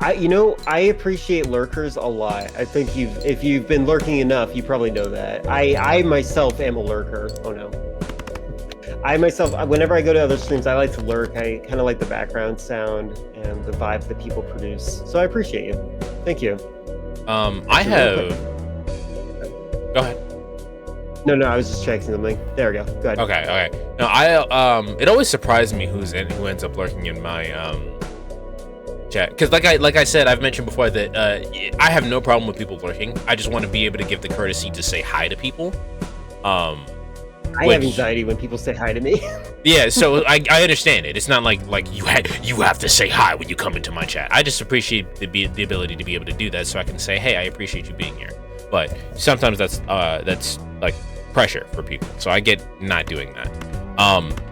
I appreciate lurkers a lot. I think if you've been lurking enough, you probably know that. I myself am a lurker. Oh no. I myself, whenever I go to other streams, I like to lurk. I kind of like the background sound and the vibe that people produce. So I appreciate you. Thank you. I have... Go ahead. No, I was just checking something. There we go. Go ahead. Okay. No, it always surprised me who ends up lurking in my chat, because like I said, I've mentioned before that I have no problem with people lurking. I just want to be able to give the courtesy to say hi to people. I have anxiety when people say hi to me. Yeah, so I understand it. It's not like you have to say hi when you come into my chat. I just appreciate the ability to be able to do that, so I can say, hey, I appreciate you being here. But sometimes that's like pressure for people, so I get not doing that.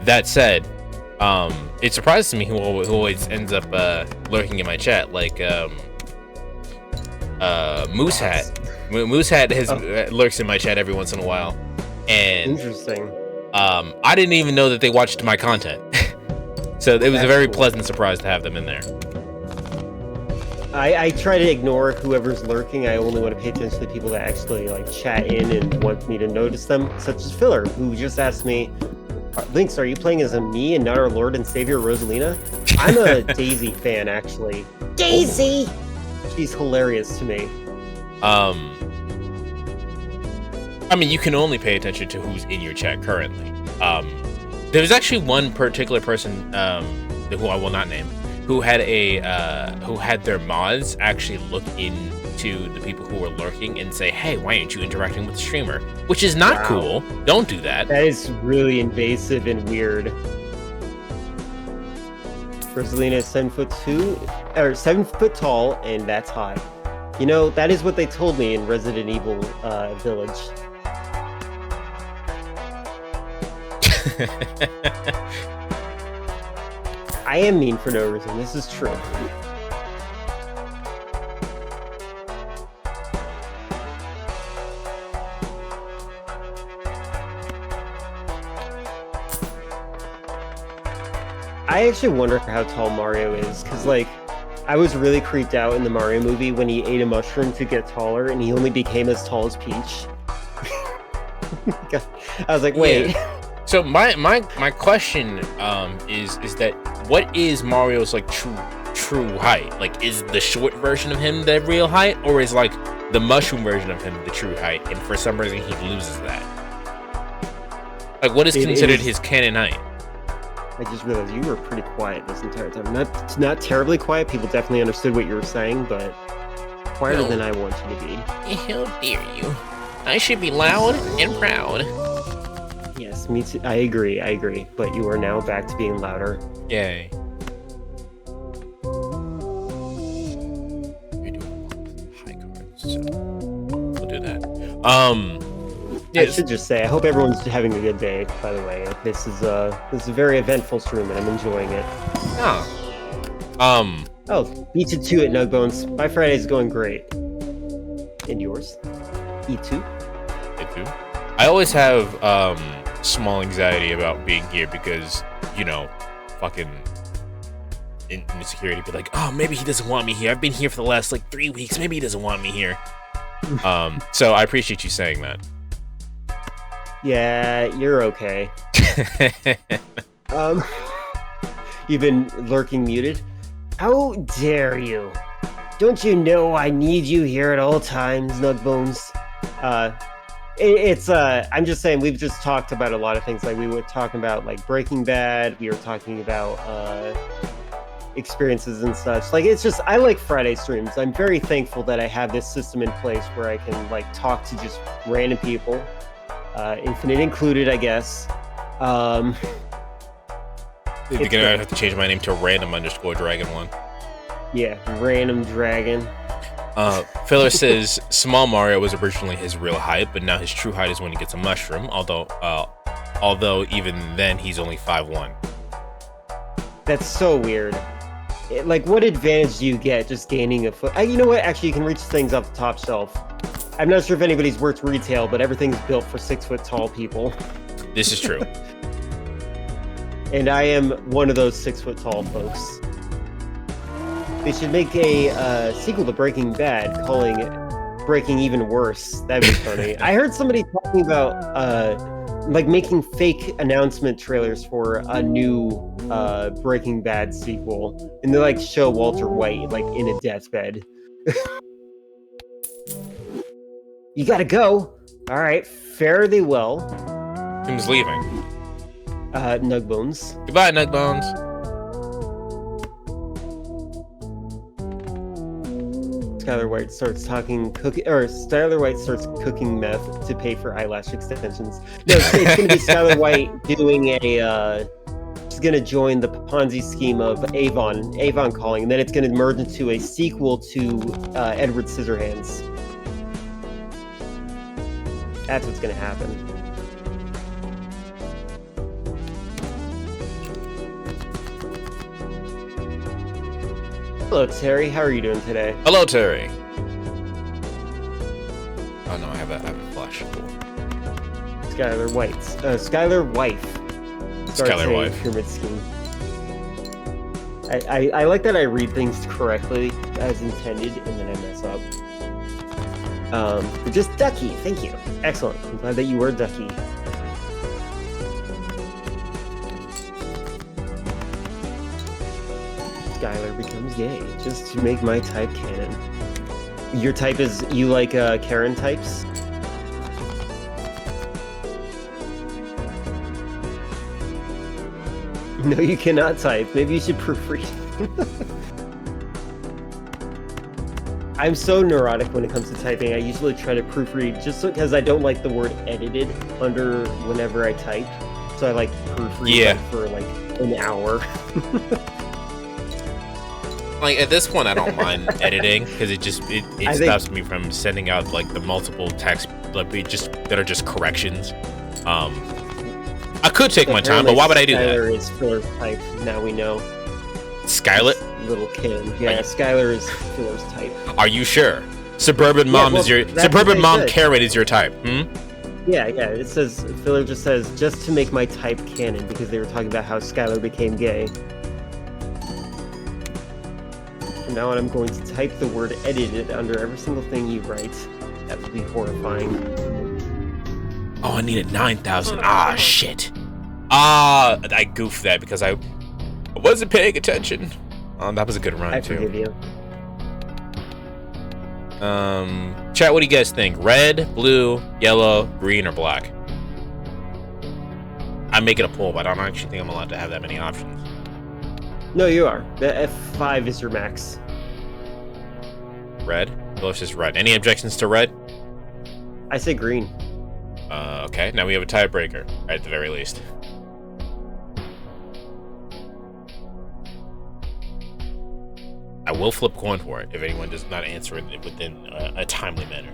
That said, it surprises me who always ends up lurking in my chat, like Moose Hat. Moose Hat lurks in my chat every once in a while, and interesting. I didn't even know that they watched my content, so it was a very pleasant surprise to have them in there. I try to ignore whoever's lurking. I only want to pay attention to people that actually like chat in and want me to notice them, such as Filler, who just asked me, Lynx, are you playing as me and not our Lord and Savior Rosalina? I'm a Daisy fan, actually. Daisy! She's hilarious to me. I mean, you can only pay attention to who's in your chat currently. There's actually one particular person, who I will not name, who had their mods actually look into the people who were lurking and say, hey, why aren't you interacting with the streamer? Which is not cool. Don't do that. That is really invasive and weird. Rosalina is 7'2", or 7 foot tall, and that's high. You know, that is what they told me in Resident Evil Village. I am mean for no reason. This is true. I actually wonder how tall Mario is, because, like, I was really creeped out in the Mario movie when he ate a mushroom to get taller, and he only became as tall as Peach. I was like, wait. Yeah. So my question is that what is Mario's like true height? Like, is the short version of him the real height, or is like the mushroom version of him the true height? And for some reason he loses that. Like, what is considered his canon height? I just realized you were pretty quiet this entire time. Not terribly quiet. People definitely understood what you were saying, but quieter than I want you to be. How dare you? I should be loud and proud. Yes, me too. I agree. But you are now back to being louder. Yay. You're doing high cards, so we'll do that. I should just say, I hope everyone's having a good day, by the way. This is a very eventful stream, and I'm enjoying it. Oh, beat it 2 at Nugbones. My Friday's going great. And yours? E2? E2? I always have, small anxiety about being here because, you know, fucking insecurity. Be like, oh, maybe he doesn't want me here. I've been here for the last, like, 3 weeks. Maybe he doesn't want me here. So I appreciate you saying that. Yeah, you're okay. You've been lurking muted? How dare you? Don't you know I need you here at all times, Nugbones? I'm just saying, we've just talked about a lot of things. Like, we were talking about, like, Breaking Bad. We were talking about, experiences and such. Like, it's just, I like Friday streams. I'm very thankful that I have this system in place where I can, like, talk to just random people. Infinite included, I guess. You're gonna have to change my name to random_dragon1. Yeah, random dragon. Filler says small Mario was originally his real height, but now his true height is when he gets a mushroom. Although even then he's only 5'1". That's so weird. Like, what advantage do you get just gaining a foot? You know what? Actually, you can reach things off the top shelf. I'm not sure if anybody's worked retail, but everything's built for 6-foot-tall people. This is true. And I am one of those 6-foot-tall folks. They should make a sequel to Breaking Bad, calling it Breaking Even Worse. That'd be funny. I heard somebody talking about like making fake announcement trailers for a new Breaking Bad sequel, and they like show Walter White like in a deathbed. You gotta go. All right, fare thee well. Who's leaving? Nugbones. Goodbye, Nugbones. Skylar White starts Skylar White starts cooking meth to pay for eyelash extensions. No, it's gonna be Skylar White doing a. She's gonna join the Ponzi scheme of Avon Calling, and then it's gonna merge into a sequel to Edward Scissorhands. That's what's gonna happen. Hello, Terry. How are you doing today? Hello, Terry. Oh no, I have a flash. Cool. Skylar White. Skylar Wife. Skylar Wife. Pyramid scheme. I like that I read things correctly as intended, and then I mess up. Just Ducky. Thank you. Excellent. I'm glad that you were Ducky. Skylar becomes gay, just to make my type canon. Your type is, you like Karen types? No, you cannot type. Maybe you should proofread. I'm so neurotic when it comes to typing. I usually try to proofread just because I don't like the word edited under whenever I type. So I like proofread for like an hour. Like, at this point, I don't mind editing because it stops me from sending out like the multiple text that are just corrections. I could take my time, but why would I do that? Skylar is Filler's type. Now we know. Skylar? Little Kim. Yeah, Skylar is Filler's type. Are you sure? Suburban Mom Karen is your type. Yeah. It says Filler just says just to make my type canon because they were talking about how Skylar became gay. From now on, I'm going to type the word edited under every single thing you write. That would be horrifying. Oh, I needed 9,000. Ah, shit. I goofed that because I wasn't paying attention. That was a good run I too. forgive you. Chat, what do you guys think? Red, blue, yellow, green, or black? I'm making a poll, but I don't actually think I'm allowed to have that many options. No, you are. The F5 is your max. Red? Well, it's just red. Any objections to red? I say green. Okay, now we have a tiebreaker, at the very least. I will flip coin for it if anyone does not answer it within a timely manner.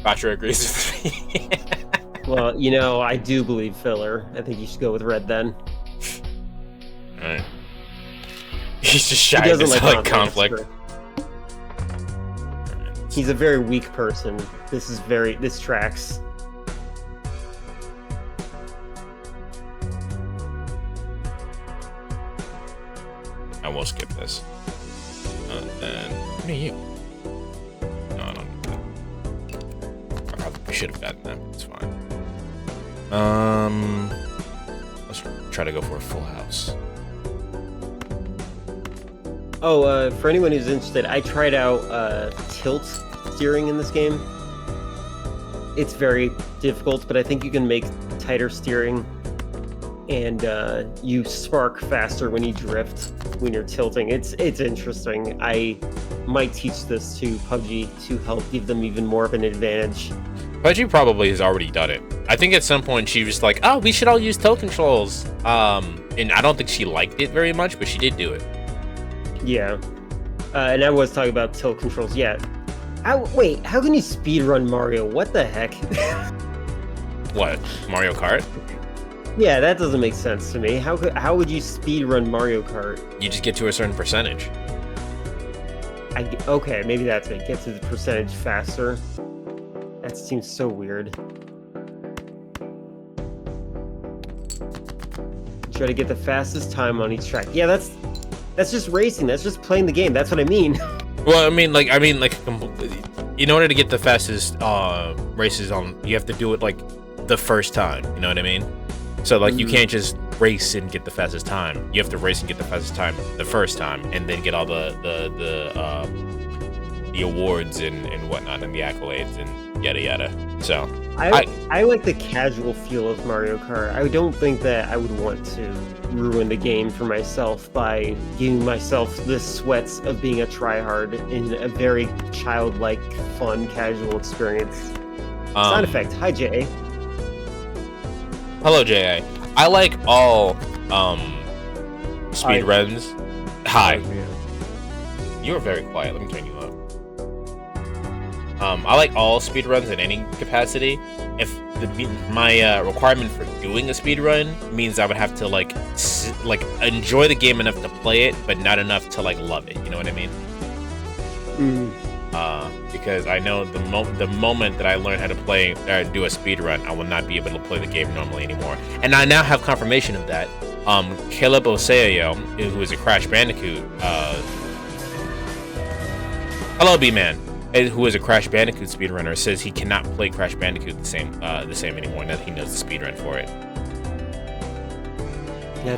Balatro agrees with me. Well, I do believe filler. I think you should go with red then. Alright. He's just shy of his conflict. He's a very weak person. This tracks. I will skip this. And what are you? No, I don't do that. I probably should have gotten that, but it's fine. Let's try to go for a full house. Oh, for anyone who's interested, I tried out tilt steering in this game. It's very difficult, but I think you can make tighter steering, and you spark faster when you drift when you're tilting. It's interesting. I might teach this to PUBG to help give them even more of an advantage. PUBG probably has already done it. I think at some point she was like, "Oh, we should all use tilt controls," and I don't think she liked it very much, but she did do it. Yeah, and I was talking about tilt controls. Yeah. Wait, how can you speedrun Mario? What the heck? What? Mario Kart? Yeah, that doesn't make sense to me. How would you speedrun Mario Kart? You just get to a certain percentage. Okay, maybe that's it. Get to the percentage faster. That seems so weird. Try to get the fastest time on each track. Yeah, that's just racing. That's just playing the game. That's what I mean. Well, I mean, like, in order to get the fastest races on, you have to do it like the first time. You know what I mean? So like, you can't just race and get the fastest time. You have to race and get the fastest time the first time, and then get all the awards and whatnot, and the accolades and yada yada. So I like the casual feel of Mario Kart. I don't think that I would want to ruin the game for myself by giving myself the sweats of being a tryhard in a very childlike, fun, casual experience. Sound effect. Hi, J.A. Hello, J.A. I like all speed runs. Hi. Oh, yeah. You are very quiet. Let me turn you up. I like all speedruns in any capacity. If my requirement for doing a speedrun means I would have to like enjoy the game enough to play it, but not enough to like love it. You know what I mean? Because I know the moment that I learn how to play do a speedrun, I will not be able to play the game normally anymore. And I now have confirmation of that. Caleb Oseayo, who is a Crash Bandicoot, hello B-Man, who is a Crash Bandicoot speedrunner, says he cannot play Crash Bandicoot the same anymore now that he knows the speedrun for it. The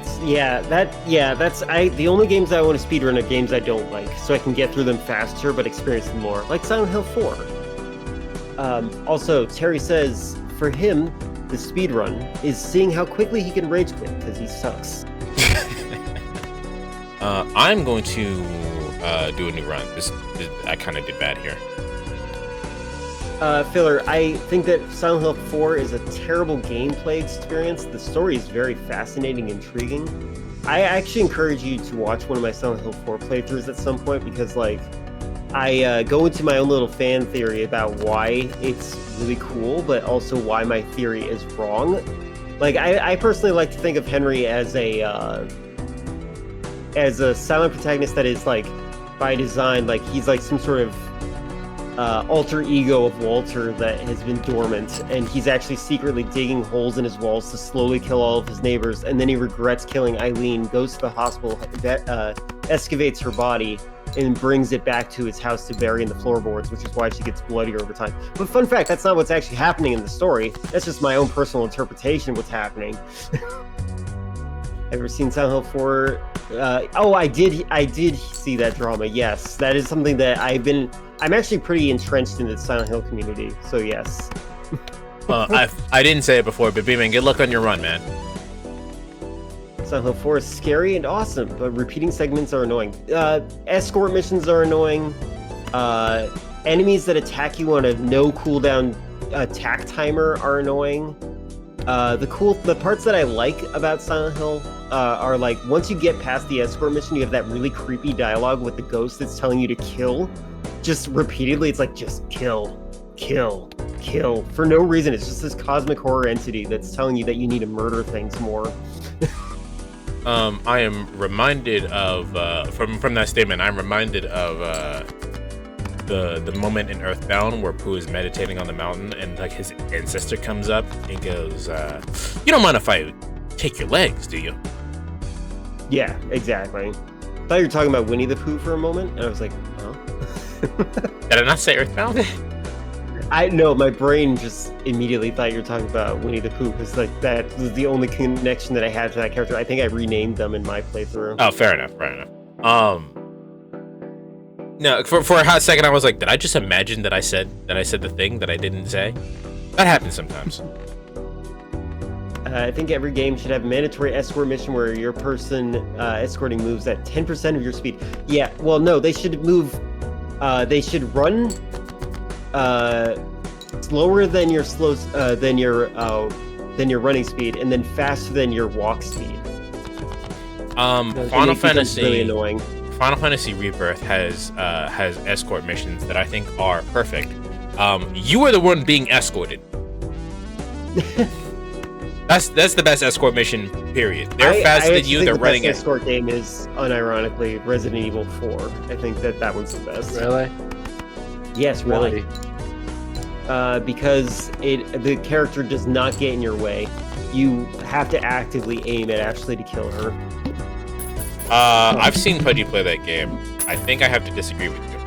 only games I want to speedrun are games I don't like, so I can get through them faster but experience them more, like Silent Hill 4. Also, Terry says for him, the speedrun is seeing how quickly he can rage quit because he sucks. I'm going to do a new run. I kind of did bad here. Filler, I think that Silent Hill 4 is a terrible gameplay experience. The story is very fascinating and intriguing. I actually encourage you to watch one of my Silent Hill 4 playthroughs at some point, because like I go into my own little fan theory about why it's really cool, but also why my theory is wrong. Like I personally like to think of Henry as a silent protagonist that is like by design, like he's like some sort of alter ego of Walter that has been dormant, and he's actually secretly digging holes in his walls to slowly kill all of his neighbors, and then he regrets killing Eileen, goes to the hospital, excavates her body, and brings it back to his house to bury in the floorboards, which is why she gets bloodier over time. But fun fact, that's not what's actually happening in the story. That's just my own personal interpretation of what's happening. Ever seen Silent Hill 4? I did see that drama. Yes, that is something that I'm actually pretty entrenched in the Silent Hill community. So yes. I didn't say it before, but B-Man, good luck on your run, man. Silent Hill 4 is scary and awesome, but repeating segments are annoying. Escort missions are annoying. Enemies that attack you on a no cooldown attack timer are annoying. The parts that I like about Silent Hill are like once you get past the escort mission, you have that really creepy dialogue with the ghost that's telling you to kill, just repeatedly. It's like just kill, kill, kill for no reason. It's just this cosmic horror entity that's telling you that you need to murder things more. I am reminded of from that statement. I'm reminded of the moment in Earthbound where Pooh is meditating on the mountain and like his ancestor comes up and goes, "You don't mind if I take your legs, do you?" Yeah, exactly. I thought you were talking about Winnie the Pooh for a moment, and I was like, huh? Did I not say Earthbound? I know, my brain just immediately thought you were talking about Winnie the Pooh because like that was the only connection that I had to that character. I think I renamed them in my playthrough. Oh, fair enough. No, for a hot second I was like, did I just imagine that I said the thing that I didn't say? That happens sometimes. I think every game should have a mandatory escort mission where your person escorting moves at 10% of your speed. Yeah, well, no, they should move. They should run slower than your running speed, and then faster than your walk speed. Final Fantasy really annoying. Final Fantasy Rebirth has escort missions that I think are perfect. You are the one being escorted. That's the best escort mission, period. They're faster than you, they're running it. The escort game is unironically Resident Evil 4. I think that one's the best. Really? Yes, really. Because the character does not get in your way. You have to actively aim at Ashley to kill her. I've seen Pudgy play that game. I think I have to disagree with you.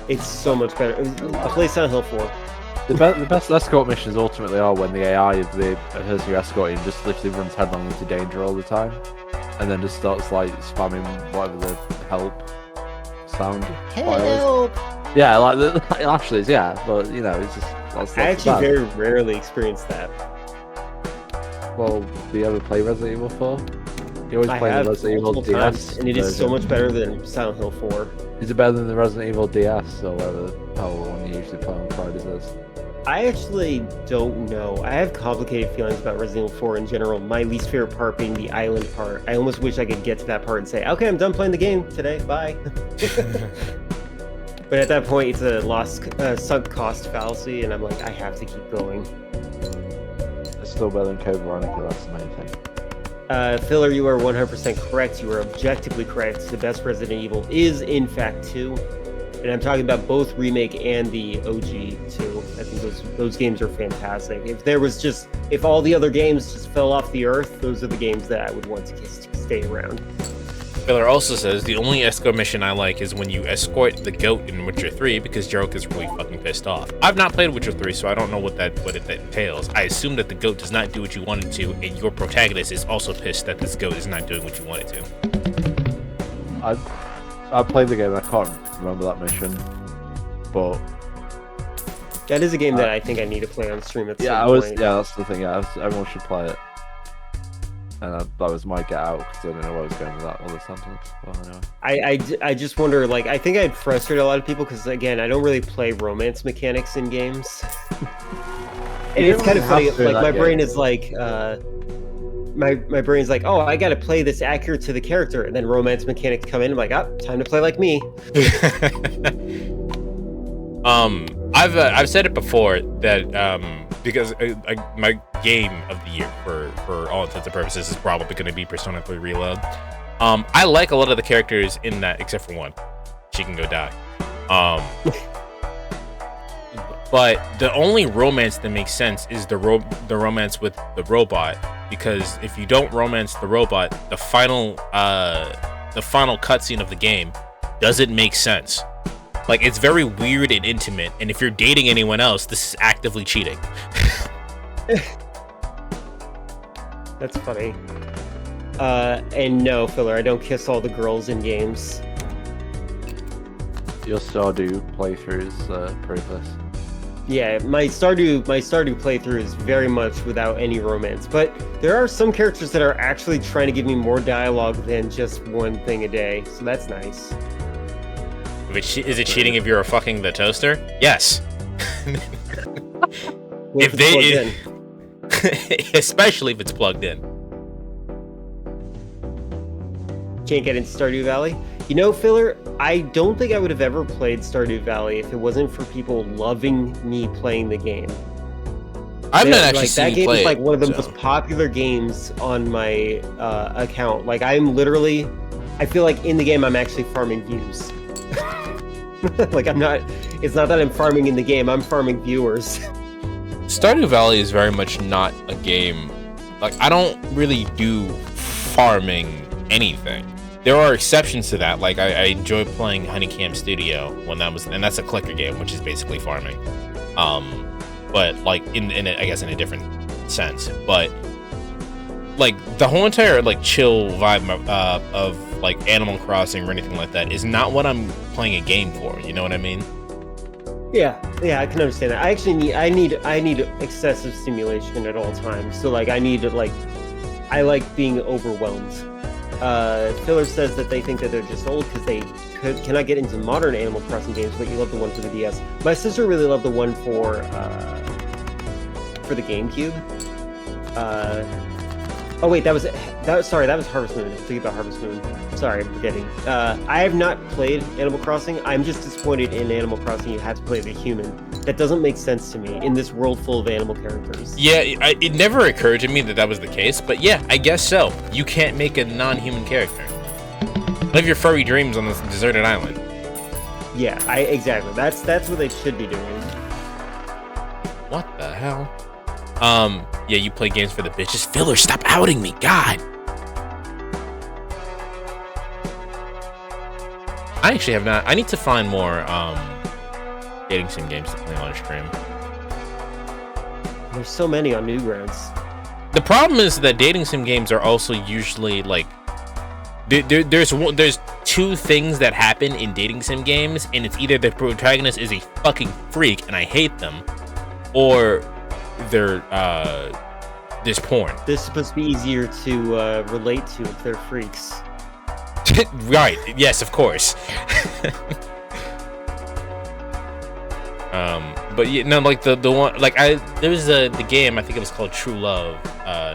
It's so much better. I play Silent Hill 4. The best escort missions ultimately are when the AI of the person you're escorting just literally runs headlong into danger all the time, and then just starts like spamming whatever the help sound. Help! Yeah, like Ashley's, yeah, but you know, it's just that's I actually very rarely experience that. Well, do you ever play Resident Evil 4? You always play the Resident Evil DS, and it is so much better than Silent Hill 4. Is it better than the Resident Evil DS or whatever one you usually play on Fridays is? I actually don't know. I have complicated feelings about Resident Evil 4 in general. My least favorite part being the island part. I almost wish I could get to that part and say, okay, I'm done playing the game today, bye. But at that point, it's a sunk cost fallacy, and I'm like, I have to keep going. It's still better than Code Veronica, that's the main thing. Filler, you are 100% correct. You are objectively correct. The best Resident Evil is, in fact, 2. And I'm talking about both Remake and the OG 2. I think those games are fantastic. If all the other games just fell off the earth, those are the games that I would want to stay around. Filler also says, the only escort mission I like is when you escort the goat in Witcher 3 because Geralt is really fucking pissed off. I've not played Witcher 3, so I don't know what it entails. I assume that the goat does not do what you want it to, and your protagonist is also pissed that this goat is not doing what you want it to. I played the game, I can't remember that mission, but that is a game that I think I need to play on stream at some point. Yeah, that's the thing. Yeah, everyone should play it. And that was my get out because I don't know where I was going with that other sentence. Well, anyway. I just wonder, like, I think I'd frustrate a lot of people because, again, I don't really play romance mechanics in games. And it's kind of funny, like, my brain is like, my brain's like, oh, I gotta play this accurate to the character, and then romance mechanics come in, I'm like, oh, time to play like me. I've said it before that because my game of the year for all intents and purposes is probably going to be Persona 3 Reload. I like a lot of the characters in that except for one. She can go die. But the only romance that makes sense is the romance with the robot, because if you don't romance the robot, the final cutscene of the game doesn't make sense. Like, it's very weird and intimate, and if you're dating anyone else, this is actively cheating. That's funny. And no, Filler, I don't kiss all the girls in games. Your Stardew playthroughs prove this. Yeah, my Stardew playthrough is very much without any romance, but there are some characters that are actually trying to give me more dialogue than just one thing a day, so that's nice. Is it cheating if you're fucking the toaster? Yes. If they, especially if it's plugged in. Can't get into Stardew Valley. You know, Filler, I don't think I would have ever played Stardew Valley if it wasn't for people loving me playing the game. I've not actually seen that game play is like one of the so. most popular games on my account. Like I'm literally, I feel like in the game I'm actually farming views. Like I'm not. It's not that I'm farming in the game. I'm farming viewers. Stardew Valley is very much not a game. Like I don't really do farming anything. There are exceptions to that. Like I enjoy playing Honeycomb Studio when and that's a clicker game, which is basically farming. But like in I guess in a different sense. But like the whole entire like chill vibe of like Animal Crossing or anything like that is not what I'm playing a game for. You know what I mean? Yeah, I can understand that. I actually need excessive stimulation at all times. So like I like being overwhelmed. Filler says that they think that they're just old because they cannot get into modern Animal Crossing games, but you love the one for the DS. My sister really loved the one for the GameCube. Oh wait, that was Harvest Moon. I'm thinking about Harvest Moon. Sorry, I'm forgetting. I have not played Animal Crossing. I'm just disappointed in Animal Crossing you have to play the human. That doesn't make sense to me in this world full of animal characters. Yeah, it never occurred to me that was the case, but yeah, I guess so. You can't make a non-human character. Live your furry dreams on this deserted island. Yeah, exactly. That's what they should be doing. What the hell? Yeah, you play games for the bitches. Filler, stop outing me, God. I actually have not. I need to find more dating sim games to play on stream. There's so many on Newgrounds. The problem is that dating sim games are also usually like there's two things that happen in dating sim games, and it's either the protagonist is a fucking freak and I hate them, or there's porn. This is supposed to be easier to relate to if they're freaks. Right, yes, of course. But yeah, no, like the one, like there was the game, I think it was called True Love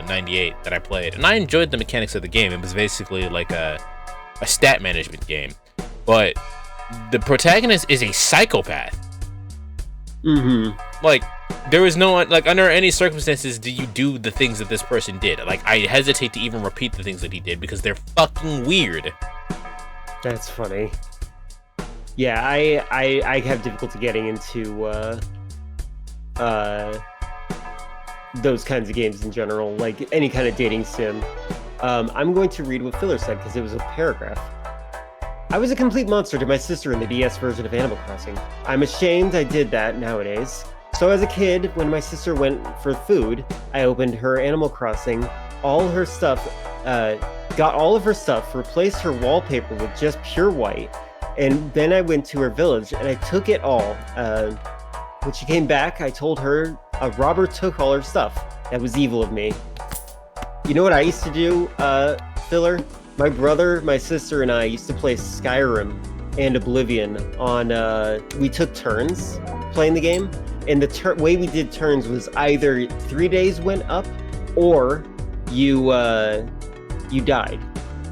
98 that I played, and I enjoyed the mechanics of the game. It was basically like a stat management game, but the protagonist is a psychopath. Like there was no, like, under any circumstances do you do the things that this person did. Like I hesitate to even repeat the things that he did because they're fucking weird. That's funny. Yeah, I have difficulty getting into those kinds of games in general, like any kind of dating sim. I'm going to read what Filler said because it was a paragraph. I was a complete monster to my sister in the DS version of Animal Crossing. I'm ashamed I did that nowadays. So as a kid, when my sister went for food, I opened her Animal Crossing, all her stuff, got all of her stuff, replaced her wallpaper with just pure white, and then I went to her village and I took it all. When she came back, I told her a robber took all her stuff. That was evil of me. You know what I used to do, Filler? My brother, my sister, and I used to play Skyrim and Oblivion on, we took turns playing the game, and the way we did turns was either 3 days went up, or you died.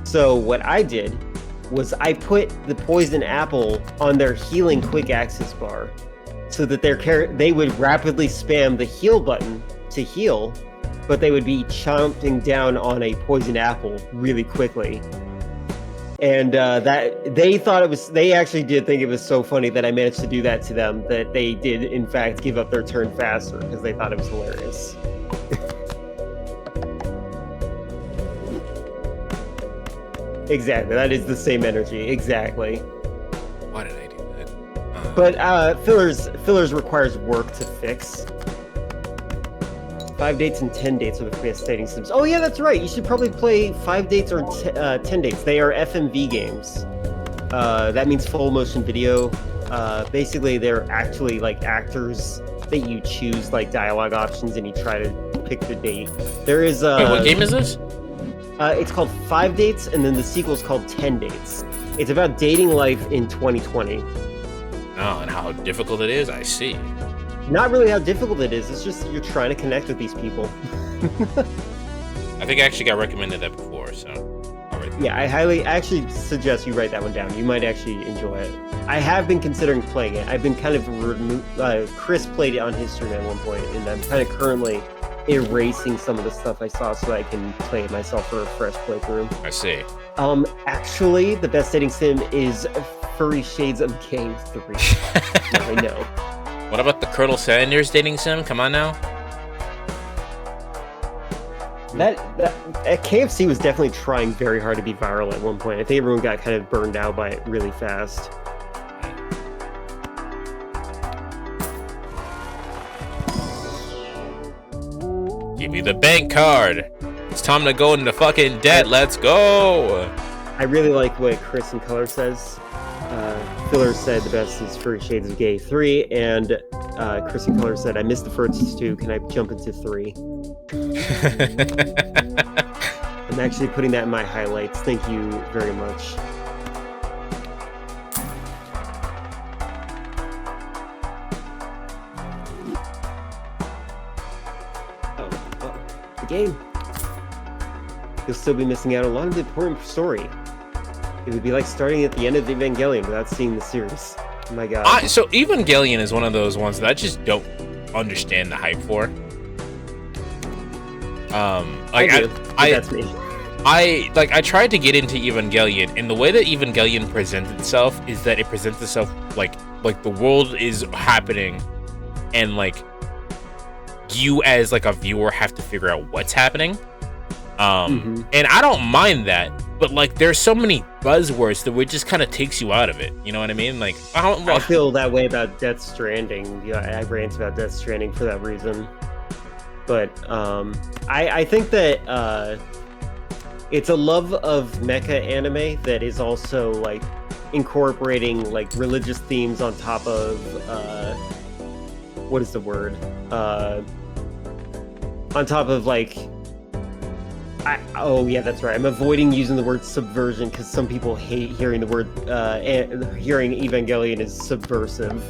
So what I did was I put the poison apple on their healing quick access bar, so that they would rapidly spam the heal button to heal, but they would be chomping down on a poisoned apple really quickly. And that they actually did think it was so funny that I managed to do that to them, that they did in fact give up their turn faster because they thought it was hilarious. Exactly, that is the same energy, exactly. Why did I do that? But fillers requires work to fix. 5 dates and 10 dates are the best dating sims. Oh yeah, that's right. You should probably play 5 dates or 10 dates. They are FMV games. That means full motion video. Basically, they're actually like actors that you choose like dialogue options and you try to pick the date. There is Wait, what game is this? It's called 5 Dates, and then the sequel is called 10 Dates. It's about dating life in 2020. Oh, and how difficult it is. I see. Not really how difficult it is. It's just you're trying to connect with these people. I think I actually got recommended that before, so. Yeah, I actually suggest you write that one down. You might actually enjoy it. I have been considering playing it. I've been kind of Chris played it on his stream at one point, and I'm kind of currently erasing some of the stuff I saw so I can play it myself for a fresh playthrough. I see. Actually, the best dating sim is Furry Shades of Game 3. I know. What about the Colonel Sanders dating sim? Come on now. That KFC was definitely trying very hard to be viral at one point. I think everyone got kind of burned out by it really fast. Give me the bank card. It's time to go into fucking debt. Let's go. I really like what Chris in Color says. Filler said the best is Furry Shades of Gay 3, and Chris in Color said, I missed the first 2. Can I jump into 3? I'm actually putting that in my highlights. Thank you very much. Oh, the game. You'll still be missing out on a lot of the important story. It would be like starting at the end of Evangelion without seeing the series. Oh my god. So Evangelion is one of those ones that I just don't understand the hype for. That's me. I tried to get into Evangelion, and the way that Evangelion presents itself is that it presents itself like the world is happening, and like you as like a viewer have to figure out what's happening. And I don't mind that, but like there's so many buzzwords that it just kind of takes you out of it. You know what I mean? Like I feel that way about Death Stranding. Yeah, I rant about Death Stranding for that reason. But I think that it's a love of mecha anime that is also like incorporating like religious themes on top of what is the word? On top of like oh yeah, that's right. I'm avoiding using the word subversion because some people hate hearing the word hearing Evangelion is subversive.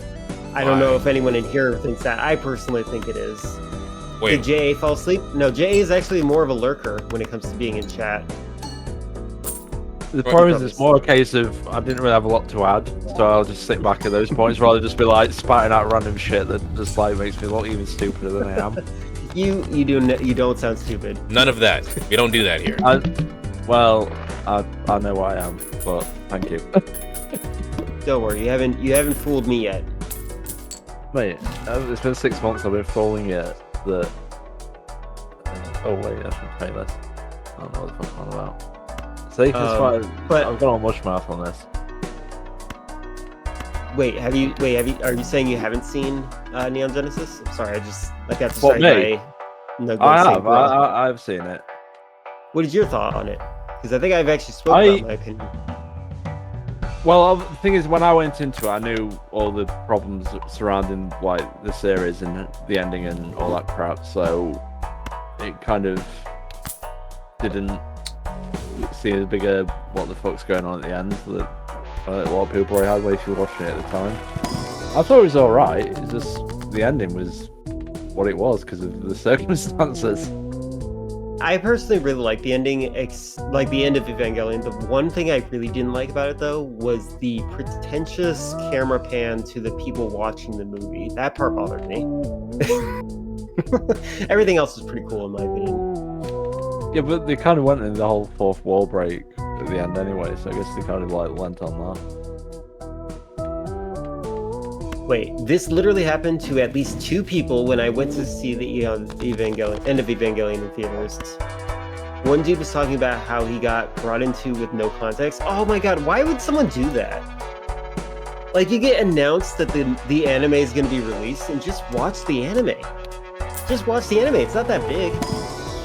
I don't know if anyone in here thinks that. I personally think it is. Wait. Did JA fall asleep? No, JA is actually more of a lurker when it comes to being in chat. The problem is it's more a case of I didn't really have a lot to add, so I'll just sit back at those points rather than just be like spouting out random shit that just like makes me look even stupider than I am. You don't sound stupid. None of that. We don't do that here. I know what I am, but thank you. Don't worry, you haven't fooled me yet. Mate, it's been 6 months I've been falling yet. That oh wait, I should play this. I don't know what the fuck I'm on about. See, but I've got a mush mouth on this. Are you saying you haven't seen Neon Genesis? I'm sorry, I just got What, me? I've seen it. What is your thought on it? Because I think I've actually spoken about my opinion. Well, the thing is, when I went into it, I knew all the problems surrounding like the series and the ending and all that crap, so it kind of didn't see the bigger what the fuck's going on at the end that a lot of people probably had when you were watching it at the time. I thought it was alright, it's just the ending was what it was because of the circumstances. I personally really like the ending, like the end of Evangelion. The one thing I really didn't like about it, though, was the pretentious camera pan to the people watching the movie. That part bothered me. Everything else was pretty cool, in my opinion. Yeah, but they kind of went in the whole fourth wall break at the end anyway, so I guess they kind of like went on that. Wait, this literally happened to at least 2 people when I went to see the end of Evangelion in theaters. One dude was talking about how he got brought into with no context. Oh my god, why would someone do that? Like, you get announced that the anime is going to be released, and just watch the anime. Just watch the anime. It's not that big.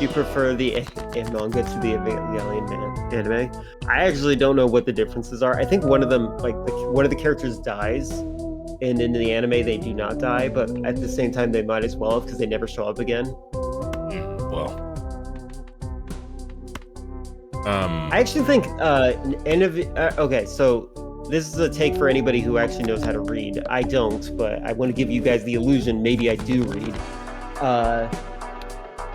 You prefer the manga to the Evangelion anime? I actually don't know what the differences are. I think one of them, like one of the characters dies, and in the anime they do not die, but at the same time they might as well because they never show up again. Well, I actually think okay, so this is a take for anybody who actually knows how to read. I don't, but I want to give you guys the illusion maybe I do read.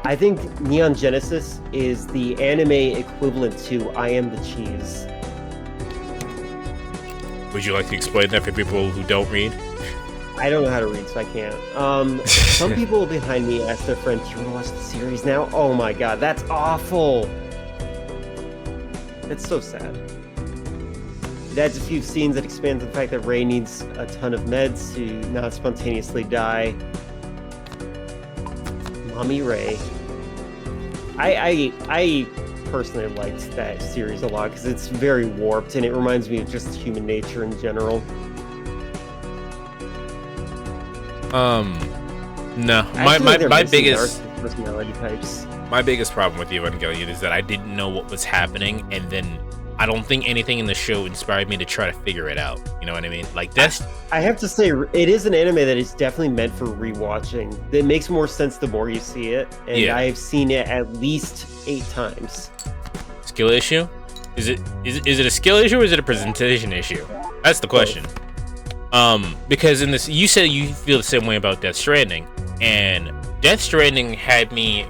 I think Neon Genesis is the anime equivalent to I Am the Cheese. would you like to explain that for people who don't read? I don't know how to read, so I can't. Some people behind me ask their friend, "Do you want to watch the series now?" Oh my god, that's awful. That's so sad. It adds a few scenes that expand the fact that Rei needs a ton of meds to not spontaneously die. Mommy Rei. I personally liked that series a lot because it's very warped and it reminds me of just human nature in general. No. My biggest personality types. My biggest problem with Evangelion is that I didn't know what was happening, and then I don't think anything in the show inspired me to try to figure it out. You know what I mean? Like that's. I have to say, it is an anime that is definitely meant for rewatching. It makes more sense the more you see it, and Yeah. I've seen it at least 8 times. Skill issue? Is it a skill issue or is it a presentation issue? That's the question. Because in this, you said you feel the same way about Death Stranding, and Death Stranding had me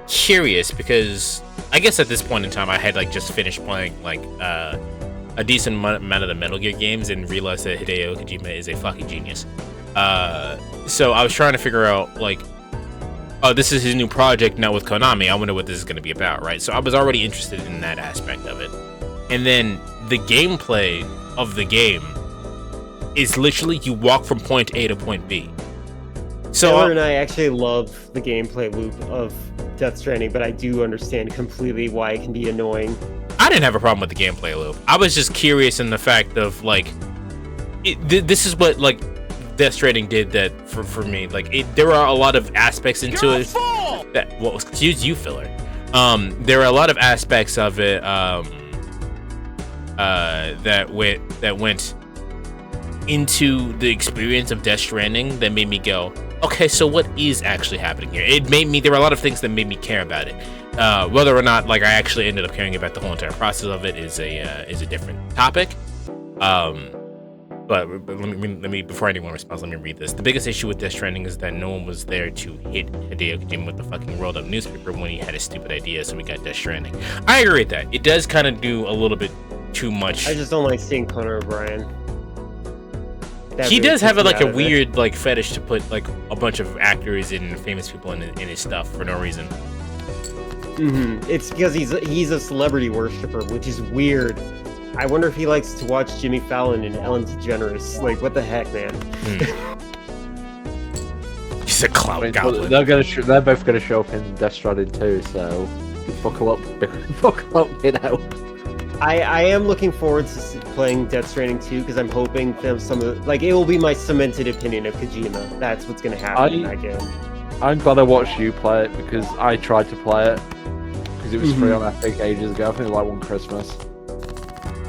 curious because I guess at this point in time I had like just finished playing like a decent amount of the Metal Gear games and realized that Hideo Kojima is a fucking genius. So I was trying to figure out like, oh, this is his new project now with Konami. I wonder what this is going to be about, right? So I was already interested in that aspect of it, and then the gameplay of the game is literally you walk from point A to point B. So Taylor and I actually love the gameplay loop of Death Stranding, but I do understand completely why it can be annoying. I didn't have a problem with the gameplay loop. I was just curious in the fact of like, this is what like Death Stranding did that for me. Like, there are a lot of aspects into it that excuse you, filler. There are a lot of aspects of it that went into the experience of Death Stranding that made me go, okay, so what is actually happening here? There were a lot of things that made me care about it. Whether or not like I actually ended up caring about the whole entire process of it is a different topic. But let me before anyone responds, let me read this. The biggest issue with Death Stranding is that no one was there to hit Hideo Kojima with the fucking rolled up newspaper when he had a stupid idea, so we got Death Stranding. I agree with that. It does kind of do a little bit too much. I just don't like seeing Conan O'Brien. He does have like a weird like fetish to put like a bunch of actors and famous people in his stuff for no reason. It's because he's a celebrity worshiper, which is weird. I wonder if he likes to watch Jimmy Fallon and Ellen DeGeneres. Like, what the heck, man? He's a clout goblin. They're both gonna show up in Death Stranding too, so buckle up, you know. I am looking forward to playing Death Stranding 2 because I'm hoping that it will be my cemented opinion of Kojima. That's what's gonna happen again. I'm glad I watched you play it because I tried to play it because it was free on Epic ages ago. I think it was like one Christmas,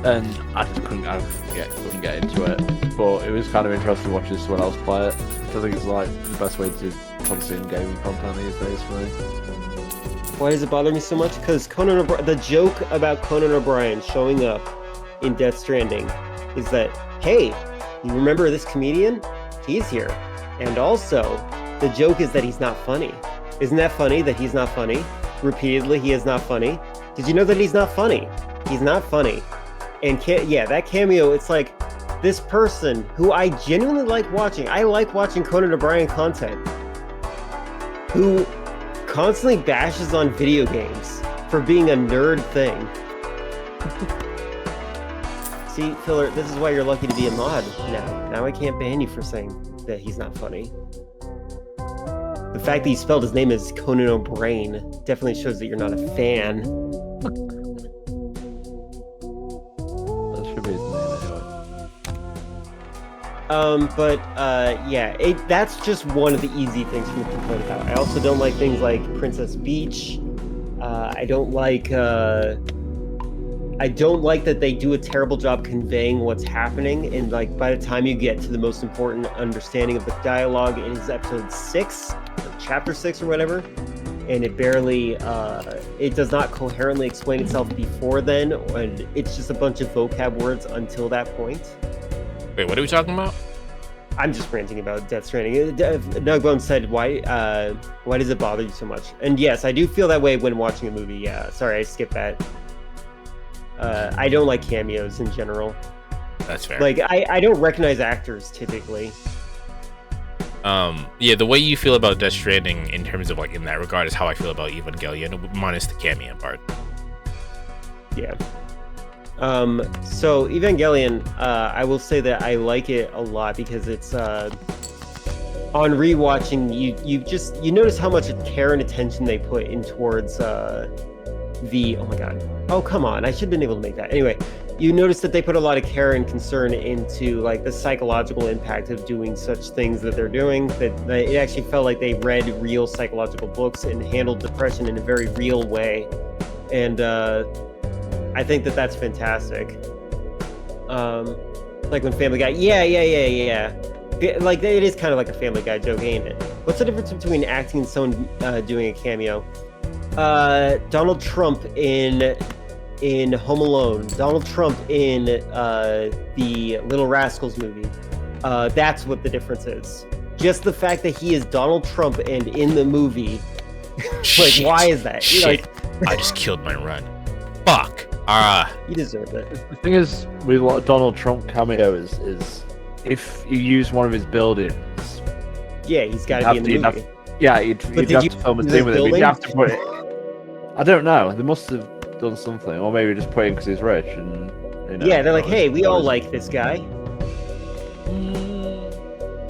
and I couldn't get into it. But it was kind of interesting watching someone else play it. I think it's like the best way to consume gaming content these days for me. Why does it bother me so much? Because the joke about Conan O'Brien showing up in Death Stranding is that, hey, you remember this comedian? He's here. And also, the joke is that he's not funny. Isn't that funny that he's not funny? Repeatedly, he is not funny. Did you know that he's not funny? He's not funny. And that cameo, it's like this person who I genuinely like watching. I like watching Conan O'Brien content. Who constantly bashes on video games for being a nerd thing. See, Filler, this is why you're lucky to be a mod now. Now I can't ban you for saying that he's not funny. The fact that he spelled his name as Conan O'Brien definitely shows that you're not a fan. That should be his name anyway. Yeah, that's just one of the easy things for me to complain about. I also don't like things like Princess Beach. I don't like that they do a terrible job conveying what's happening, and like by the time you get to the most important understanding of the dialogue, it is episode 6, or chapter 6 or whatever, and it barely it does not coherently explain itself before then, and it's just a bunch of vocab words until that point. Wait, what are we talking about? I'm just ranting about Death Stranding. Nugbone said, why does it bother you so much? And yes, I do feel that way when watching a movie. Yeah, sorry, I skipped that. I don't like cameos in general. That's fair. Like, I don't recognize actors typically. Yeah, the way you feel about Death Stranding in terms of like in that regard is how I feel about Evangelion, minus the cameo part. Yeah. So Evangelion, I will say that I like it a lot because it's on rewatching, you notice how much care and attention they put in towards oh my god, oh come on, I should have been able to make that. Anyway, you notice that they put a lot of care and concern into like the psychological impact of doing such things that they're doing, that it actually felt like they read real psychological books and handled depression in a very real way. And I think that that's fantastic. Like when Family Guy, yeah. Like it is kind of like a Family Guy joke, ain't it? What's the difference between acting and someone doing a cameo? Donald Trump in Home Alone, Donald Trump in the Little Rascals movie. That's what the difference is. Just the fact that he is Donald Trump and in the movie. Like, Shit. why is that? Shit. I just killed my run. Fuck. You deserve it. The thing is, with what Donald Trump cameo is if you use one of his buildings, Yeah, he's got to be in the movie. you'd have to film a use scene with it. But building? you'd have to put it. I don't know. They must have done something, or maybe just put him because he's rich and. You know, Yeah, they're like, that hey, was- we that all was- like this guy.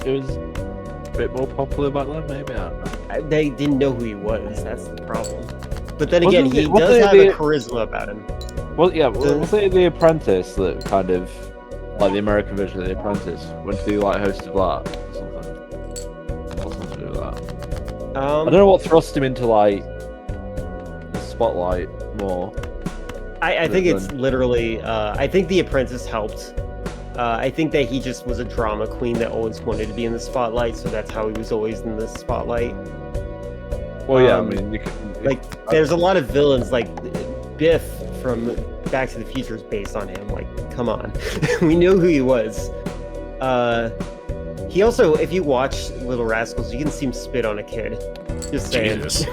It was a bit more popular back then, maybe. I don't know. They didn't know who he was. That's the problem. But then Wasn't again, he it- wasn't does it have the- a charisma about him. Well, yeah, was it The Apprentice that kind of, like the American version of The Apprentice, went to be like host of that or something? Or something to do with that. I don't know what thrust him into like the spotlight more. I think it's literally. I think The Apprentice helped. I think that he just was a drama queen that always wanted to be in the spotlight, so that's how he was always in the spotlight. Well, yeah, I Um, mean, There's a lot of villains, like Biff from Back to the Future is based on him. Like, come on, we knew who he was. He also, if you watch Little Rascals, you can see him spit on a kid. Just saying. Jesus.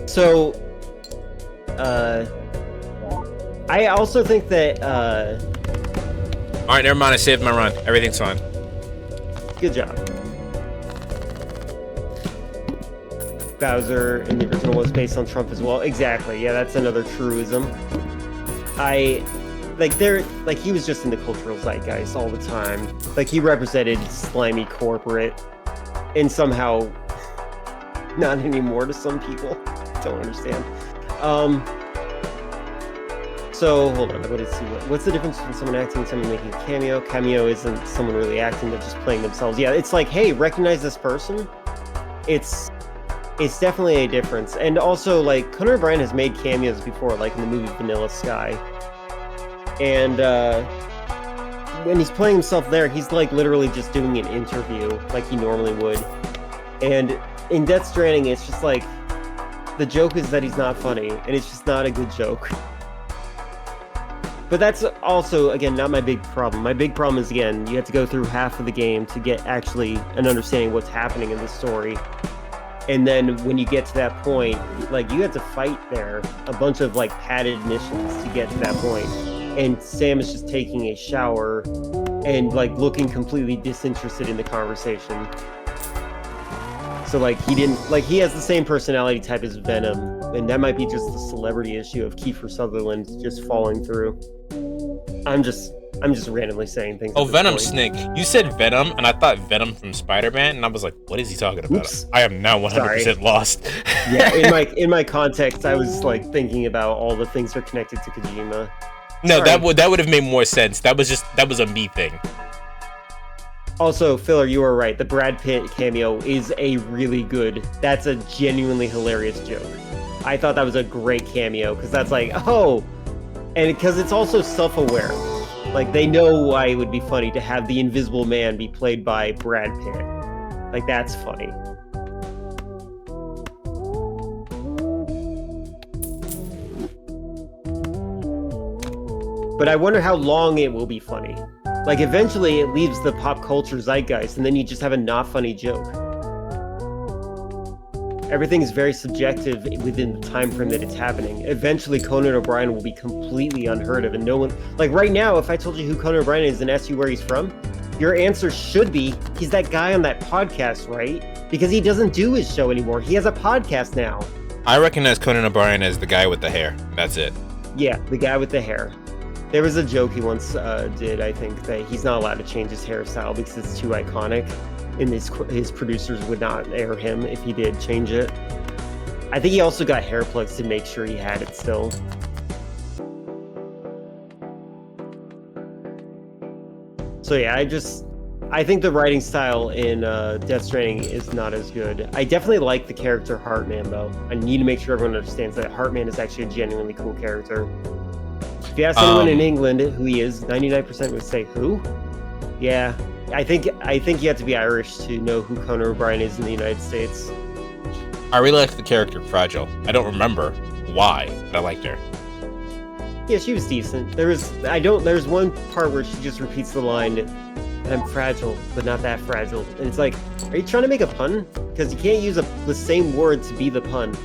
So, I also think that, All right, never mind. I saved my run. Everything's fine. good job. Bowser in the original was based on Trump as well. Exactly. Yeah, that's another truism. He was just in the cultural zeitgeist all the time. Like, he represented slimy corporate, and somehow not anymore to some people. Don't understand. So hold on, let's see what's the difference between someone acting and someone making a cameo. Cameo isn't someone really acting, they're just playing themselves. Yeah, it's like, hey, recognize this person. It's definitely a difference. And also, like, Conan O'Brien has made cameos before, like in the movie Vanilla Sky. And when he's playing himself there, he's like literally just doing an interview like he normally would. And in Death Stranding, it's just like, the joke is that he's not funny, and it's just not a good joke. But that's also, again, not my big problem. My big problem is, again, you have to go through half of the game to get actually an understanding of what's happening in the story. And then when you get to that point, like, you have to fight there a bunch of, like, padded missions to get to that point. And Sam is just taking a shower and, like, looking completely disinterested in the conversation. So, like, he has the same personality type as Venom, and that might be just the celebrity issue of Kiefer Sutherland just falling through. I'm just randomly saying things. Oh, at this Venom point. Snake. You said Venom, and I thought Venom from Spider-Man, and I was like, what is he talking about? Oops. I am now 100% lost. Yeah, in my context, I was like thinking about all the things that are connected to Kojima. No, Sorry. that would have made more sense. That was a me thing. Also, Filler, you were right. The Brad Pitt cameo is a really good. That's a genuinely hilarious joke. I thought that was a great cameo because that's like, oh, and because it's also self-aware. Like they know why it would be funny to have the Invisible Man be played by Brad Pitt. Like that's funny. But I wonder how long it will be funny. Like, eventually it leaves the pop culture zeitgeist, and then you just have a not funny joke. Everything is very subjective within the time frame that it's happening. Eventually, Conan O'Brien will be completely unheard of, and no one... Like, right now, if I told you who Conan O'Brien is and asked you where he's from, your answer should be, he's that guy on that podcast, right? Because he doesn't do his show anymore. He has a podcast now. I recognize Conan O'Brien as the guy with the hair. That's it. Yeah, the guy with the hair. There was a joke he once did, I think, that he's not allowed to change his hairstyle because it's too iconic, and his producers would not air him if he did change it. I think he also got hair plugs to make sure he had it still. So yeah, I think the writing style in Death Stranding is not as good. I definitely like the character Heartman, though. I need to make sure everyone understands that Heartman is actually a genuinely cool character. If you ask anyone in England who he is, 99% would say, who? Yeah, I think you have to be Irish to know who Conan O'Brien is in the United States. I really like the character Fragile. I don't remember why, but I liked her. Yeah, she was decent. There's one part where she just repeats the line, I'm fragile, but not that fragile. And it's like, are you trying to make a pun? Because you can't use the same word to be the pun.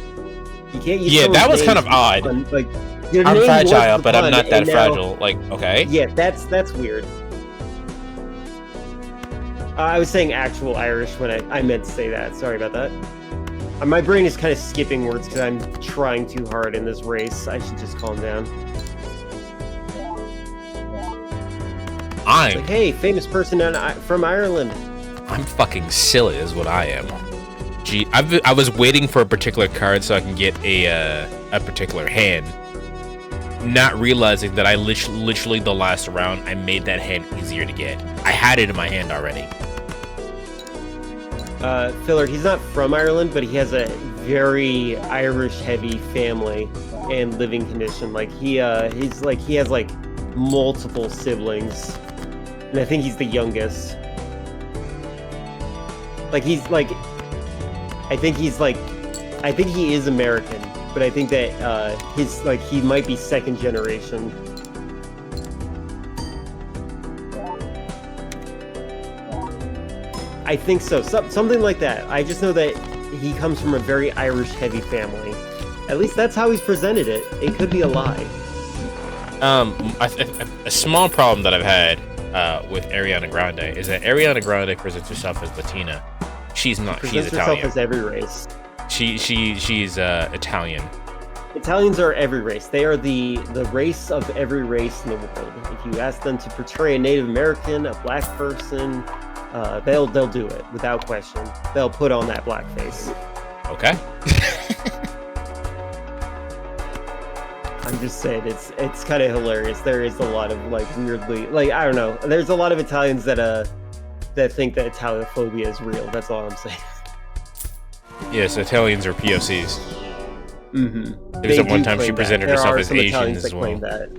You can't use that was kind of odd. Like, I'm fragile, but I'm not that fragile. Like, okay. Yeah, that's weird. I was saying actual Irish when I meant to say that. Sorry about that. My brain is kind of skipping words because I'm trying too hard in this race. I should just calm down. Like, hey, famous person from Ireland. I'm fucking silly is what I am. Gee, I was waiting for a particular card so I can get a particular hand. Not realizing that I literally the last round I made that hand easier to get. I had it in my hand already. Filler, he's not from Ireland, but he has a very Irish-heavy family and living condition. Like he has like multiple siblings, and I think he's the youngest. Like I think he is American. But I think that he might be second generation. I think so. Something like that. I just know that he comes from a very Irish-heavy family. At least that's how he's presented it. It could be a lie. A small problem that I've had with Ariana Grande is that Ariana Grande presents herself as Latina. She's not. She's Italian. Herself as every race. She's Italian. Italians are every race. They are the race of every race in the world. If you ask them to portray a Native American, a black person, they'll do it without question. They'll put on that blackface. Okay. I'm just saying, it's kind of hilarious. There is a lot of like weirdly, like I don't know. There's a lot of Italians that think that Italophobia is real. That's all I'm saying. Yes, Italians are POCs. Mm-hmm. There's the one time she presented herself as Asian as well. That.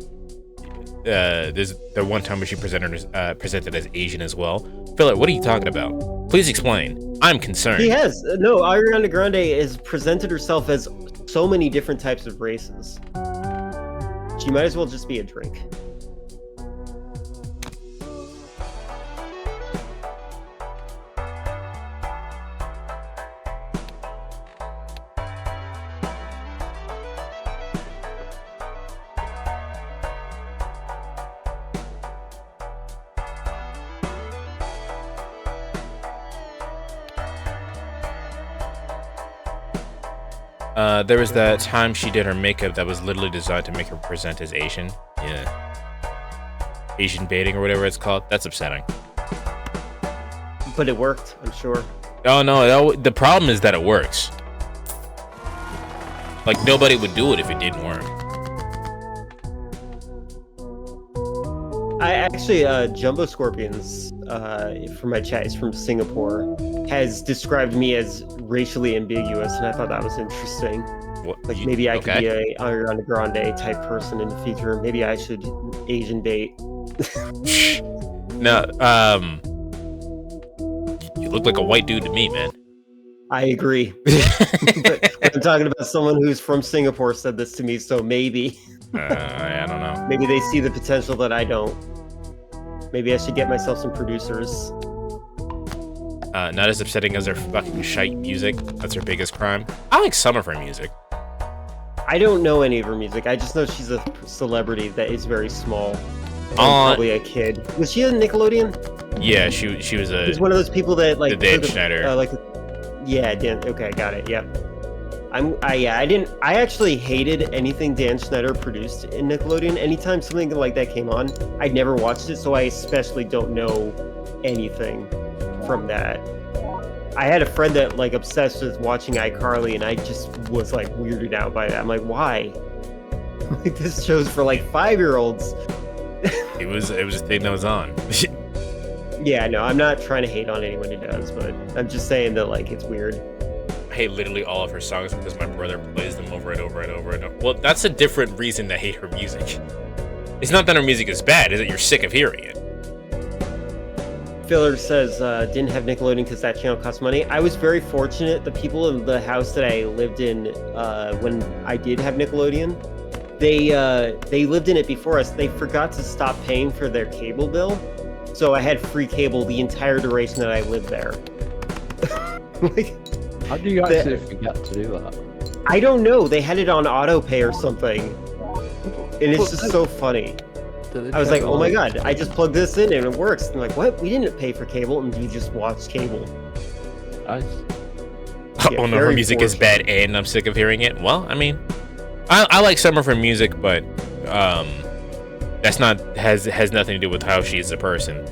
There's the one time when she presented as Asian as well. Philip, what are you talking about? Please explain. I'm concerned. He has. No, Ariana Grande has presented herself as so many different types of races. She might as well just be a drink. There was that time she did her makeup that was literally designed to make her present as Asian. Yeah. Asian baiting or whatever it's called. That's upsetting. But it worked, I'm sure. Oh no, the problem is that it works. Like nobody would do it if it didn't work. I actually, Jumbo Scorpions, from my chat, is from Singapore, has described me as racially ambiguous, and I thought that was interesting. What, Like maybe I could okay. be a Ariana Grande type person in the future. Maybe I should Asian bait. No, you look like a white dude to me, man. I agree. But I'm talking about someone who's from Singapore said this to me, so maybe. I don't know. Maybe they see the potential that I don't. Maybe I should get myself some producers. Not as upsetting as their fucking shite music. That's her biggest crime. I like some of her music. I don't know any of her music. I just know she's a celebrity that is very small. And probably a kid. Was she a Nickelodeon? Yeah, she was a. She's one of those people that like the Dan Schneider. Yeah, Dan. Okay, got it. Yep. I actually hated anything Dan Schneider produced in Nickelodeon. Anytime something like that came on, I never watched it, so I especially don't know anything from that. I had a friend that like obsessed with watching iCarly, and I just was like weirded out by that. I'm like, why? Like this show's for like 5-year-olds. It was a thing that was on. Yeah, no, I'm not trying to hate on anyone who does, but I'm just saying that like it's weird. I hate literally all of her songs because my brother plays them over and over and over and over. Well, that's a different reason to hate her music. It's not that her music is bad, it's that you're sick of hearing it. Filler says, didn't have Nickelodeon because that channel cost money. I was very fortunate. The people in the house that I lived in when I did have Nickelodeon, they lived in it before us. They forgot to stop paying for their cable bill. So I had free cable the entire duration that I lived there. Like, how do you actually forget to do that? I don't know. They had it on auto pay or something. And it's just so funny. I was like, oh my god, I just plugged this in and it works. And I'm like, what? We didn't pay for cable and you just watched cable. Nice. Yeah, Oh no, her music is bad and I'm sick of hearing it. Well, I mean, I like some of her music, but that's not has nothing to do with how she is a person.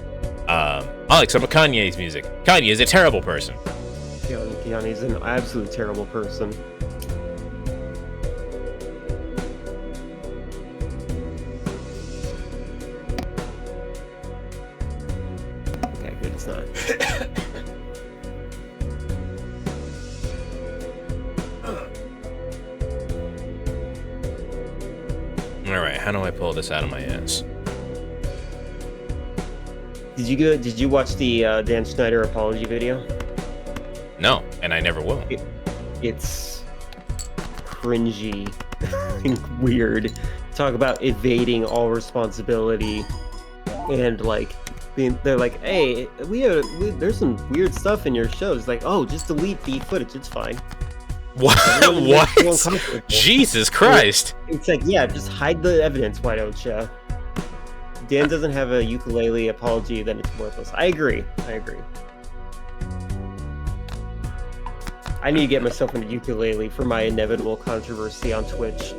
I like some of Kanye's music. Kanye is a terrible person. Keanu's an absolutely terrible person. Okay, good, it's not. Alright, how do I pull this out of my ass? Did you watch the Dan Schneider apology video? No, and I never will. It's cringy and weird. Talk about evading all responsibility and like they're like, hey, there's some weird stuff in your show. It's like, oh, just delete the footage. It's fine. What? What? Jesus Christ! It's like, yeah, just hide the evidence. Why don't you? Dan doesn't have a ukulele apology, then it's worthless. I agree. I need to get myself into ukulele for my inevitable controversy on Twitch.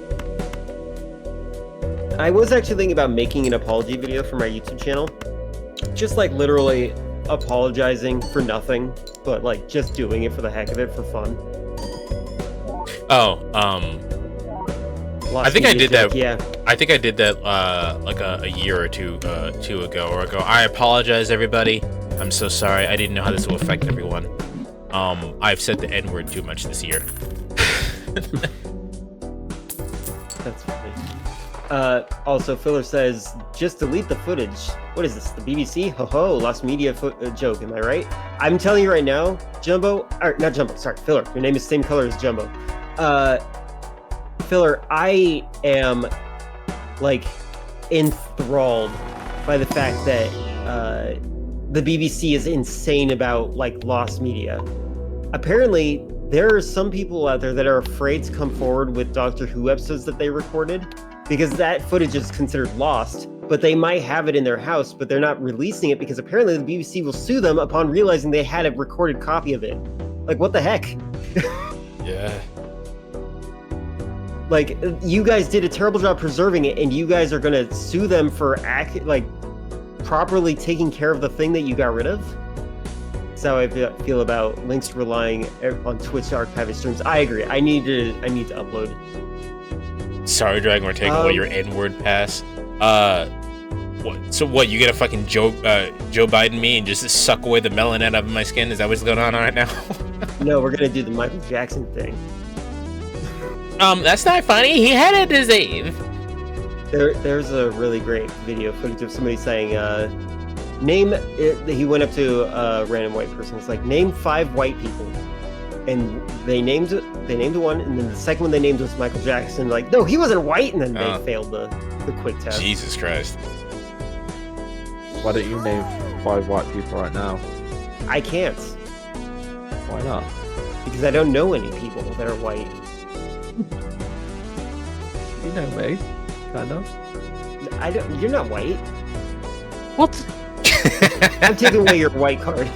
I was actually thinking about making an apology video for my YouTube channel. Just like literally apologizing for nothing, but like just doing it for the heck of it for fun. Oh, I think I did that. Yeah. I think I did that like a year or two ago. I apologize, everybody. I'm so sorry. I didn't know how this will affect everyone. I've said the N-word too much this year. That's funny. Also, Filler says, just delete the footage. What is this, the BBC? Ho ho, lost media joke, am I right? I'm telling you right now, Jumbo, or not Jumbo, sorry, Filler. Your name is same color as Jumbo. Filler, I am, like, enthralled by the fact that the BBC is insane about, like, lost media. Apparently, there are some people out there that are afraid to come forward with Doctor Who episodes that they recorded because that footage is considered lost, but they might have it in their house, but they're not releasing it because apparently the BBC will sue them upon realizing they had a recorded copy of it. Like, what the heck? Yeah. Like, you guys did a terrible job preserving it, and you guys are gonna sue them for properly taking care of the thing that you got rid of? That's how I feel about links relying on Twitch archiving streams. I agree. I need to upload. Sorry, Dragon, we're taking away your N-word pass. What? So what? You get a fucking Joe Biden me and just suck away the melanin out of my skin? Is that what's going on right now? No, we're gonna do the Michael Jackson thing. That's not funny. He had a disease. There's a really great video footage of somebody saying, name it. He went up to a random white person. It's like, name 5 white people, and they named one, and then the second one they named was Michael Jackson. Like, no, he wasn't white, and then they failed the quick test. Jesus Christ. Why don't you name 5 white people right now? I can't. Why not? Because I don't know any people that are white. You know me, kind of. I don't. You're not white. What? I'm taking away your white card.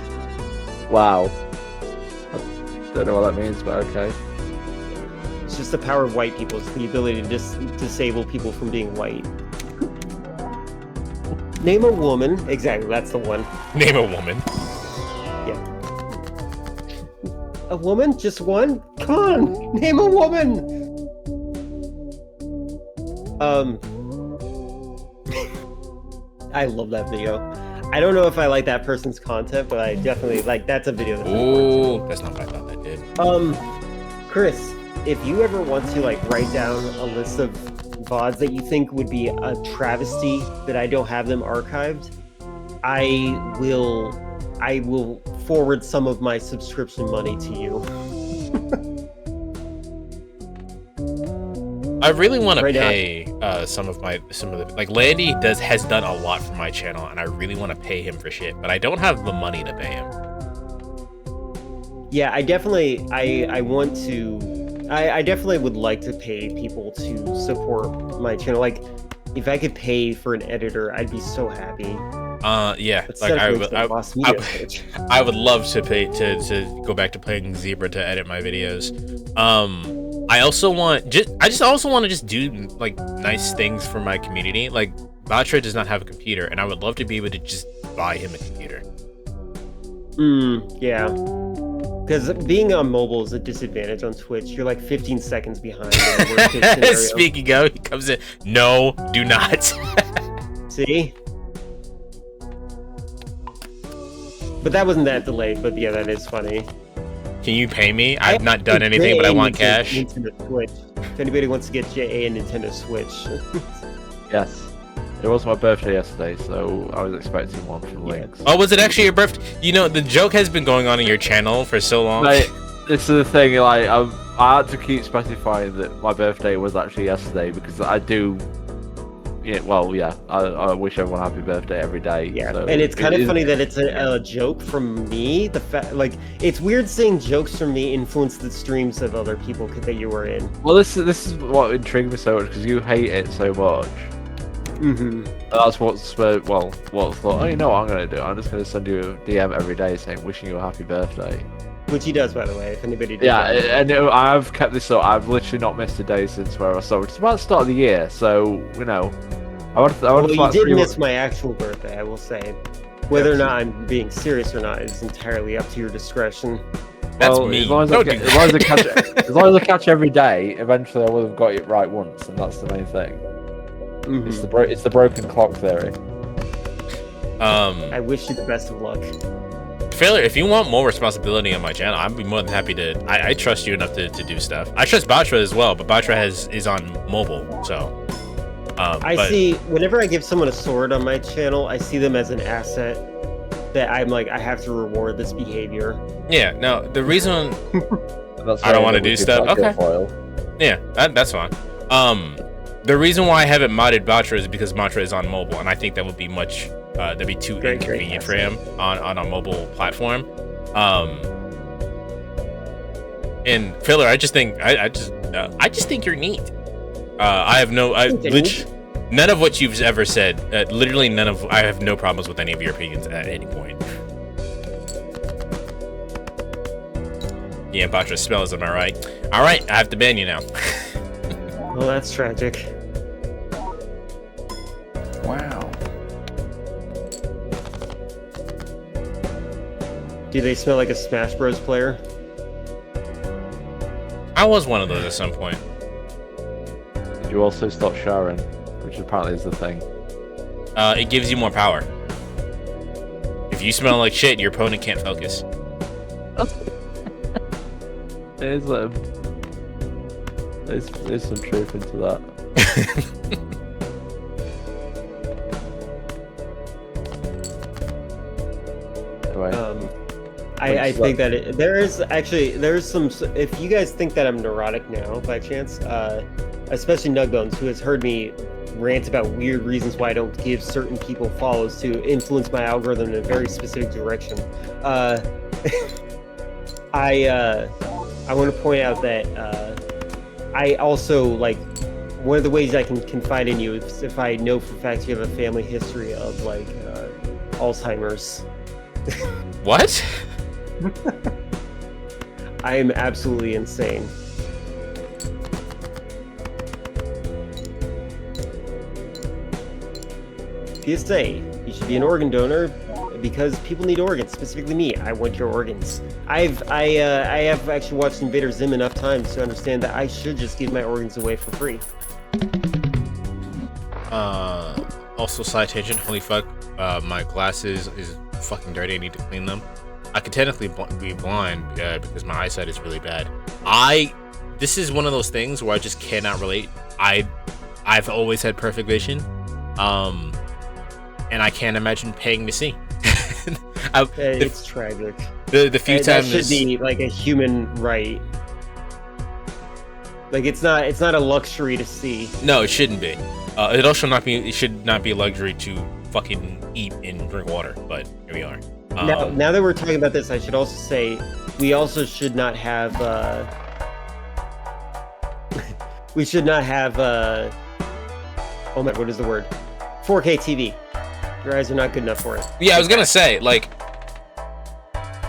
Wow. I don't know what that means, but okay. It's just the power of white people. It's the ability to disable people from being white. Name a woman. Exactly, that's the one. Name a woman. Yeah. A woman? Just one? Come on! Name a woman! I love that video. I don't know if I like that person's content, but I definitely like that's a video that's Ooh, that's not what I thought that did. Chris, if you ever want to like write down a list of VODs that you think would be a travesty that I don't have them archived, I will forward some of my subscription money to you. I really want to Right pay some of the like Landy has done a lot for my channel, and I really want to pay him for shit, but I don't have the money to pay him. Yeah, I definitely want to. I definitely would like to pay people to support my channel. Like, if I could pay for an editor, I'd be so happy. Yeah, But like I would love to pay to go back to playing Zebra to edit my videos. I also want to just do like nice things for my community. Like, Balatro does not have a computer, and I would love to be able to just buy him a computer. Yeah. Because being on mobile is a disadvantage on Twitch. You're like 15 seconds behind. In the worst case scenario. Speaking of, he comes in. No, do not. See? But that wasn't that delayed. But yeah, that is funny. Can you pay me? I've not done anything, but I want cash. Nintendo Switch. If anybody wants to get JA a Nintendo Switch. Yes. It was my birthday yesterday, so I was expecting one from Links. Oh, was it actually your birthday? You know, the joke has been going on in your channel for so long. Like, this is the thing, like, I had to keep specifying that my birthday was actually yesterday, because I do... Yeah, well, yeah, I wish everyone happy birthday every day. Yeah, so and it's kind of funny that it's a joke from me. Like, it's weird seeing jokes from me influence the streams of other people that you were in. Well, this is what intrigued me so much, because you hate it so much. That's what spurred, what thought, oh, you know what I'm going to do? I'm just going to send you a DM every day saying, wishing you a happy birthday. Which he does, by the way, if anybody did. Yeah, and I've kept this up. I've literally not missed a day since where I started. It's about the start of the year, so, you know, well, you did miss my actual birthday, I will say. Whether or not I'm being serious or not is entirely up to your discretion. That's me. As long as I catch every day, eventually I will have got it right once, and that's the main thing. It's the broken clock theory. I wish you the best of luck. Failure, if you want more responsibility on my channel, I'd be more than happy to. I trust you enough to do stuff. I trust Balatro as well, but Balatro is on mobile, so. I see, whenever I give someone a sword on my channel, I see them as an asset that I'm like, I have to reward this behavior. Yeah, no, the reason I don't want to do stuff. Okay. Yeah, that's fine. The reason why I haven't modded Balatro is because Balatro is on mobile, and I think that would be much, that'd be too inconvenient for him on a mobile platform. And Filler, I just think I just think you're neat. I have none of what you've ever said. Literally none of. I have no problems with any of your opinions at any point. Yeah, Batra spells. Am I right? All right, I have to ban you now. Well, that's tragic. Wow. Do they smell like a Smash Bros. Player? I was one of those at some point. Did you also stop showering? Which apparently is the thing. It gives you more power. If you smell like shit, your opponent can't focus. There's some truth into that. Anyway. I think that there's some. If you guys think that I'm neurotic now, by chance, especially Nugbones, who has heard me rant about weird reasons why I don't give certain people follows to influence my algorithm in a very specific direction. I want to point out that I also like one of the ways I can confide in you is if I know for a fact you have a family history of like Alzheimer's. What? I am absolutely insane. PSA, you should be an organ donor because people need organs, specifically me. I want your organs. I have actually watched Invader Zim enough times to understand that I should just give my organs away for free. Also side tangent, holy fuck, my glasses is fucking dirty, I need to clean them. I could technically be blind because my eyesight is really bad. This is one of those things where I just cannot relate. I've always had perfect vision. And I can't imagine paying to see. It's tragic. The few times that should be like a human right. Like it's not a luxury to see. No, it shouldn't be. It should not be a luxury to fucking eat and drink water. But here we are. Now that we're talking about this, I should also say we also should not have. We should not have. Oh my! What is the word? 4K TV. Your eyes are not good enough for it. Yeah, I was gonna say like.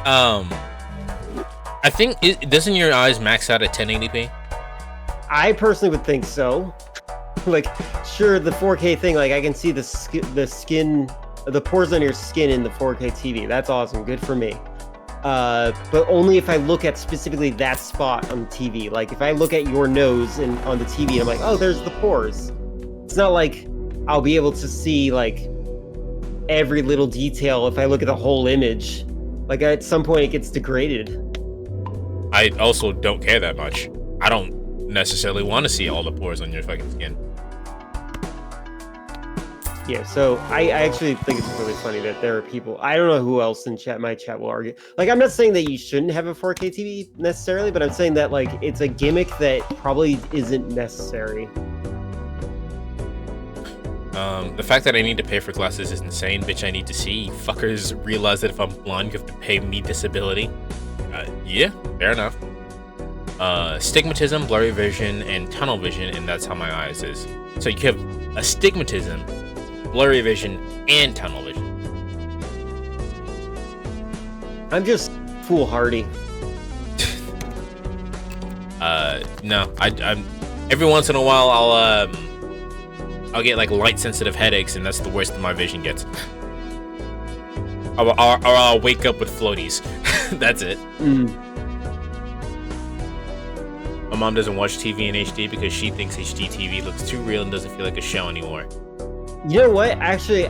I think doesn't your eyes max out at 1080p? I personally would think so. Like, sure, the 4K thing, like I can see the skin, the pores on your skin in the 4K TV. That's awesome. Good for me. But only if I look at specifically that spot on the TV. Like if I look at your nose and on the TV, and I'm like, oh, there's the pores. It's not like I'll be able to see like every little detail if I look at the whole image. Like at some point it gets degraded. I also don't care that much. I don't necessarily want to see all the pores on your fucking skin. Yeah, so I actually think it's really funny that there are people, I don't know who else in my chat will argue. Like, I'm not saying that you shouldn't have a 4K TV necessarily, but I'm saying that, like, it's a gimmick that probably isn't necessary. The fact that I need to pay for glasses is insane, bitch. I need to see. Fuckers realize that if I'm blind, you have to pay me disability. Yeah, fair enough. Stigmatism, blurry vision, and tunnel vision, and that's how my eyes is. So you have astigmatism, blurry vision, and tunnel vision. I'm just foolhardy. No, I'm every once in a while I'll get like light sensitive headaches, and that's the worst that my vision gets. Or I'll wake up with floaties. That's it. My mom doesn't watch TV in HD because she thinks HD TV looks too real and doesn't feel like a show anymore. You know what? Actually,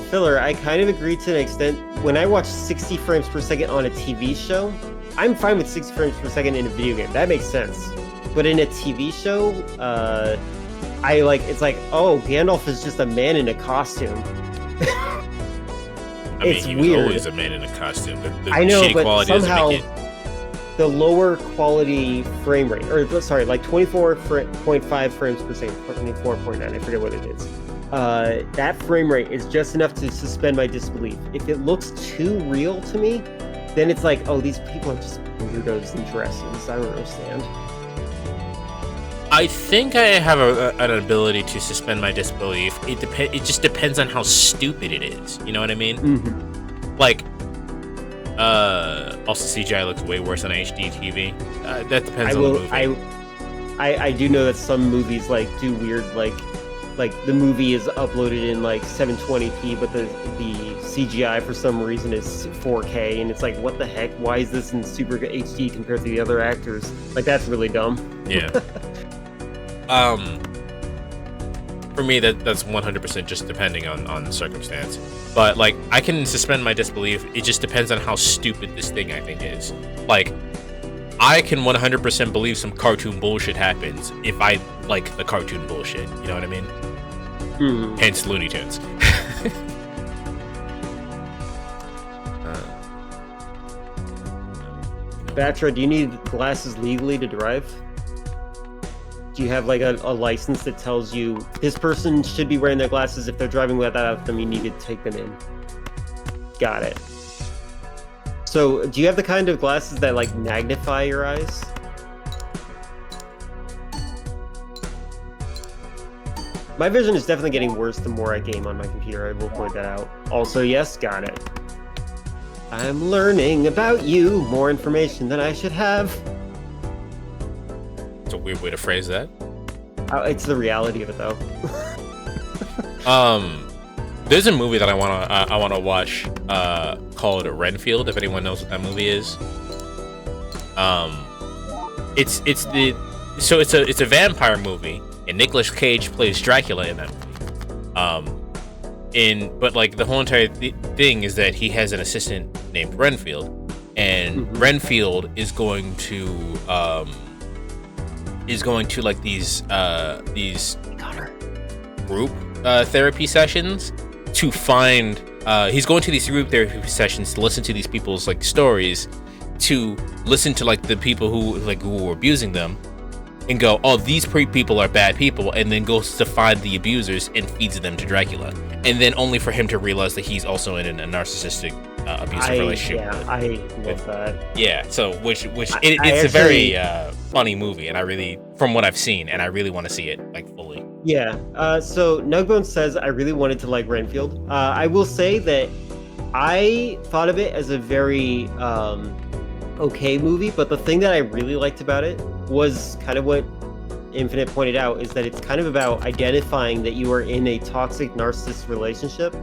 Filler, I kind of agree to an extent. When I watch 60 frames per second on a TV show, I'm fine with 60 frames per second in a video game. That makes sense. But in a TV show, it's like, oh, Gandalf is just a man in a costume. I mean, it's he was weird. always a man in a costume. The I know, shitty but quality somehow doesn't make it. the lower quality frame rate, or sorry, like 24.5 frames per second, 24.9, I forget what it is. That frame rate is just enough to suspend my disbelief. If it looks too real to me, then it's like, oh, these people are just weirdos in dresses. I don't understand. I think I have an ability to suspend my disbelief. It just depends on how stupid it is. You know what I mean? Mm-hmm. Like, also CGI looks way worse on HD TV. That depends on the movie. I do know that some movies like do weird like the movie is uploaded in like 720p, but the CGI for some reason is 4K, and it's like, what the heck? Why is this in super HD compared to the other actors? Like, that's really dumb. Yeah. for me, that's 100% just depending on the circumstance. But like, I can suspend my disbelief. It just depends on how stupid this thing I think is. Like, I can 100% believe some cartoon bullshit happens if I like the cartoon bullshit. You know what I mean? Hence Looney Tunes. Batra, do you need glasses legally to drive? Do you have like a license that tells you this person should be wearing their glasses? If they're driving without them, you need to take them in. Got it. So, do you have the kind of glasses that like magnify your eyes? My vision is definitely getting worse the more I game on my computer. I will point that out. Also, yes, got it. I'm learning about you. More information than I should have. It's a weird way to phrase that. It's the reality of it, though. There's a movie that I wanna watch called Renfield. If anyone knows what that movie is, it's a vampire movie, and Nicolas Cage plays Dracula in that movie. But like the whole entire thing is that he has an assistant named Renfield, and Renfield is going to like these group therapy sessions to find. He's going to these group therapy sessions to listen to these people's like stories, to listen to like the people who were abusing them, and go, oh, these people are bad people, and then goes to find the abusers and feeds them to Dracula, and then only for him to realize that he's also in a narcissistic abusive relationship. Yeah, I love that. Yeah, so it's a very funny movie, and I really, from what I've seen, and I really want to see it like fully. Yeah. So Nugbone says I really wanted to like Renfield. I will say that I thought of it as a very okay movie, but the thing that I really liked about it was kind of what Infinite pointed out, is that it's kind of about identifying that you are in a toxic narcissist relationship.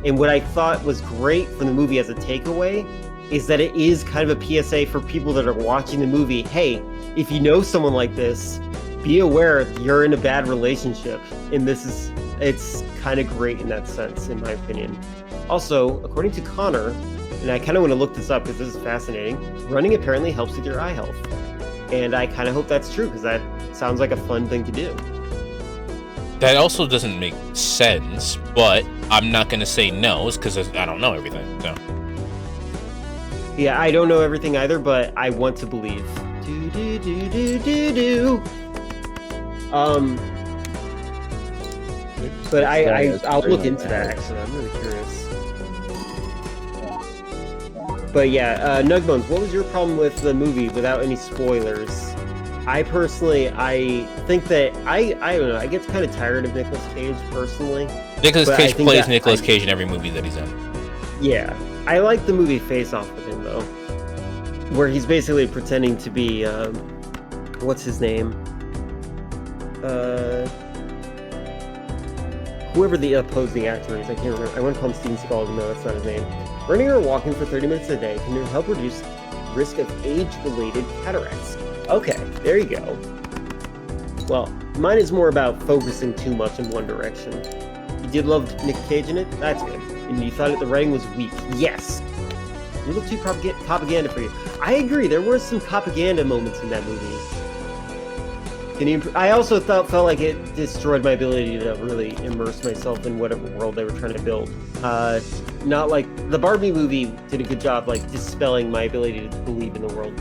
And what I thought was great from the movie as a takeaway is that it is kind of a PSA for people that are watching the movie. Hey, if you know someone like this, be aware you're in a bad relationship. And it's kind of great in that sense, in my opinion. Also, according to Connor, and I kind of want to look this up because this is fascinating, running apparently helps with your eye health. And I kind of hope that's true, because that sounds like a fun thing to do. That also doesn't make sense, but I'm not going to say no, because I don't know everything. So. Yeah, I don't know everything either, but I want to believe. But I'll look into that, actually. I'm really curious. But yeah, Nugbones, what was your problem with the movie without any spoilers? I think that I don't know, I get kind of tired of Nicolas Cage personally. Nicolas Cage plays Nicolas Cage in every movie that he's in. Yeah, I like the movie Face Off with him though, where he's basically pretending to be what's his name? Whoever the opposing actor is, I can't remember. I want to call him Steven Seagal, even though that's not his name. Running or walking for 30 minutes a day can help reduce risk of age-related cataracts. Okay, there you go. Well, mine is more about focusing too much in one direction. You did love Nick Cage in it? That's good. And you thought the writing was weak? Yes! A little too propaganda for you. I agree, there were some propaganda moments in that movie. I also felt like it destroyed my ability to really immerse myself in whatever world they were trying to build. Not like the Barbie movie did a good job like dispelling my ability to believe in the world.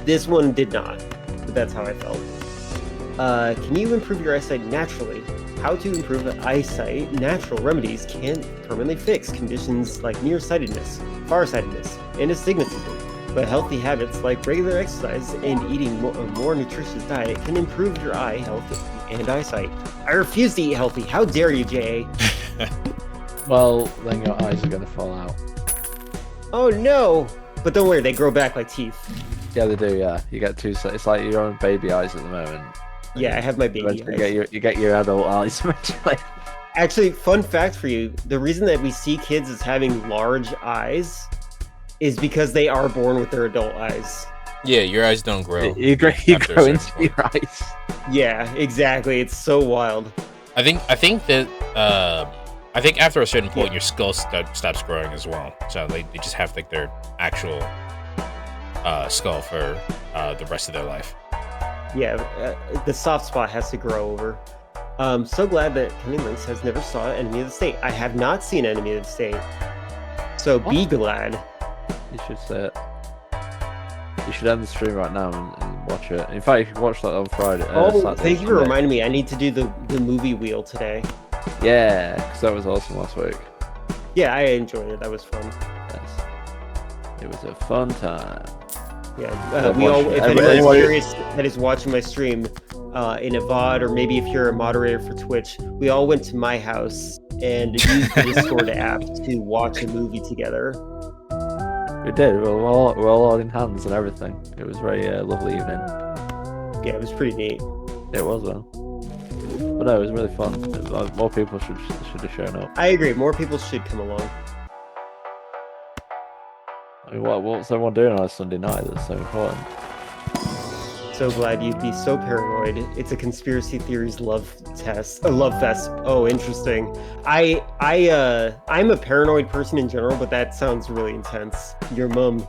This one did not, but that's how I felt. Can you improve your eyesight naturally? How to improve eyesight? Natural remedies can permanently fix conditions like nearsightedness, farsightedness, and astigmatism. But healthy habits like regular exercise and eating a more nutritious diet can improve your eye health and eyesight. I refuse to eat healthy. How dare you, J.A.? Well, then your eyes are going to fall out. Oh no! But don't worry, they grow back like teeth. Yeah, they do, yeah. You get two, it's like your own baby eyes at the moment. Yeah, I have my baby eyes. You get your adult eyes eventually. Actually, fun fact for you, the reason that we see kids as having large eyes is because they are born with their adult eyes. Yeah, your eyes don't grow. You grow into your eyes. Yeah, exactly. It's so wild. I think after a certain point, your skull stops growing as well. So they just have like their actual skull for the rest of their life. Yeah, the soft spot has to grow over. So glad that Kenny Lynx has never saw Enemy of the State. I have not seen Enemy of the State. So be glad. You should say it. You should end the stream right now and watch it. In fact, you can watch that on Friday. Thank you for reminding me. I need to do the movie wheel today. Yeah, because that was awesome last week. Yeah, I enjoyed it. That was fun. Yes. It was a fun time. Yeah, we all. If anyone's curious that is watching my stream in a VOD, or maybe if you're a moderator for Twitch, we all went to my house and used the Discord app to watch a movie together. We did. We were all holding hands and everything. It was a very lovely evening. Yeah, it was pretty neat. It was though. But no, it was really fun. More people should have shown up. I agree. More people should come along. I mean, what's everyone doing on a Sunday night that's so important? So glad you'd be so paranoid. It's a conspiracy theories love fest. Oh, interesting. I'm a paranoid person in general, but that sounds really intense. Your mom.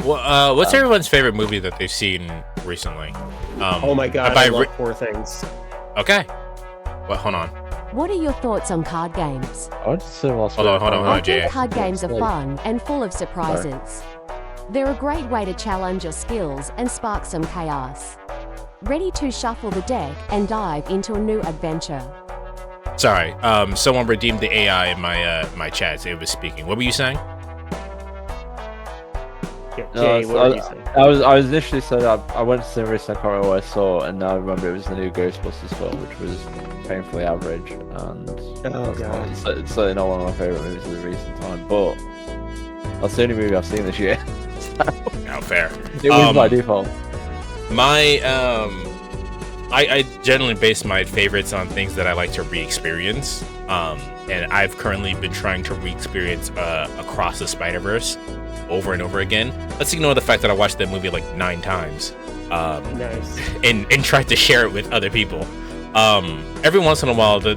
Well, what's everyone's favorite movie that they've seen recently? Oh my god, I love Poor Things. Okay. Well, hold on. What are your thoughts on card games? I went to see last Hold on, I Jay. think card games are fun and full of surprises. They're a great way to challenge your skills and spark some chaos. Ready to shuffle the deck and dive into a new adventure. Sorry, someone redeemed the AI in my chat. It was speaking. What were you saying? Yeah, Jay, what were you saying? I was initially saying I went to see a recent horror I saw, and now I remember it was the new Ghostbusters film, which was painfully average, and it's certainly not one of my favourite movies of the recent time. But that's the only movie I've seen this year. Oh, fair. It was by default. I generally base my favorites on things that I like to re-experience. And I've currently been trying to re-experience Across the Spider-Verse over and over again. Let's ignore the fact that I watched that movie like 9 times. Nice. And tried to share it with other people. Every once in a while, the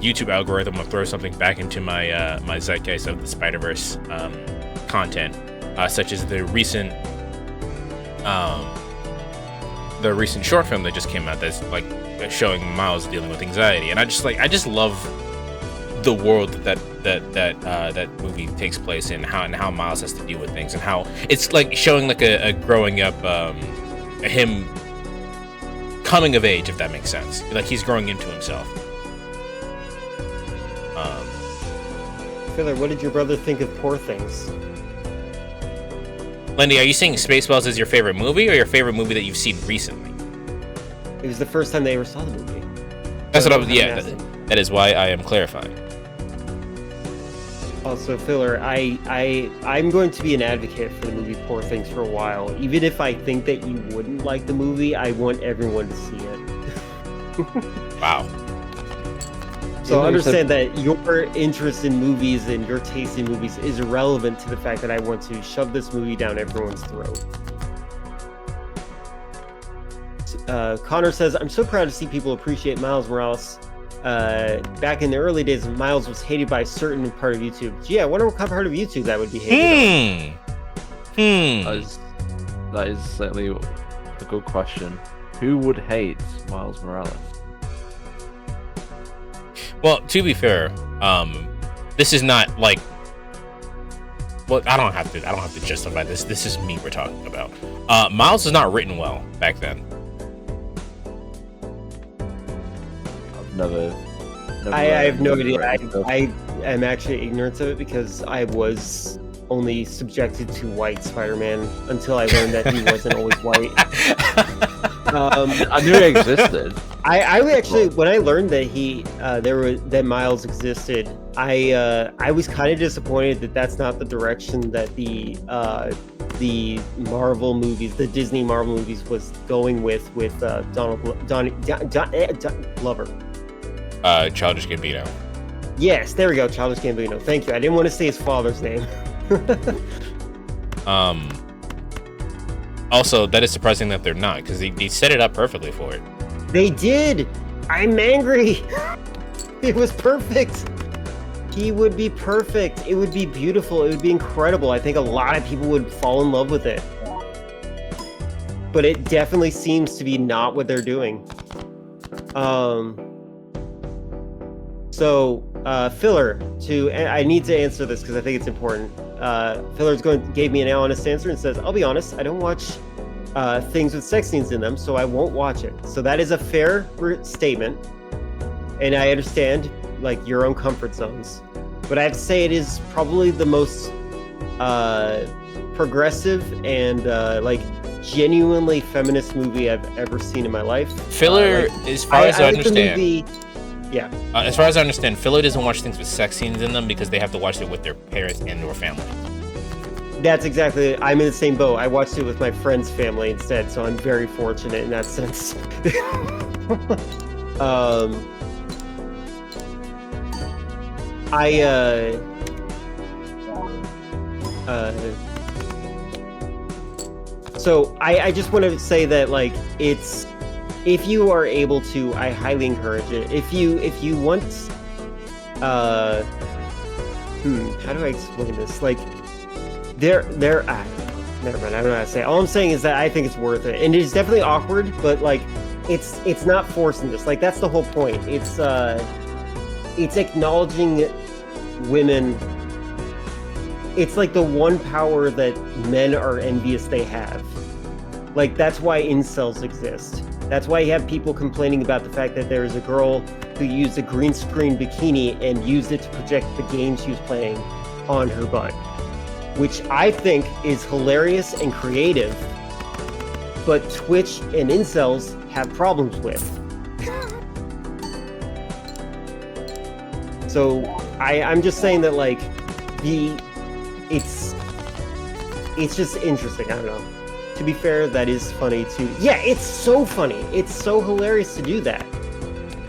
YouTube algorithm will throw something back into my my zeitgeist of the Spider-Verse content, such as the recent short film that just came out that's like showing Miles dealing with anxiety, and I just love the world that movie takes place in, how Miles has to deal with things, and how it's like showing like a growing up, him coming of age, if that makes sense. Like he's growing into himself. Filler, what did your brother think of Poor Things? Lindy, are you saying Spaceballs is your favorite movie, or your favorite movie that you've seen recently? It was the first time they ever saw the movie. That's what I was. Yeah, that is why I am clarifying. Also, Filler, I'm going to be an advocate for the movie Poor Things for a while. Even if I think that you wouldn't like the movie, I want everyone to see it. Wow. So understand that your interest in movies and your taste in movies is irrelevant to the fact that I want to shove this movie down everyone's throat. Connor says, I'm so proud to see people appreciate Miles Morales. Back in the early days, Miles was hated by a certain part of YouTube. Gee, I wonder what part of YouTube that would be hated on. That is certainly a good question. Who would hate Miles Morales? Well, to be fair, this is not like. Well, I don't have to justify this. This is me we're talking about. Miles is not written well back then. I have no idea. I am actually ignorant of it because I was only subjected to white Spider-Man until I learned that he wasn't always white. I knew it existed. I actually, when I learned that that Miles existed, I was kind of disappointed that that's not the direction that the Marvel movies, the Disney Marvel movies, was going with Donald Glover. Childish Gambino. Yes, there we go, Childish Gambino. Thank you. I didn't want to say his father's name. Also, that is surprising that they're not, because they set it up perfectly for it. They did. I'm angry. It was perfect. He would be perfect. It would be beautiful. It would be incredible. I think a lot of people would fall in love with it. But it definitely seems to be not what they're doing. Filler, I need to answer this because I think it's important. Filler's gave me an honest answer and says, I'll be honest, I don't watch things with sex scenes in them, so I won't watch it. So that is a fair statement. And I understand, like, your own comfort zones. But I have to say it is probably the most progressive and like genuinely feminist movie I've ever seen in my life. Filler, as far as I understand, yeah. As far as I understand, Filler doesn't watch things with sex scenes in them because they have to watch it with their parents and/or family. That's exactly. I'm in the same boat. I watched it with my friend's family instead, so I'm very fortunate in that sense. So I just want to say that, like, it's, if you are able to, I highly encourage it. If you want, how do I explain this? Like, never mind, I don't know how to say it. All I'm saying is that I think it's worth it, and it's definitely awkward, but like, it's not forcing this. Like, that's the whole point. It's acknowledging women. It's like the one power that men are envious they have. Like, that's why incels exist. That's why you have people complaining about the fact that there is a girl who used a green screen bikini and used it to project the game she was playing on her butt, which I think is hilarious and creative, but Twitch and incels have problems with. So I'm just saying that, like, it's just interesting. I don't know. To be fair, that is funny too. Yeah, it's so funny. It's so hilarious to do that.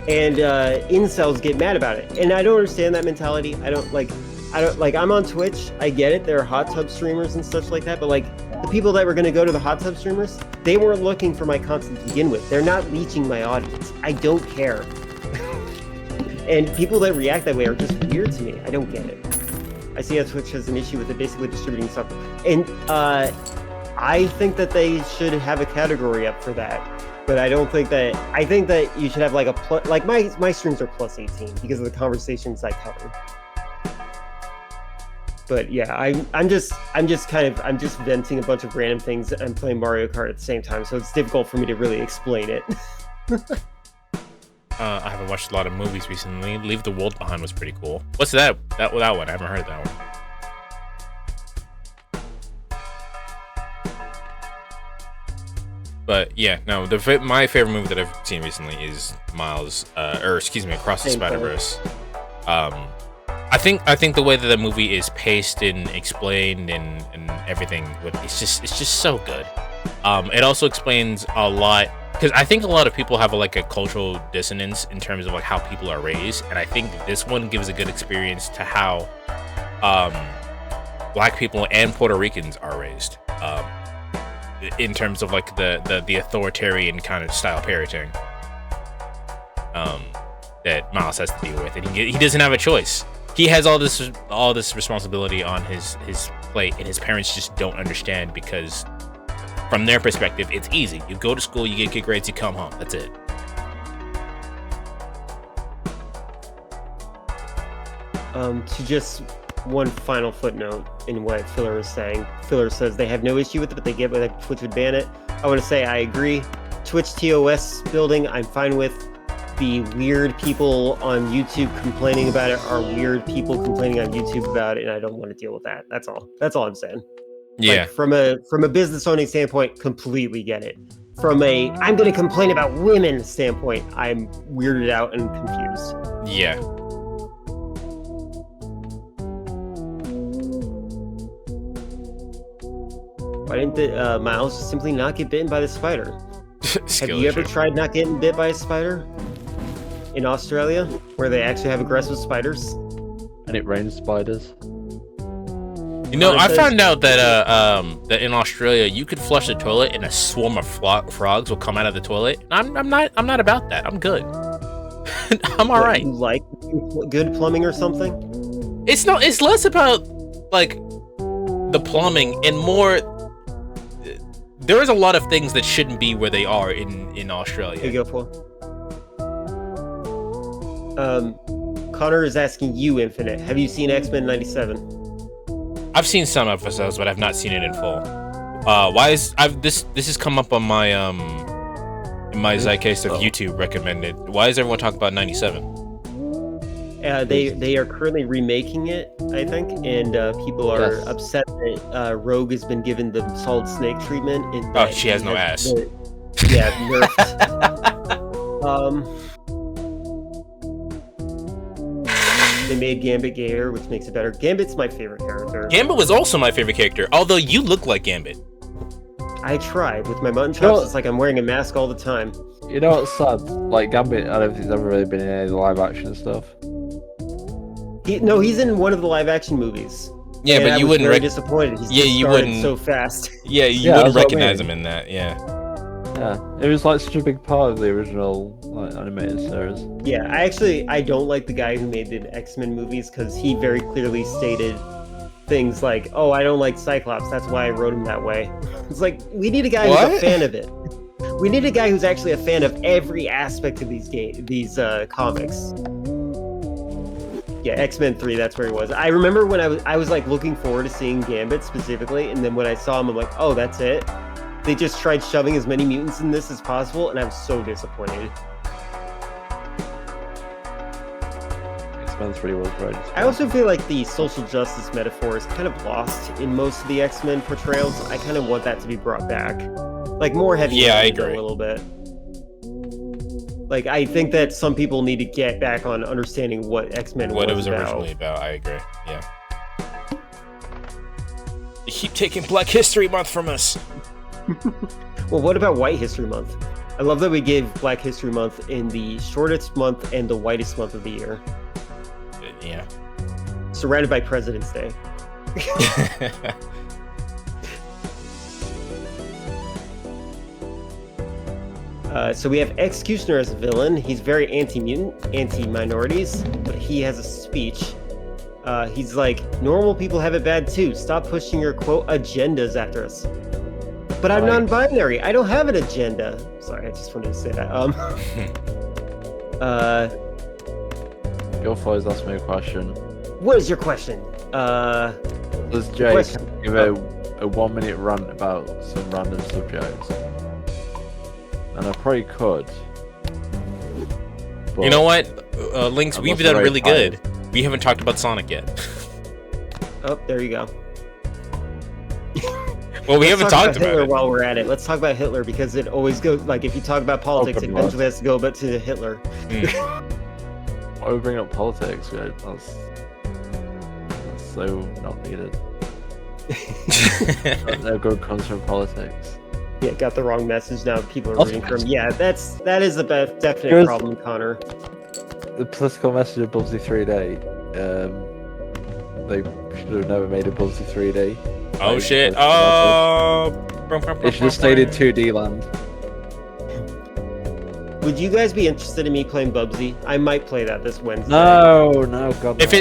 And incels get mad about it. And I don't understand that mentality. I don't like, I'm on Twitch. I get it. There are hot tub streamers and stuff like that. But like, the people that were going to go to the hot tub streamers, they weren't looking for my content to begin with. They're not reaching my audience. I don't care. And people that react that way are just weird to me. I don't get it. I see how Twitch has an issue with it basically distributing stuff. And I think that they should have a category up for that. But I don't think that, I think that you should have like like my streams are plus 18 because of the conversations I cover. But yeah, I'm just venting a bunch of random things and playing Mario Kart at the same time, so it's difficult for me to really explain it. I haven't watched a lot of movies recently. Leave the World Behind was pretty cool. What's that one? I haven't heard that one. But yeah, no, my favorite movie that I've seen recently is Across the Spider-Verse. I think the way that the movie is paced and explained and everything, it's just so good. It also explains a lot, because I think a lot of people have a cultural dissonance in terms of like how people are raised, and I think this one gives a good experience to how Black people and Puerto Ricans are raised. In terms of like the authoritarian kind of style parenting that Miles has to deal with, and he doesn't have a choice. He has all this responsibility on his plate, and his parents just don't understand, because from their perspective, it's easy. You go to school, you get good grades, you come home. That's it. To just one final footnote in what Filler is saying. Filler says they have no issue with it, but they get whether Twitch would ban it. I want to say I agree. Twitch TOS building, I'm fine with. The weird people on YouTube complaining about it are weird people complaining on YouTube about it, and I don't want to deal with that. That's all. That's all I'm saying. Yeah. Like, from a business owning standpoint, completely get it. From a I'm going to complain about women standpoint, I'm weirded out and confused. Yeah. Why didn't Miles just simply not get bitten by the spider? Have you ever tried not getting bit by a spider? In Australia, where they actually have aggressive spiders? And it rains spiders. You know, I Connor found out that in Australia you could flush the toilet and a swarm of frogs will come out of the toilet. I'm not about that. I'm good. I'm all right. You like good plumbing or something? It's less about like the plumbing and more. There is a lot of things that shouldn't be where they are in Australia. Here you go, Paul. Connor is asking you, Infinite. Have you seen X-Men '97? I've seen some episodes, but I've not seen it in full. This has come up on my in my zeitgeist of YouTube recommended. Why is everyone talking about '97? They are currently remaking it, I think, and people are upset that Rogue has been given the Solid Snake treatment. Oh, she has no ass. Nerfed. They made Gambit gayer, which makes it better. Gambit's my favorite character. Gambit was also my favorite character, although you look like Gambit. I tried with my mutton chops. It's like I'm wearing a mask all the time. You know what's sad? Like Gambit, I don't think he's ever really been in any of the live action stuff. He's in one of the live action movies. Yeah, and but you wouldn't. Very disappointed. You wouldn't so fast. Yeah, you wouldn't recognize him in that. Yeah. Yeah, it was like such a big part of the original animated series. Yeah, I don't like the guy who made the X-Men movies because he very clearly stated things like, "Oh, I don't like Cyclops. That's why I wrote him that way." It's like we need a guy who's a fan of it. We need a guy who's actually a fan of every aspect of these comics. Yeah, X-Men 3, that's where he was. I remember when I was like looking forward to seeing Gambit specifically, and then when I saw him, I'm like, oh, that's it? They just tried shoving as many mutants in this as possible, and I was so disappointed. X-Men 3 was right. I also feel like the social justice metaphor is kind of lost in most of the X-Men portrayals. I kind of want that to be brought back. Like, more heavy. Yeah, I agree. A little bit. Like, I think that some people need to get back on understanding what X-Men was about. What it was originally about, I agree. Yeah. You keep taking Black History Month from us. Well, what about White History Month? I love that we gave Black History Month in the shortest month and the whitest month of the year. Yeah. Surrounded by President's Day. So we have Executioner as a villain. He's very anti-mutant, anti-minorities, but he has a speech. He's like, normal people have it bad too. Stop pushing your, quote, agendas after us. But I'm non-binary. I don't have an agenda. Sorry, I just wanted to say that. Go for it, ask me a question. What is your question? Does Jay give a 1 minute rant about some random subject? And I probably could. You know what, Lynx, we've done really good. We haven't talked about Sonic yet. Oh, there you go. Well, we haven't talked about Hitler it. While we're at it. Let's talk about Hitler because it always goes, like, if you talk about politics, it eventually has to go back to Hitler. Why are we bringing up politics? That's so not needed. No good comes from politics. Yeah, got the wrong message now. People are rooting for him. Yeah, that is a definite problem, Connor. The political message of Bubsy 3D. They should have never made a Bubsy 3D. Oh shit! Oh, it should have stayed in 2D land. Would you guys be interested in me playing Bubsy? I might play that this Wednesday. No, God. If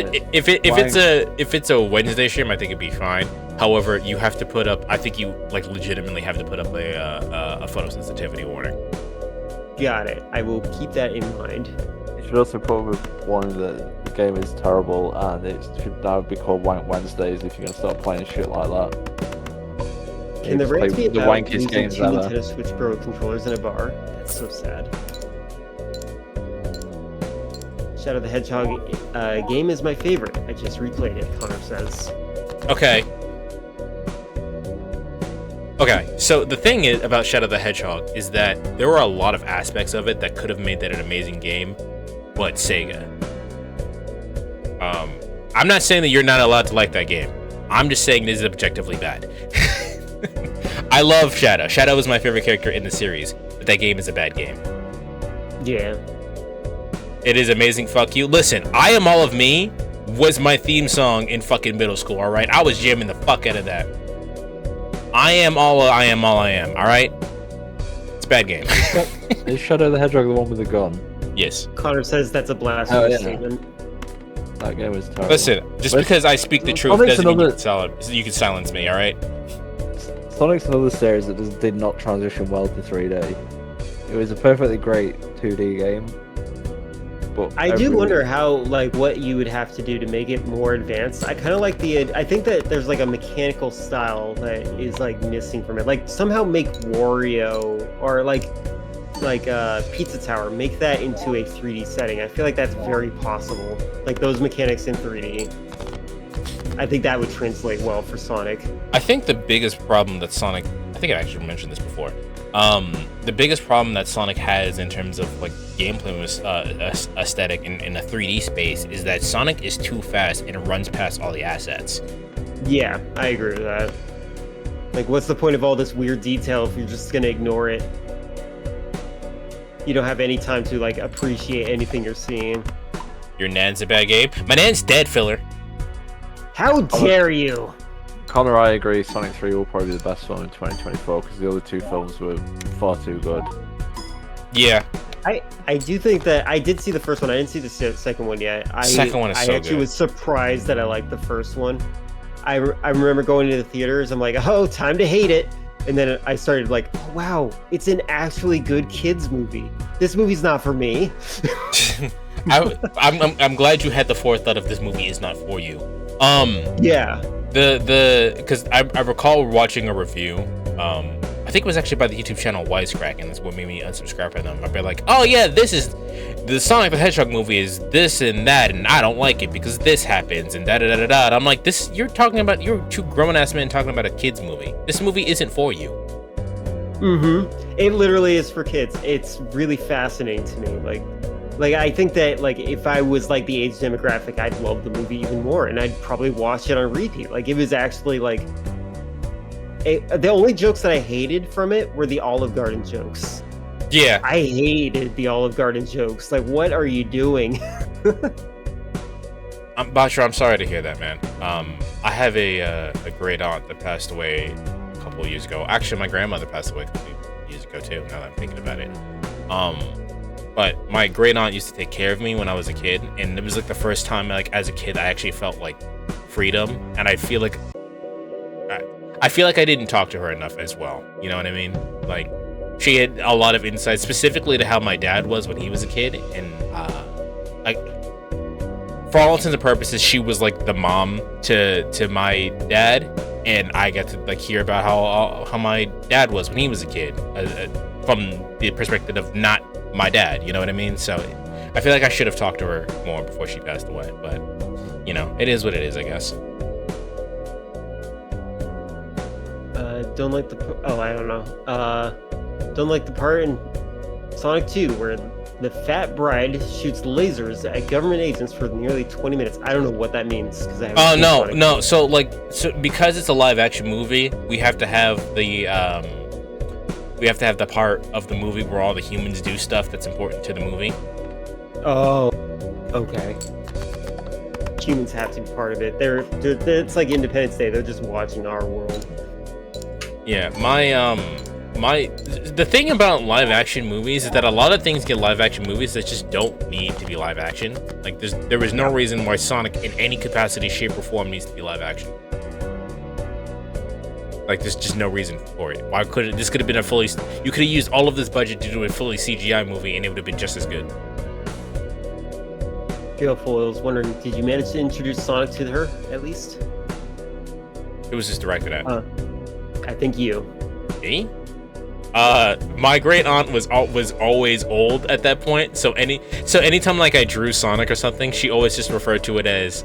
it's a Wednesday stream, I think it'd be fine. However, you have to put up. I think you like legitimately have to put up a photosensitivity warning. Got it. I will keep that in mind. You should also put with one that the game is terrible and it should now be called Wank Wednesdays if you're gonna start playing shit like that. Can the rate be the about wankiest losing games two ever? Nintendo Switch Pro controllers in a bar? That's so sad. Shadow the Hedgehog game is my favorite. I just replayed it, Connor says. Okay. Okay, so the thing is about Shadow the Hedgehog is that there were a lot of aspects of it that could have made that an amazing game, but Sega. I'm not saying that you're not allowed to like that game. I'm just saying this is objectively bad. I love Shadow. Shadow is my favorite character in the series, but that game is a bad game. Yeah. It is amazing. Fuck you. Listen, I Am All of Me was my theme song in fucking middle school, all right? I was jamming the fuck out of that. I am all I am, all I am, all right? It's a bad game. Is Shadow the Hedgehog the one with the gun? Yes. Connor says that's a blasphemous statement. That game was terrible. Listen, just because I speak the truth doesn't mean you can silence me, all right? Sonic's another series that just did not transition well to 3D. It was a perfectly great 2D game. But I do wonder how, like, what you would have to do to make it more advanced. I kind of like I think that there's like a mechanical style that is like missing from it. Like somehow make Wario or like Pizza Tower, make that into a 3D setting. I feel like that's very possible. Like those mechanics in 3D. I think that would translate well for Sonic. I think the biggest problem that Sonic, I think I actually mentioned this before. The biggest problem that Sonic has in terms of like gameplay aesthetic in a 3D space is that Sonic is too fast and runs past all the assets. Yeah, I agree with that. Like, what's the point of all this weird detail if you're just gonna ignore it? You don't have any time to like appreciate anything you're seeing. Your nan's a bad game. My nan's dead, filler. How dare you? Connor, I agree. Sonic 3 will probably be the best one in 2024 because the other two films were far too good. Yeah. I do think that I did see the first one. I didn't see the second one yet. Second one is so good. I actually was surprised that I liked the first one. I remember going to the theaters. I'm like, oh, time to hate it. And then I started like, oh, wow, it's an actually good kids movie. This movie's not for me. I'm glad you had the forethought of this movie is not for you. Yeah. Because I recall watching a review. I think it was actually by the YouTube channel Wisecrack, and that's what made me unsubscribe from them. I'd be like, oh yeah, this is the Sonic the Hedgehog movie is this and that, and I don't like it because this happens and da da da da da. I'm like, this you're two grown ass men talking about a kids movie. This movie isn't for you. Mm-hmm. It literally is for kids. It's really fascinating to me. Like I think that like if I was like the age demographic, I'd love the movie even more, and I'd probably watch it on repeat. Like it was actually like the only jokes that I hated from it were the Olive Garden jokes. Yeah, I hated the Olive Garden jokes. Like, what are you doing? Balatro, I'm sorry to hear that, man. I have a great aunt that passed away a couple of years ago. Actually, my grandmother passed away a couple of years ago too. Now that I'm thinking about it. But my great aunt used to take care of me when I was a kid, and it was like the first time, like as a kid, I actually felt like freedom, and I feel like I didn't talk to her enough as well. You know what I mean? Like she had a lot of insight, specifically to how my dad was when he was a kid, and for all intents and purposes, she was like the mom to my dad, and I got to like hear about how my dad was when he was a kid, from the perspective of not my dad, you know what I mean? So I feel like I should have talked to her more before she passed away, but you know, it is what it is, I guess. Don't like I don't know. Don't like the part in Sonic 2 where the fat bride shoots lasers at government agents for nearly 20 minutes. I don't know what that means because I haven't seen Sonic 2. So because it's a live action movie, we have to have the part of the movie where all the humans do stuff that's important to the movie. Oh, okay. Humans have to be part of it. It's like Independence Day. They're just watching our world. Yeah, the thing about live action movies is that a lot of things get live action movies that just don't need to be live action. Like there is no reason why Sonic in any capacity, shape, or form needs to be live action. Like there's just no reason for it. Why couldn't this could have been a fully? You could have used all of this budget to do a fully CGI movie, and it would have been just as good. Beautiful. I was wondering, did you manage to introduce Sonic to her at least? Who was this directed at? I think you. Me? My great aunt was always old at that point. So anytime like I drew Sonic or something, she always just referred to it as,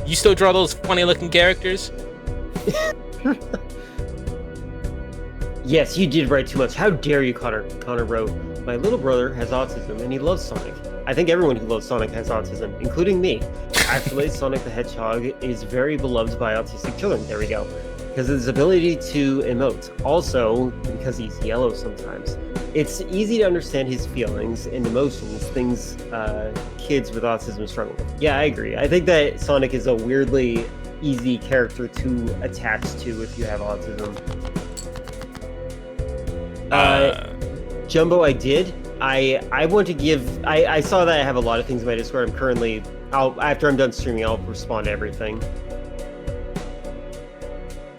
"You still draw those funny looking characters?" Yes, you did write too much. How dare you, Connor? Connor wrote, "My little brother has autism and he loves Sonic. I think everyone who loves Sonic has autism, including me. Actually, Sonic the Hedgehog is very beloved by autistic children." There we go. Because of his ability to emote. Also, because he's yellow sometimes. It's easy to understand his feelings and emotions, things kids with autism struggle with. Yeah, I agree. I think that Sonic is a weirdly easy character to attach to if you have autism. Jumbo, I did. I want to give. I saw that I have a lot of things in my Discord. I'm currently. After I'm done streaming, I'll respond to everything.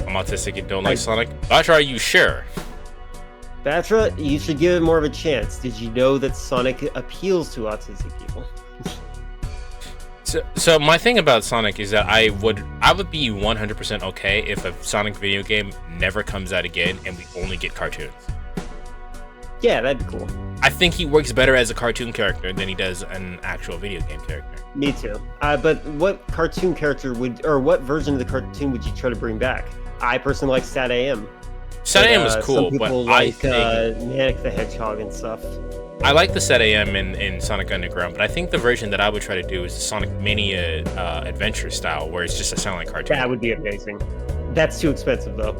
I'm autistic and don't like Sonic. Balatro, are you sure? Batra, you should give it more of a chance. Did you know that Sonic appeals to autistic people? So my thing about Sonic is that I would be 100% okay if a Sonic video game never comes out again and we only get cartoons. Yeah, that'd be cool. I think he works better as a cartoon character than he does an actual video game character. Me too. But what cartoon character what version of the cartoon would you try to bring back? I personally like Sat AM. Sat AM was cool, some people but like I think Manic the Hedgehog and stuff. I like the Sat AM in Sonic Underground, but I think the version that I would try to do is the Sonic Mania adventure style, where it's just a sound like cartoon. That would be amazing. That's too expensive though.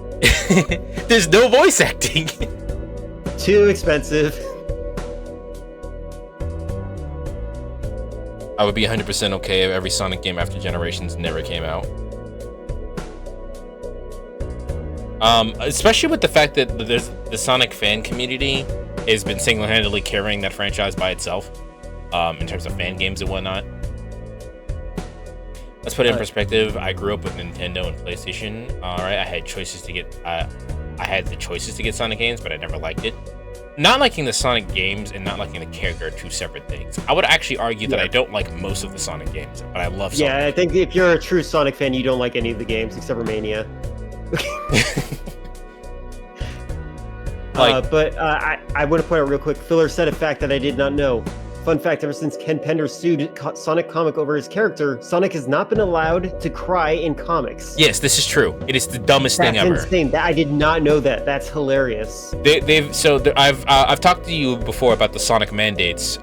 There's no voice acting. Too expensive. I would be 100% okay if every Sonic game after Generations never came out. Especially with the fact that there's the Sonic fan community has been single-handedly carrying that franchise by itself, in terms of fan games and whatnot. Let's put it in perspective. I grew up with Nintendo and PlayStation. All right, I had choices to get. I had the choices to get Sonic games, but I never liked it. Not liking the Sonic games and not liking the character are two separate things. I would actually argue that I don't like most of the Sonic games, but I love Sonic. Yeah, I think if you're a true Sonic fan, you don't like any of the games except for Mania. But I want to point out real quick, Filler said a fact that I did not know. Fun fact, ever since Ken Pender sued Sonic Comic over his character, Sonic has not been allowed to cry in comics. Yes, this is true. It is the dumbest thing ever. That's insane. I did not know that. That's hilarious. I've talked to you before about the Sonic mandates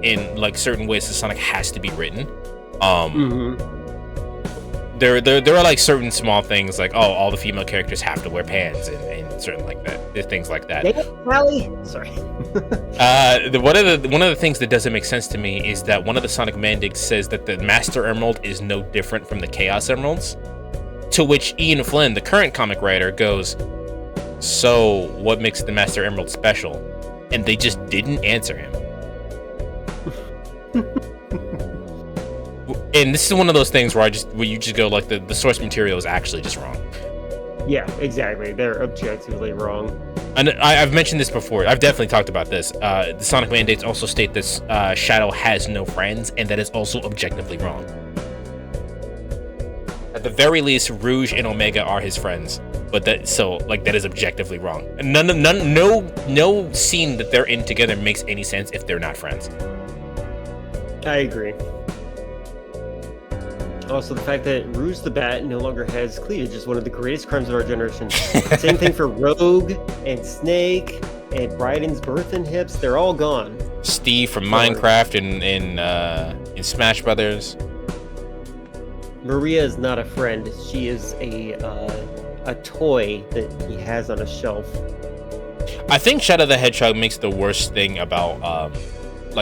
in like certain ways that Sonic has to be written. There are like certain small things like, oh, all the female characters have to wear pants and certain like that, things like that. Sally? Sorry. One of the things that doesn't make sense to me is that one of the Sonic mandates says that the Master Emerald is no different from the Chaos Emeralds, to which Ian Flynn, the current comic writer, goes, so what makes the Master Emerald special? And they just didn't answer him. And this is one of those things where you just go like the source material is actually just wrong. Yeah, exactly. They're objectively wrong. And I've mentioned this before. I've definitely talked about this. The Sonic mandates also state that Shadow has no friends, and that is also objectively wrong. At the very least, Rouge and Omega are his friends, but that is objectively wrong. And no scene that they're in together makes any sense if they're not friends. I agree. Also, the fact that Rouge the Bat no longer has cleavage is one of the greatest crimes of our generation. Same thing for Rogue and Snake and Raiden's birth and hips. They're all gone. Steve from Minecraft and in Smash Brothers. Maria is not a friend. She is a toy that he has on a shelf. I think Shadow the Hedgehog makes the worst thing about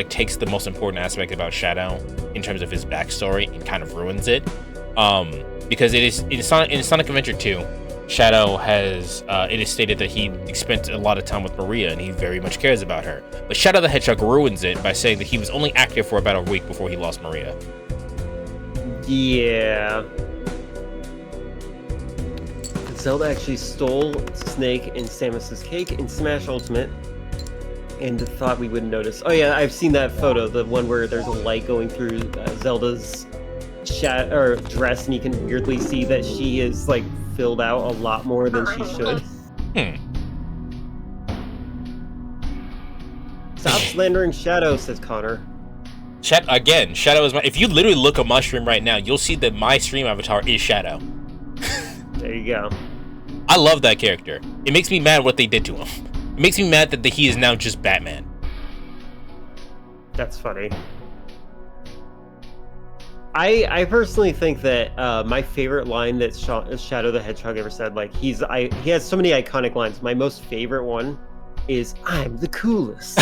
takes the most important aspect about Shadow in terms of his backstory and kind of ruins it. Because it is in Sonic Adventure 2, Shadow has it is stated that he spent a lot of time with Maria and he very much cares about her. But Shadow the Hedgehog ruins it by saying that he was only active for about a week before he lost Maria. Yeah. Zelda actually stole Snake and Samus's cake in Smash Ultimate. And thought we wouldn't notice. Oh yeah, I've seen that photo, the one where there's a light going through Zelda's dress, and you can weirdly see that she is like filled out a lot more than she should. Stop slandering Shadow, says Connor. Shadow is my. If you literally look at my stream right now, you'll see that my stream avatar is Shadow. There you go. I love that character. It makes me mad what they did to him. It makes me mad that he is now just Batman. That's funny. I personally think that my favorite line that Shadow the Hedgehog ever said, like he has so many iconic lines. My most favorite one is I'm the coolest.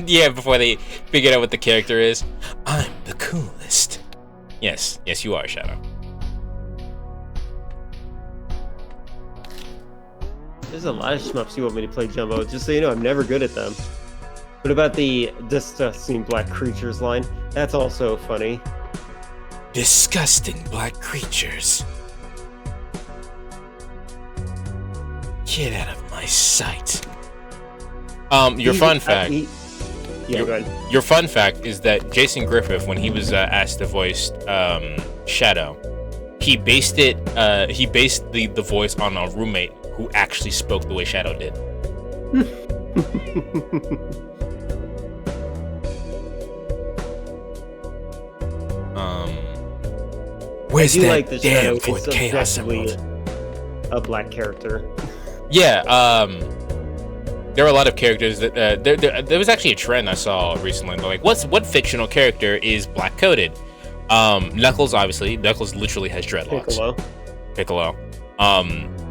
Yeah, before they figured out what the character is. I'm the coolest. Yes, you are, Shadow. There's a lot of shmups you want me to play, Jumbo. Just so you know, I'm never good at them. What about the disgusting black creatures line? That's also funny. Disgusting black creatures. Get out of my sight. Your fun fact. Yeah, go ahead. Your fun fact is that Jason Griffith, when he was asked to voice Shadow, he based the voice on a roommate who actually spoke the way Shadow did. Where's that like the damn Shadow, fourth it's chaos objectively emerald? a black character. Yeah, there are a lot of characters that there was actually a trend I saw recently. Like, what fictional character is black coded? Knuckles, obviously. Knuckles literally has dreadlocks. Piccolo.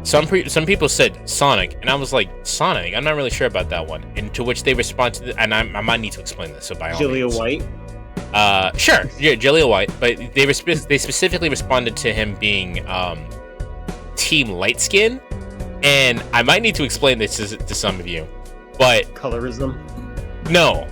Some people said Sonic, and I was like, Sonic? I'm not really sure about that one. And to which they responded, and I might need to explain this. So by all means. White. Sure, yeah, Jaleel White, but they specifically responded to him being Team Light Skin, and I might need to explain this to some of you, but colorism. No,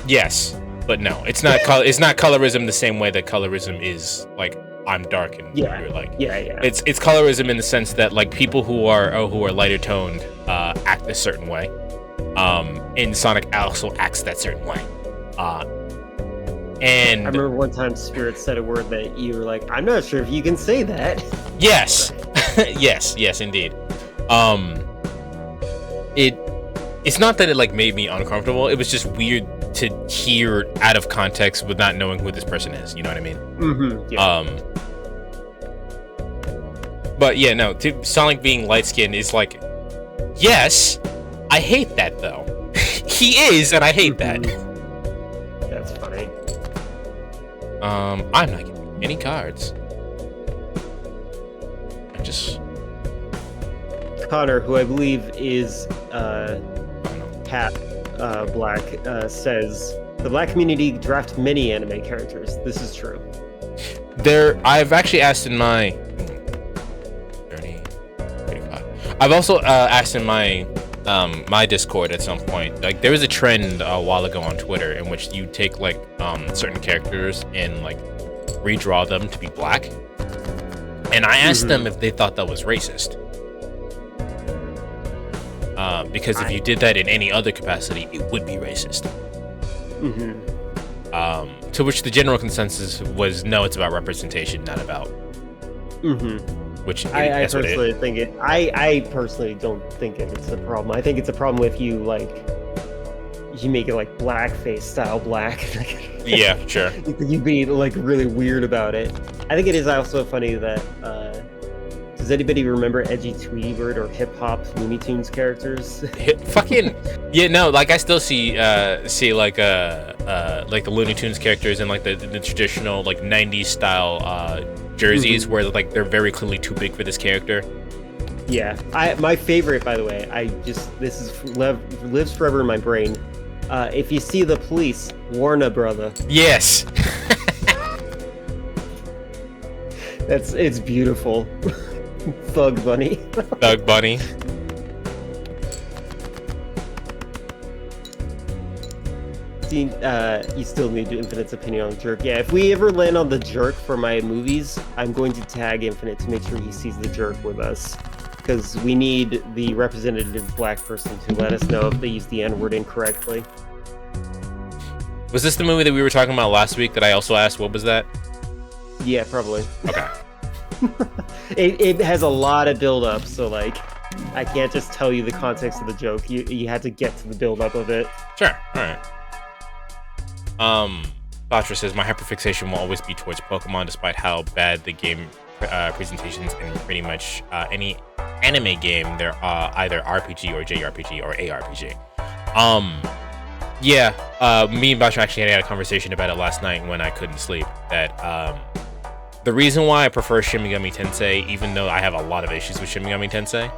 yes, but no, it's not. It's not colorism the same way that colorism is like I'm dark and you're like It's colorism in the sense that like people who are lighter toned act a certain way. And Sonic also acts that certain way. And I remember one time Spirit said a word that you were like, I'm not sure if you can say that. Yes. yes, indeed. It's not that it like made me uncomfortable. It was just weird to hear out of context with not knowing who this person is. You know what I mean? Mm-hmm. Yeah. But yeah, no. Sonic being light skinned is like, yes, I hate that though. He is, and I hate that. That's funny. I'm not getting any cards. I just Connor, who I believe is Pat Black, says the black community draft many anime characters. This is true. I've actually asked in my 30, 35. I've also asked in my my Discord at some point. Like there was a trend a while ago on Twitter in which you take like certain characters and like redraw them to be black. And I asked them if they thought that was racist. Because if you did that in any other capacity, it would be racist. To which the general consensus was, no, it's about representation, not about. Which I personally think it. I personally don't think it's a problem. I think it's a problem if you like you make it like blackface style black. Yeah, sure. You'd be like really weird about it. I think it is also funny that. Does anybody remember Edgy Tweety Bird or Hip Hop Looney Tunes characters? Fucking yeah, no. Like I still see like the Looney Tunes characters in like the traditional like '90s style jerseys where like they're very clearly too big for this character. Yeah, my favorite, by the way. This lives forever in my brain. If you see the police, warn a brother. Yes. It's beautiful. Thug Bunny. Thug Bunny. See, you still need Infinite's opinion on Jerk. Yeah, if we ever land on the Jerk for my movies, I'm going to tag Infinite to make sure he sees the Jerk with us. Because we need the representative black person to let us know if they use the N-word incorrectly. Was this the movie that we were talking about last week that I also asked? What was that? Yeah, probably. Okay. It has a lot of build-up, so like, I can't just tell you the context of the joke. You had to get to the build-up of it. Sure. All right. Balatro says my hyperfixation will always be towards Pokemon, despite how bad the game presentations in pretty much any anime game. They're either RPG or JRPG or ARPG. Yeah. Me and Balatro actually had a conversation about it last night when I couldn't sleep. That the reason why I prefer Shin Megami Tensei, even though I have a lot of issues with Shin Megami Tensei,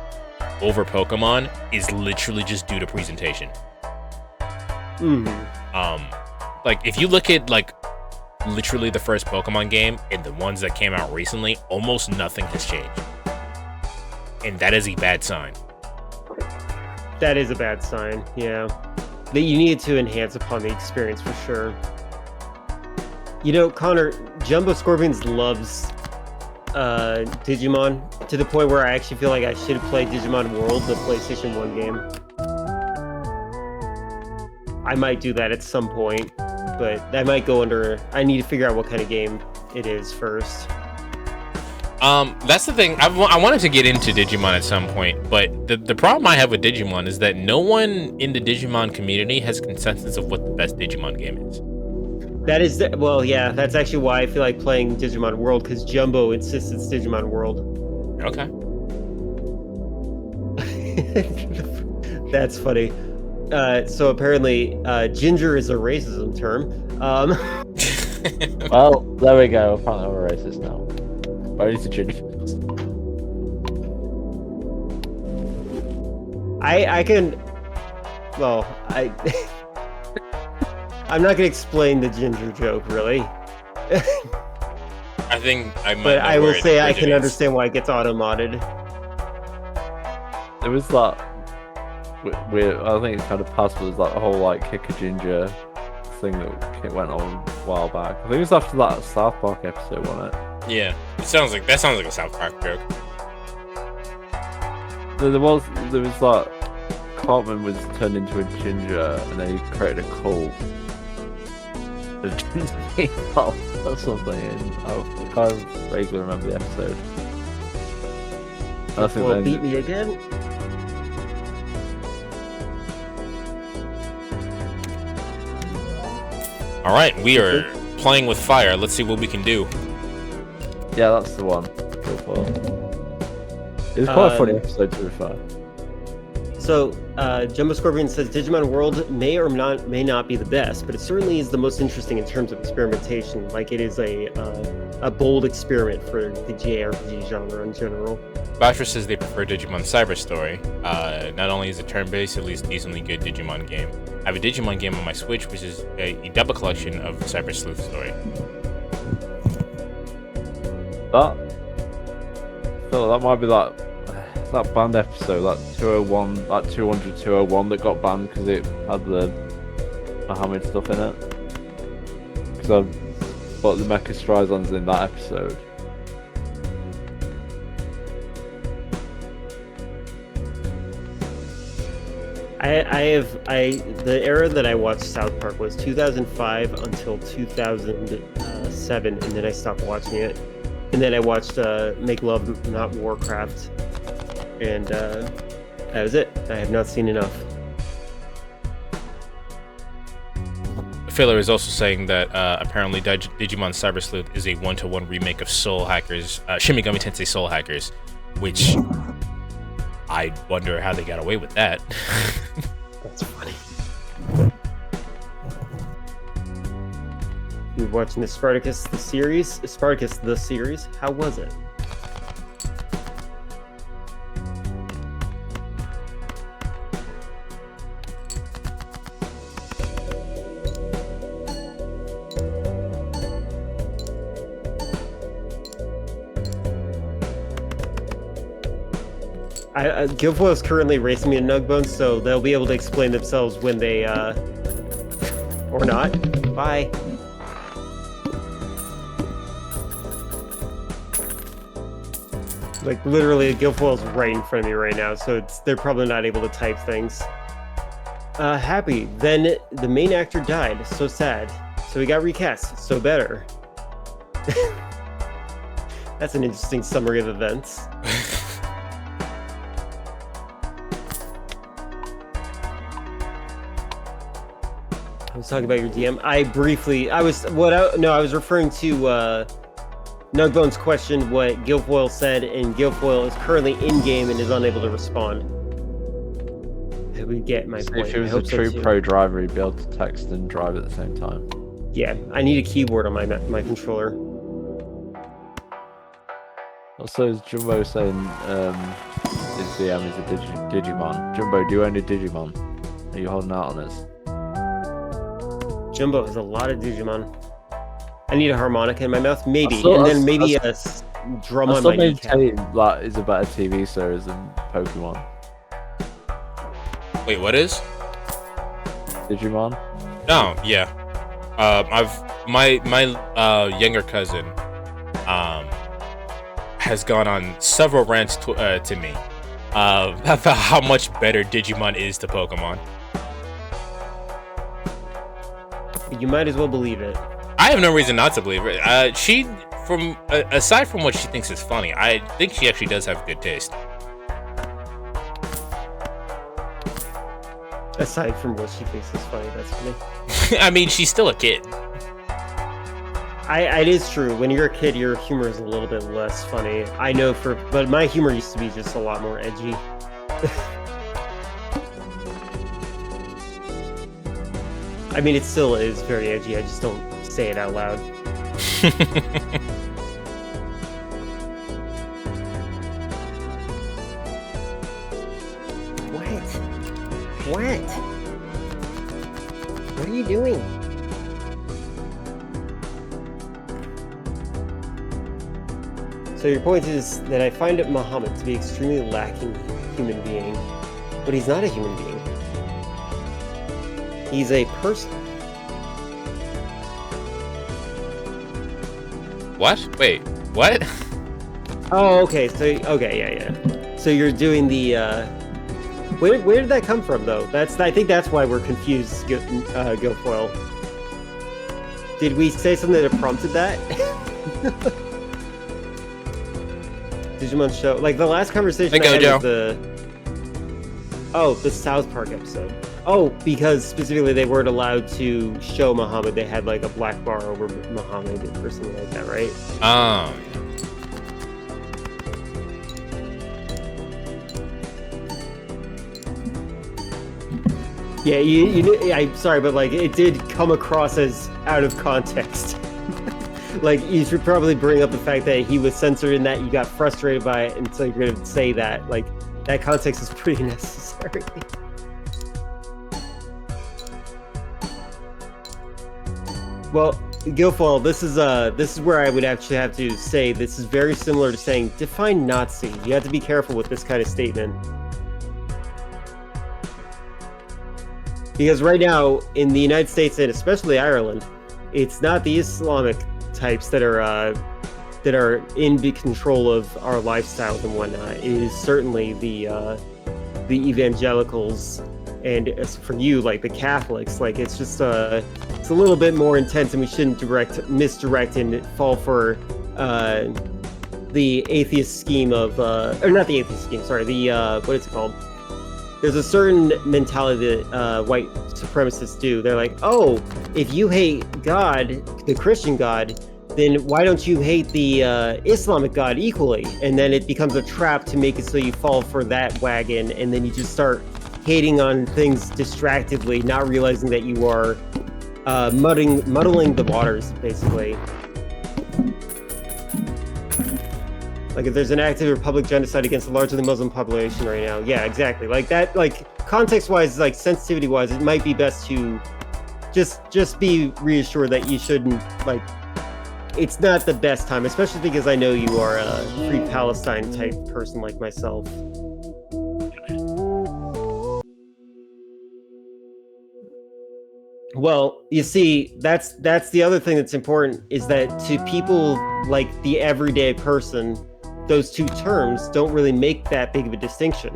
over Pokemon is literally just due to presentation. Like if you look at like literally the first Pokemon game and the ones that came out recently, almost nothing has changed, and that is a bad sign. That is a bad sign. Yeah, that you needed to enhance upon the experience for sure. You know, Connor, Jumbo Scorpions loves Digimon to the point where I actually feel like I should play Digimon World, the PlayStation 1 game. I might do that at some point, but that might go under... I need to figure out what kind of game it is first. That's the thing. I wanted to get into Digimon at some point, but the problem I have with Digimon is that no one in the Digimon community has consensus of what the best Digimon game is. That is, well, yeah, that's actually why I feel like playing Digimon World, because Jumbo insists it's Digimon World. Okay. That's funny. So apparently, ginger is a racism term. Well, there we go. Apparently I'm a racist now. But I need to ginger. I can... Well, I'm not going to explain the ginger joke, really. I think I might. But I will say I can originates. understand why it gets auto-modded. There was that weird, I think it's kind of possible, there's that whole like kick a ginger thing that went on a while back. I think it was after that South Park episode, wasn't it? Yeah, that sounds like a South Park joke. There was that Cartman was turned into a ginger and then he created a cult. A ginger cult or something. And I can't vaguely remember the episode. I think Will then, beat me again? All right, we are playing with fire. Let's see what we can do. yeah, that's the one. So far. It was quite a funny episode to refer. So, Jumbo Scorpion says Digimon World may or may not be the best, but it certainly is the most interesting in terms of experimentation. Like, it is a bold experiment for the JRPG genre in general. Balatro says they prefer Digimon Cyber Story. Not only is it turn-based, at least decently good Digimon game. I have a Digimon game on my Switch, which is a double collection of Cyber Sleuth Story. That might be that banned episode, that 201, that 200-201 that got banned because it had the Muhammad stuff in it. Because I bought the Mecha Strizons in that episode. The era that I watched South Park was 2005 until 2007, and then I stopped watching it. And then I watched Make Love Not Warcraft, and that was it. I have not seen enough. Filler is also saying that apparently Digimon Cyber Sleuth is a 1-to-1 remake of Soul Hackers, Shin Megami Tensei Soul Hackers, which I wonder how they got away with that. That's funny. You're watching the Spartacus the series? Spartacus the series? How was it? Guilfoyle is currently racing me to Nugbones, so they'll be able to explain themselves when they, or not. Bye. Like, literally, Guilfoyle's right in front of me right now, so they're probably not able to type things. Happy. Then the main actor died. So sad. So he got recast. So better. That's an interesting summary of events. I was talking about your DM. I was referring to Nugbone's question, what Guilfoyle said, and Guilfoyle is currently in-game and is unable to respond. We get my point. If he was a true pro driver, he'd be able to text and drive at the same time. Yeah, I need a keyboard on my controller. Also, is Jumbo saying DM is a Digimon. Jumbo, do you own a Digimon? Are you holding out on us? Jumbo has a lot of Digimon. I need a harmonica in my mouth, maybe, still- and I then s- maybe I a drum I on still my kneecap. maintain that is a better TV series than Pokemon. Wait, what is? Digimon? No, yeah. My younger cousin has gone on several rants to me about how much better Digimon is to Pokemon. You might as well believe it. I have no reason not to believe it. Aside from what she thinks is funny, I think she actually does have good taste. Aside from what she thinks is funny, that's funny. I mean, she's still a kid. It is true. When you're a kid, your humor is a little bit less funny. I know but my humor used to be just a lot more edgy. I mean, it still is very edgy. I just don't say it out loud. What? What are you doing? So your point is that I find Muhammad to be extremely lacking human being, but he's not a human being. He's a person. What? Wait, what? Oh, okay. Yeah. So you're doing the. Where did that come from, though? I think that's why we're confused. GoFoil. Did we say something that prompted that? Digimon show, like the last conversation I had was the South Park episode. Oh, because specifically they weren't allowed to show Muhammad. They had like a black bar over Muhammad or something like that, right? Yeah, I'm sorry, but like it did come across as out of context. Like you should probably bring up the fact that he was censored and that you got frustrated by it, and so you're gonna say that. Like that context is pretty necessary. Well, Guilfoyle, this is where I would actually have to say this is very similar to saying define Nazi. You have to be careful with this kind of statement. Because right now, in the United States and especially Ireland, it's not the Islamic types that are in control of our lifestyles and whatnot. It is certainly the evangelicals, and as for you, like the Catholics. Like it's just it's a little bit more intense, and we shouldn't misdirect and fall for the atheist scheme of or not the atheist scheme. Sorry, the what is it called? There's a certain mentality that white supremacists do. They're like, oh, if you hate God, the Christian God, then why don't you hate the Islamic God equally? And then it becomes a trap to make it so you fall for that wagon, and then you just start hating on things distractedly, not realizing that you are muddling the waters, basically. Like if there's an active or public genocide against a largely Muslim population right now. Yeah, exactly. Like that, like context-wise, like sensitivity-wise, it might be best to just be reassured that you shouldn't, like, it's not the best time, especially because I know you are a free Palestine type person like myself. Well, you see, that's the other thing that's important, is that to people like the everyday person, those two terms don't really make that big of a distinction.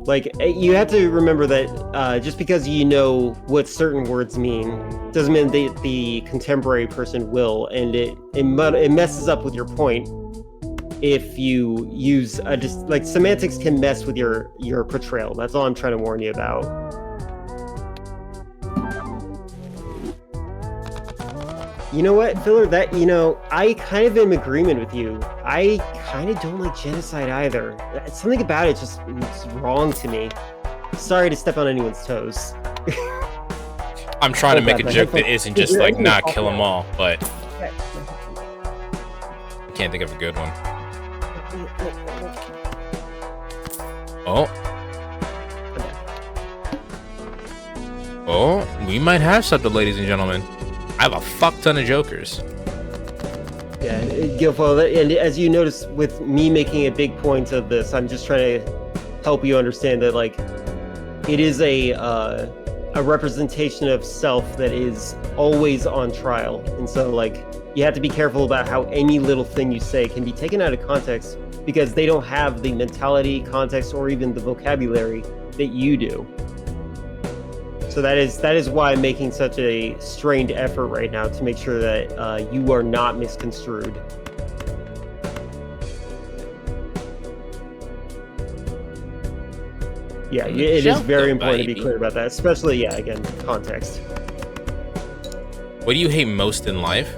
Like, you have to remember that just because you know what certain words mean doesn't mean that the contemporary person will, and it messes up with your point if you use like semantics can mess with your portrayal. That's all I'm trying to warn you about. You know what, Filler? That, I kind of am in agreement with you. I kind of don't like genocide either. Something about it just is wrong to me. Sorry to step on anyone's toes. I'm trying to make a joke that isn't just like, nah, kill them all, but can't think of a good one. Oh. Oh, we might have something, ladies and gentlemen. I have a fuck ton of jokers. Yeah, Gilfo, and as you notice with me making a big point of this, I'm just trying to help you understand that, like, it is a representation of self that is always on trial. And so, like, you have to be careful about how any little thing you say can be taken out of context because they don't have the mentality, context, or even the vocabulary that you do. So that is why I'm making such a strained effort right now to make sure that you are not misconstrued. Yeah, it is very important to be clear about that, especially, yeah, again, context. What do you hate most in life?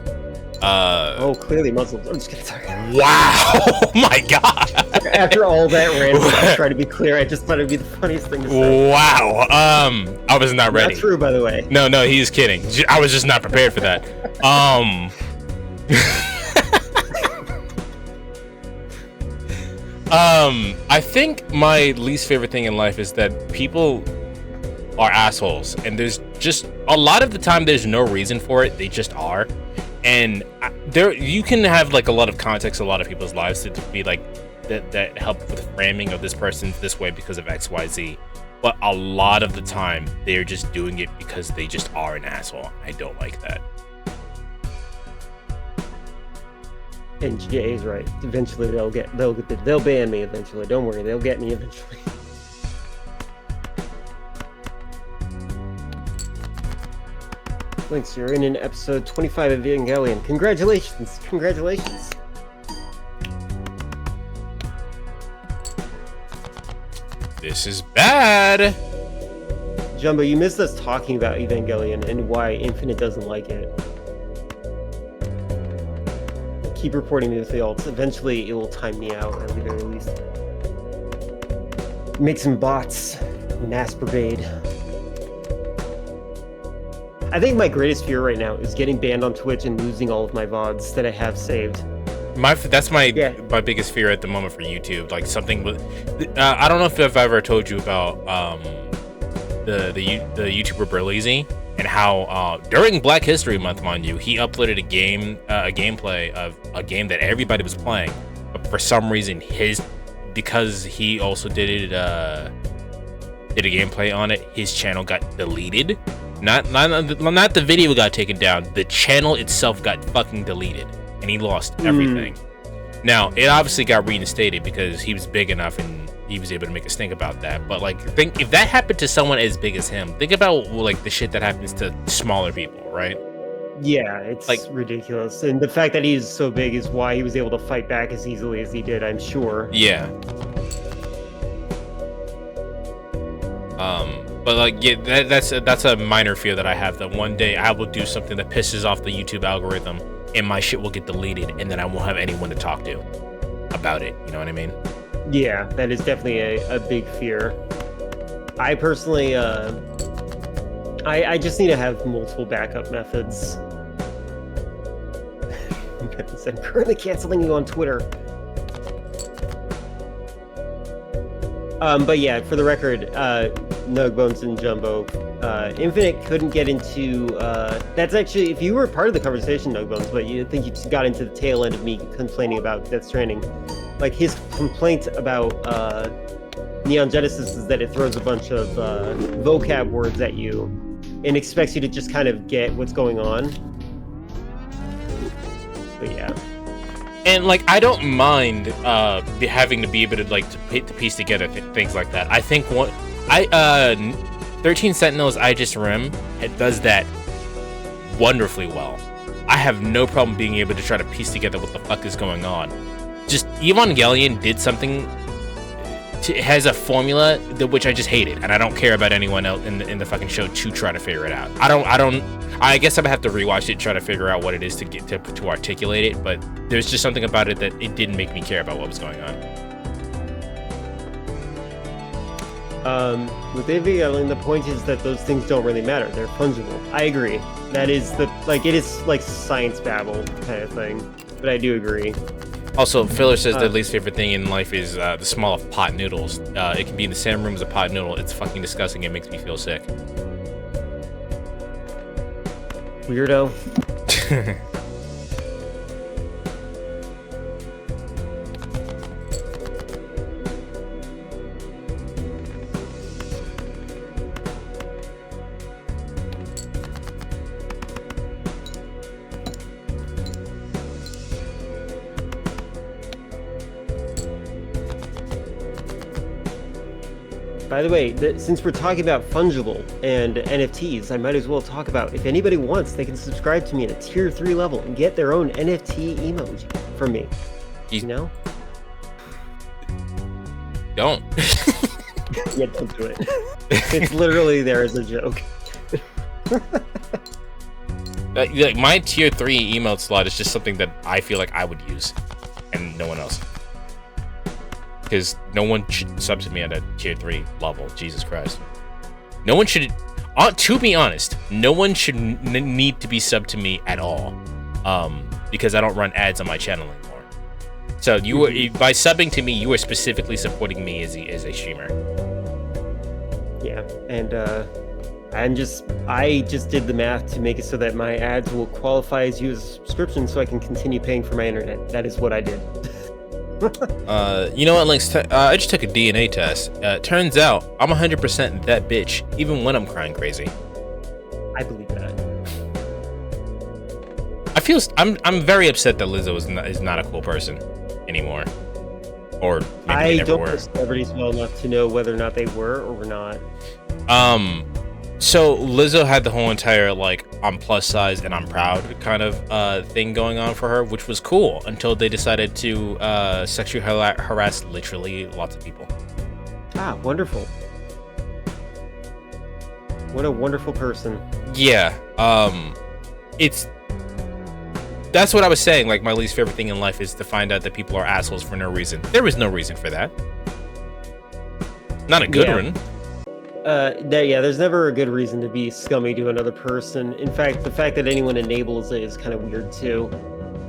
Oh, clearly Muslims. I'm just kidding. Sorry. Wow! Oh my god! After all that random, I try to be clear. I just thought it'd be the funniest thing to say. Wow. I was not ready. Not true, by the way. No, he's kidding. I was just not prepared for that. I think my least favorite thing in life is that people are assholes, and there's just a lot of the time there's no reason for it. They just are. And there, you can have like a lot of context, a lot of people's lives to be like that help with framing of this person's this way because of XYZ. But a lot of the time, they're just doing it because they just are an asshole. I don't like that. And Jay's right. Eventually, they'll ban me. Eventually, don't worry, they'll get me eventually. Links, you're in episode 25 of Evangelion. Congratulations! Congratulations! This is bad! Jumbo, you missed us talking about Evangelion and why Infinite doesn't like it. Keep reporting me with the alts. Eventually, it will time me out, at the very least. Make some bots. Mass brigade. I think my greatest fear right now is getting banned on Twitch and losing all of my VODs that I have saved. That's my biggest fear at the moment for YouTube. Like something with, I don't know if I've ever told you about the YouTuber Berleezy and how during Black History Month, mind you, he uploaded a gameplay of a game that everybody was playing, but for some reason because he also did a gameplay on it, his channel got deleted. Not the video got taken down, the channel itself got fucking deleted, and he lost everything. Now, it obviously got reinstated because he was big enough and he was able to make a stink about that. But like, think if that happened to someone as big as him, think about like the shit that happens to smaller people, right? Yeah, it's like ridiculous. And the fact that he's so big is why he was able to fight back as easily as he did, I'm sure. Yeah. But like, yeah, that's a minor fear that I have, that one day I will do something that pisses off the YouTube algorithm and my shit will get deleted, and then I won't have anyone to talk to about it. You know what I mean? Yeah, that is definitely a big fear. I personally, I just need to have multiple backup methods. I'm currently canceling you on Twitter. But yeah, for the record, Nugbones and Jumbo, Infinite couldn't get into, that's actually, if you were part of the conversation, Nugbones, but you think you just got into the tail end of me complaining about Death Stranding. Like, his complaint about Neon Genesis is that it throws a bunch of vocab words at you and expects you to just kind of get what's going on. But yeah. And like, I don't mind having to be able to like to piece together things like that. I think 13 Sentinels I Just Rim, it does that wonderfully well. I have no problem being able to try to piece together what the fuck is going on. Just Evangelion did something, has a formula which I just hated, and I don't care about anyone else in the fucking show to try to figure it out. I guess I would have to rewatch it and try to figure out what it is to get to articulate it, but there's just something about it that it didn't make me care about what was going on. With Evangelion, the point is that those things don't really matter. They're fungible. I agree. That is it is like science babble kind of thing, but I do agree. Also, Filler says their least favorite thing in life is the smell of pot noodles. It can be in the same room as a pot noodle. It's fucking disgusting. It makes me feel sick. Weirdo. By the way, since we're talking about fungible and NFTs, I might as well talk about, if anybody wants, they can subscribe to me at a tier 3 level and get their own NFT emoji from me. You know? Don't. Yeah, don't do it. It's literally there as a joke. Like my tier 3 emote slot is just something that I feel like I would use, and no one else. Because no one should sub to me at a tier 3 level. Jesus Christ. No one should... to be honest, no one should need to be subbed to me at all. Because I don't run ads on my channel anymore. So you were, by subbing to me, you are specifically supporting me as a streamer. Yeah, and I just did the math to make it so that my ads will qualify as you as a subscription so I can continue paying for my internet. That is what I did. You know what, Lynx? I just took a DNA test. Turns out I'm 100% that bitch, even when I'm crying crazy. I believe that. I'm very upset that Lizzo is not a cool person anymore. Or maybe I they never don't were. know celebrities well enough to know whether or not they were or were not. So Lizzo had the whole entire like I'm plus size and I'm proud kind of thing going on for her, which was cool until they decided to sexually harass literally lots of people. Ah, wonderful. What a wonderful person. Yeah, that's what I was saying. Like, my least favorite thing in life is to find out that people are assholes for no reason. There was no reason for that. Not a good one. There's never a good reason to be scummy to another person. In fact, the fact that anyone enables it is kind of weird too.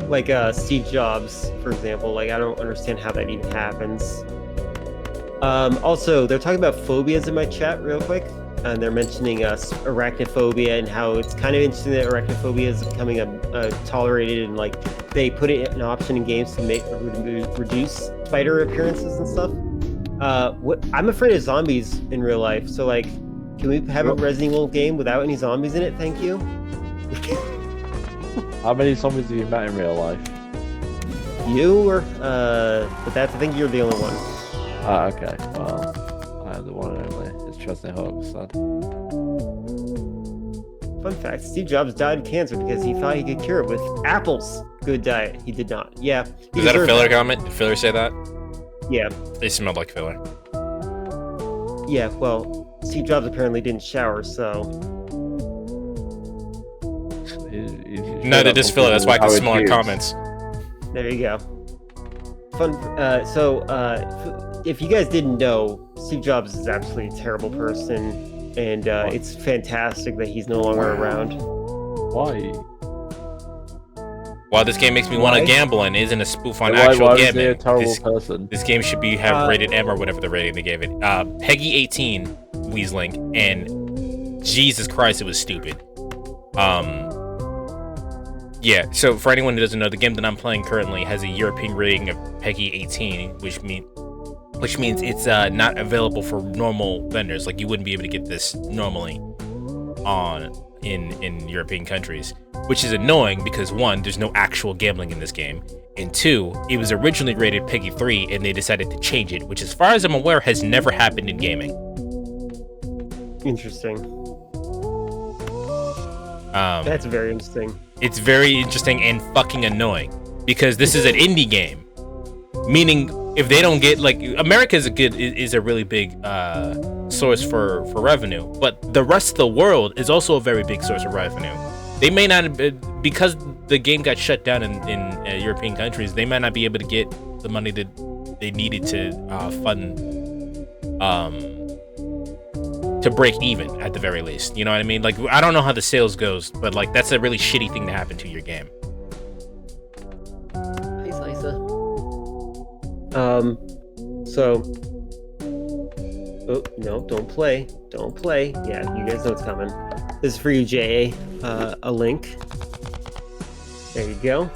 Like Steve Jobs, for example. Like, I don't understand how that even happens. Also, they're talking about phobias in my chat real quick. And they're mentioning arachnophobia and how it's kind of interesting that arachnophobia is becoming tolerated, and like they put it an option in games to reduce spider appearances and stuff. I'm afraid of zombies in real life, so like, can we have a Resident Evil game without any zombies in it? Thank you. How many zombies have you met in real life? You or but I think you're the only one. Ah, okay. Well, I am the one and only. It's Chesney Hawks, son. Fun fact: Steve Jobs died of cancer because he thought he could cure it with apples. Good diet. He did not. Yeah. Is that a filler comment? Did filler say that? Yeah. They smelled like filler. Yeah. Well, Steve Jobs apparently didn't shower, so. No, they just filler. That's why I can smell our comments. There you go. Fun. If you guys didn't know, Steve Jobs is absolutely a terrible person, and it's fantastic that he's no longer around. Why? Well, this game makes me want to gamble and isn't a spoof on why actual is he gambling. a terrible person? This game should have rated M or whatever the rating they gave it. Peggy 18, Weaslink, and Jesus Christ, it was stupid. Yeah, so for anyone who doesn't know, the game that I'm playing currently has a European rating of Peggy 18, which means it's not available for normal vendors. Like, you wouldn't be able to get this normally in European countries, which is annoying because, one, there's no actual gambling in this game, and two, it was originally rated Peggy 3 and they decided to change it, which, as far as I'm aware, has never happened in gaming. Interesting. That's very interesting. It's very interesting and fucking annoying because this is an indie game, meaning if they don't get, like, America is a really big source for revenue, but the rest of the world is also a very big source of revenue. They may not, because the game got shut down in European countries, they might not be able to get the money that they needed to fund to break even at the very least. You know what I mean? Like, I don't know how the sales goes, but that's a really shitty thing to happen to your game. Hey, Slicer. So, oh no, don't play. Yeah, you guys know what's coming. This is for you, JA. A link. There you go.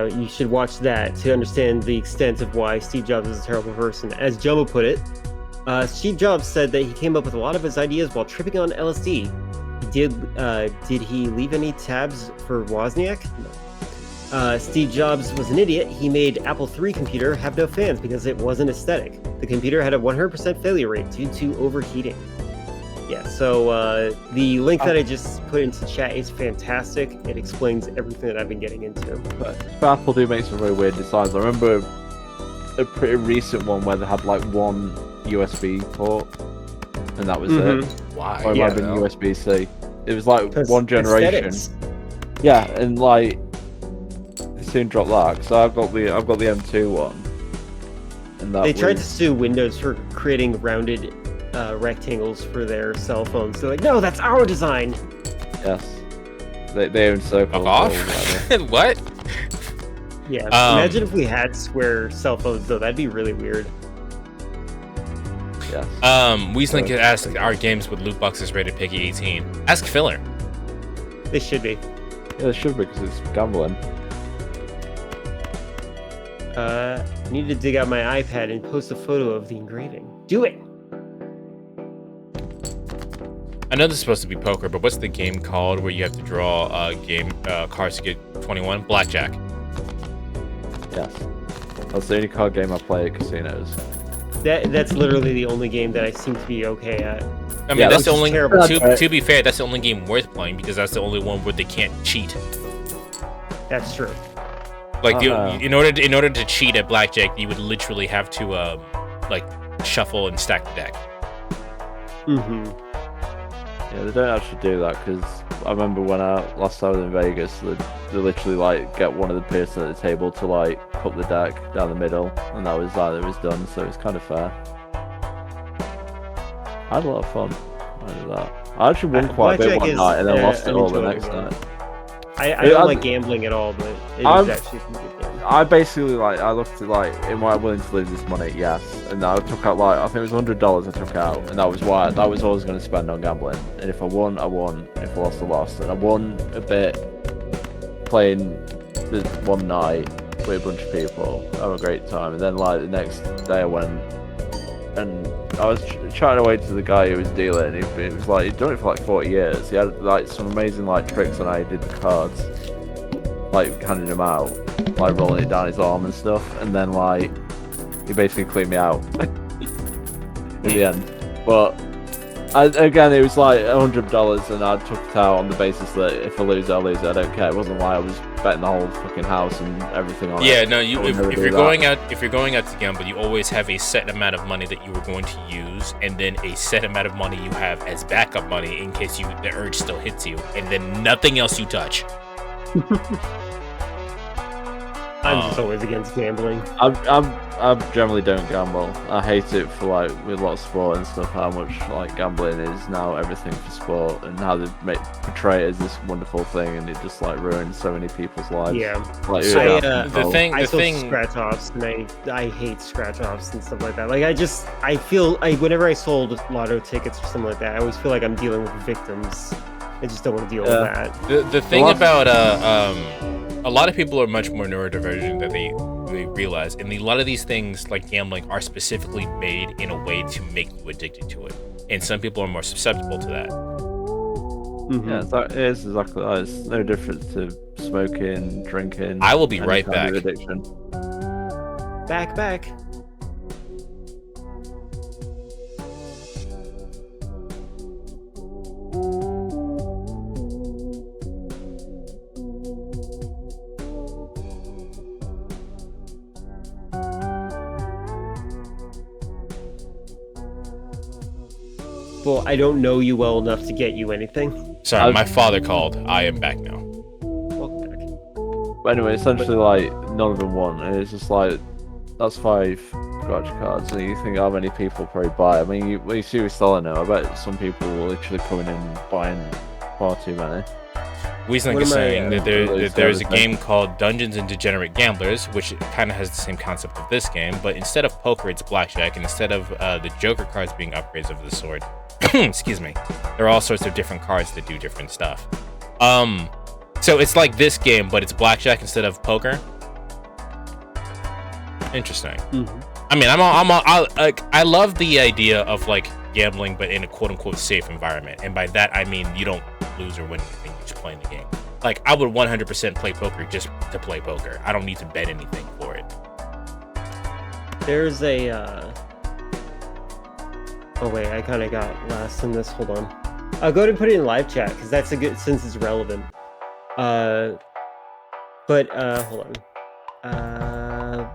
You should watch that to understand the extent of why Steve Jobs is a terrible person. As Jumbo put it, Steve Jobs said that he came up with a lot of his ideas while tripping on LSD. Did he leave any tabs for Wozniak? No. Steve Jobs was an idiot. He made Apple III computer have no fans because it wasn't aesthetic. The computer had a 100% failure rate due to overheating. Yeah, so the link that I just put into chat is fantastic. It explains everything that I've been getting into. But Apple do make some very weird designs. I remember a pretty recent one where they had like one USB port, and that was it. Why? Or it might have been USB-C. It was like one generation. Aesthetics. Yeah, and like they soon dropped that. So I've got the M2 one, and that They tried to sue Windows for creating rounded rectangles for their cell phones. They're like, no, that's our design. Yes, they own circles. Fuck off. What? Yeah. Imagine if we had square cell phones, though. That'd be really weird. Yes. Weaslink asked, "Are games with loot boxes rated PEGI 18?" Ask Filler. They should be. Yeah, it should be because it's gambling. I need to dig out my iPad and post a photo of the engraving. Do it. I know this is supposed to be poker, but what's the game called where you have to draw cards to get 21? Blackjack. Yes. That's the only card game I play at casinos. That's literally the only game that I seem to be okay at. I mean, Yeah, that's the which is only. terrible. To be fair, that's the only game worth playing because that's the only one where they can't cheat. That's true. Like, in order to cheat at blackjack, you would literally have to like shuffle and stack the deck. Mm-hmm. Yeah, they don't actually do that because I remember when last time I was in Vegas, they literally like get one of the person at the table to like put the deck down the middle, and that was like it was done. So it's kind of fair. I had a lot of fun. I did that. I actually won quite a bit Blackjack one is, night and then lost it an all the enjoyable next game. night. I don't like gambling at all, but it is actually a pretty good game. I basically I looked at like, am I willing to lose this money? Yes. And I took out like I think it was $100 I took out, and that was all I was going to spend on gambling. And if I won, I won. If I lost, I lost. And I won a bit playing this one night with a bunch of people, having a great time. And then like the next day I went and I was chatting away to the guy who was dealing. And he was like, he'd done it for like 40 years. He had like some amazing like tricks on how he did the cards, like handing them out, like rolling it down his arm and stuff, and then like he basically cleaned me out in the end. But again, it was like $100, and I took it out on the basis that if I lose, I lose. I don't care. It wasn't like I was betting the whole fucking house and everything on it. Yeah, no. If you're going out to gamble, you always have a set amount of money that you were going to use, and then a set amount of money you have as backup money in case the urge still hits you, and then nothing else you touch. I'm just always against gambling. I generally don't gamble. I hate it for like with lots of sport and stuff. How much like gambling is now everything for sport, and how they portray it as this wonderful thing, and it just like ruins so many people's lives. Yeah. Like, I still scratch offs, and I hate scratch offs and stuff like that. Like I feel whenever I sold lotto tickets or something like that, I always feel like I'm dealing with victims. I just don't want to deal with that. The thing about a lot of people are much more neurodivergent than they realize, and a lot of these things like gambling are specifically made in a way to make you addicted to it, and some people are more susceptible to that. Mm-hmm. Yeah, it is exactly that. It's no different to smoking, drinking. I will be any right kind back. of addiction. Back. Well, I don't know you well enough to get you anything. Sorry, my father called. I am back now. Welcome back. But anyway, essentially, like none of them won, and it's just like that's 5 scratch cards, and you think how many people probably buy? I mean, you see who's selling now. I bet some people were literally coming in and buying far too many. Weaslink What is am I, saying that Really there's a service game called Dungeons and Degenerate Gamblers, which kind of has the same concept of this game, but instead of poker, it's blackjack, and instead of the Joker cards being upgrades of the sword, excuse me, there are all sorts of different cards that do different stuff. So it's like this game, but it's blackjack instead of poker. Interesting. I mean, I love the idea of like gambling, but in a quote unquote safe environment, and by that I mean you don't lose or win anything, you're just playing the game. Like I would 100% play poker just to play poker. I don't need to bet anything for it. There's a. Oh wait, I kind of got last in this. Hold on. I'll go ahead and put it in live chat because that's a good since it's relevant. But hold on.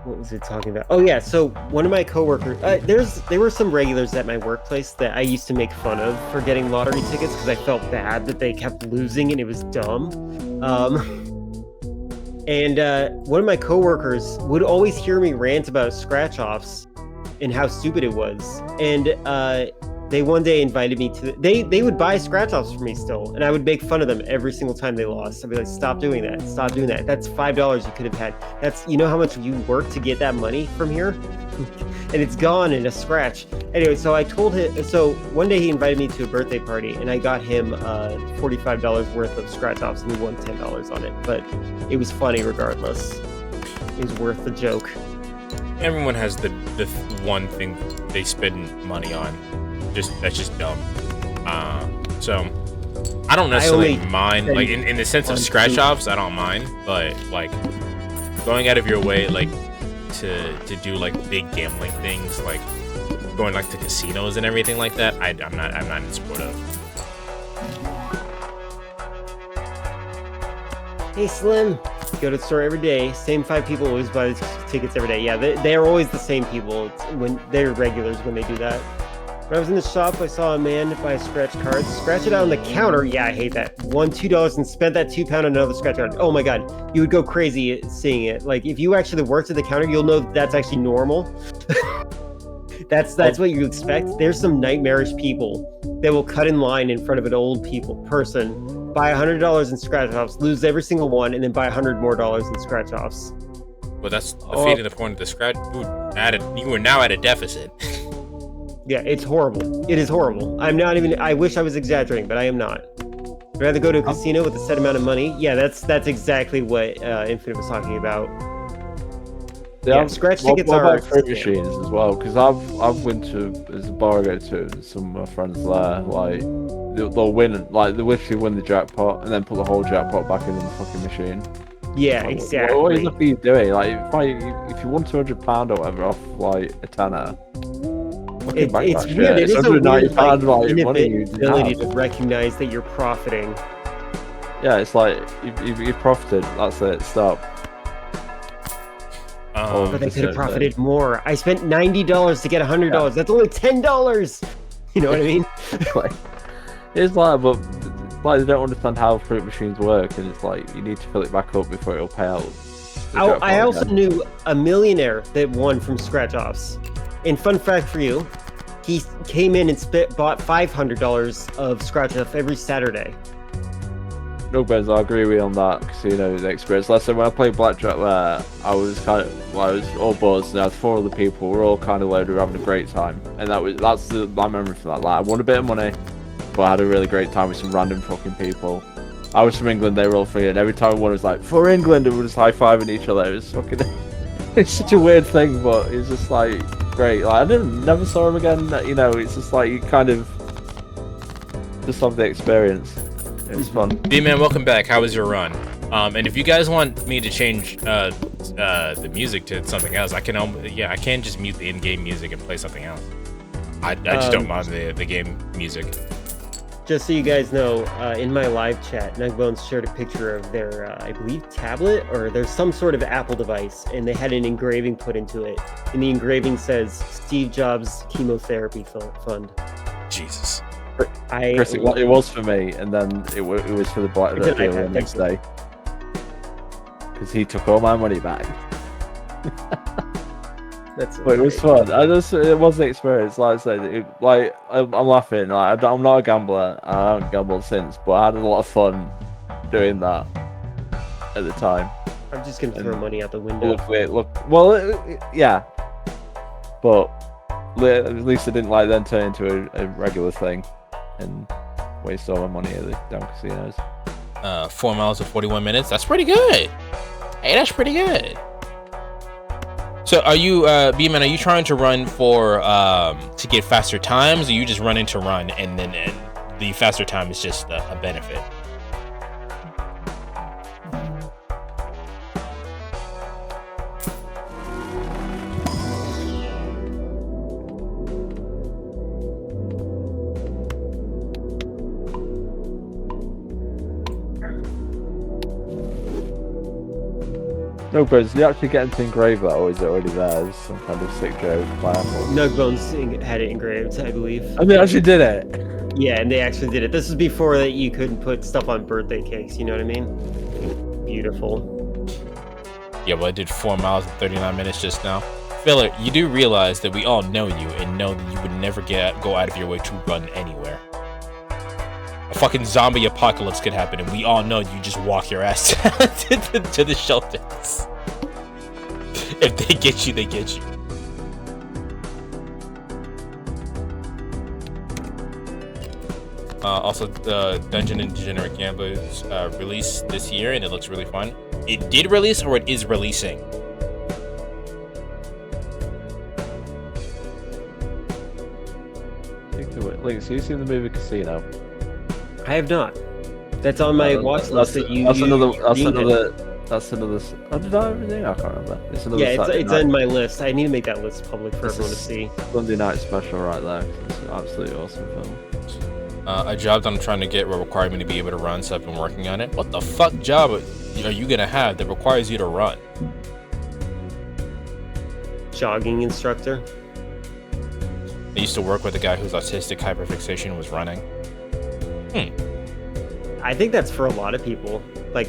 What was it talking about? Oh yeah, so one of my coworkers, there were some regulars at my workplace that I used to make fun of for getting lottery tickets because I felt bad that they kept losing and it was dumb. And one of my coworkers would always hear me rant about scratch-offs and how stupid it was. And they one day invited me to they would buy scratch-offs for me still, and I would make fun of them every single time they lost. I'd be like, stop doing that, stop doing that. That's $5 you could have had. That's, you know how much you work to get that money from here? And it's gone in a scratch. Anyway, so I told him, so one day he invited me to a birthday party and I got him $45 worth of scratch-offs and he won $10 on it. But it was funny regardless. It was worth the joke. Everyone has the one thing they spend money on. That's just dumb. So I don't necessarily mind, like in the sense of scratch offs, I don't mind, but like going out of your way, like to do like big gambling things, like going like to casinos and everything like that, I'm not in support of. Hey Slim, go to the store every day. Same 5 people always buy the tickets every day. Yeah, they're always the same people. It's when they're regulars when they do that. When I was in the shop, I saw a man buy a scratch card, scratch it out on the counter. Yeah, I hate that. Won $2 and spent that £2 on another scratch card. Oh my god, you would go crazy seeing it. Like if you actually worked at the counter, you'll know that's actually normal. That's what you expect. There's some nightmarish people that will cut in line in front of an old person, buy $100 in scratch offs, lose every single one, and then buy $100 more in scratch offs. Well, that's defeating the point of the scratch. You are now at a deficit. Yeah, it's horrible. It is horrible. I'm not even. I wish I was exaggerating, but I am not. I'd rather go to a casino with a set amount of money. Yeah, that's exactly what Infinite was talking about. Yeah, scratch tickets are. What about fruit machines as well? Because I've went to there's a bar I go to, and some of my friends there, like they'll win, like they literally win the jackpot and then put the whole jackpot back in the fucking machine. Yeah, like, exactly. What is the fee doing? Like if you won £200 or whatever off like a tenner. It's weird. It is a weird ability to recognize that you're profiting. Yeah, it's like you've profited. That's it. Stop. But they could have profited more. I spent $90 to get $100. Yeah. That's only $10. You know what I mean? It's like, but like they don't understand how fruit machines work, and it's like you need to fill it back up before it'll pay out. I also knew a millionaire that won from scratch offs. And fun fact for you, he came in and bought $500 of scratch off every Saturday. No, Benz, I agree with you on that casino experience. Last time when I played blackjack there, I was all buzzed, and I had 4 other people. We're all kind of loaded, we were having a great time, and that's my memory from that. Like, I won a bit of money, but I had a really great time with some random fucking people. I was from England, they were all free, and every time one was like, "For England," and we were just high-fiving each other. It was fucking. It's such a weird thing, but it's just like great. Like I never saw him again. You know, it's just like you kind of just have the experience. It's fun. B-Man, welcome back. How was your run? And if you guys want me to change the music to something else, I can just mute the in-game music and play something else. I just don't mind the game music. Just so you guys know, in my live chat, Nugbones shared a picture of their, I believe, tablet, or there's some sort of Apple device, and they had an engraving put into it. And the engraving says, Steve Jobs Chemotherapy Fund. Jesus. Chris, it was for me, and then it was for the Black dealer the next day. Because he took all my money back. But it was fun. It was an experience. Like I said, I'm laughing. Like I'm not a gambler. I haven't gambled since, but I had a lot of fun doing that at the time. I'm just gonna throw money out the window. Yeah, but at least I didn't like then turn into a regular thing and waste all my money at the damn casinos. 4 miles and 41 minutes. That's pretty good. Hey, that's pretty good. So are you, B-Man, are you trying to run for, to get faster times, or you just running to run and then the faster time is just a benefit? No, but did you actually get into engrave that, or is it already there? There's some kind of sick joke by Apple. Nugbones had it engraved, I believe. I mean, actually did it. Yeah, and they actually did it. This was before that you couldn't put stuff on birthday cakes. You know what I mean? Beautiful. Yeah, well, I did 4 miles and 39 minutes just now. Filler, you do realize that we all know you and know that you would never go out of your way to run anywhere. A fucking zombie apocalypse could happen, and we all know you just walk your ass to the shelters. If they get you, they get you. Also, the Dungeon and Degenerate Gamblers released this year, and it looks really fun. It did release, or it is releasing? Like, so you seen the movie Casino? I have not. That's on my watch list. That's another. Oh, did I everything? I can't remember. It's another. Yeah, it's on my list. I need to make that list public for everyone to see. Sunday night special right there. It's an absolutely awesome film. A job that I'm trying to get will require me to be able to run, so I've been working on it. What the fuck job are you gonna have that requires you to run? Jogging instructor. I used to work with a guy whose autistic hyperfixation was running. I think that's for a lot of people, like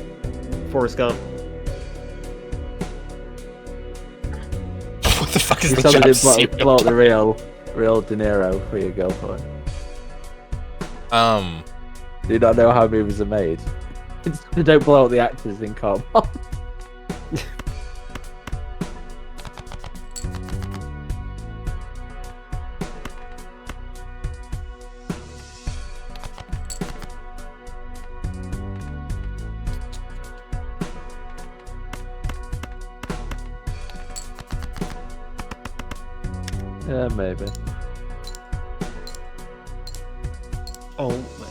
Forrest Gump. What the fuck is You the told me job? to blow out the real De Niro for your girlfriend. Do you not know how movies are made? They don't blow out the actors in com. Yeah, maybe. Oh my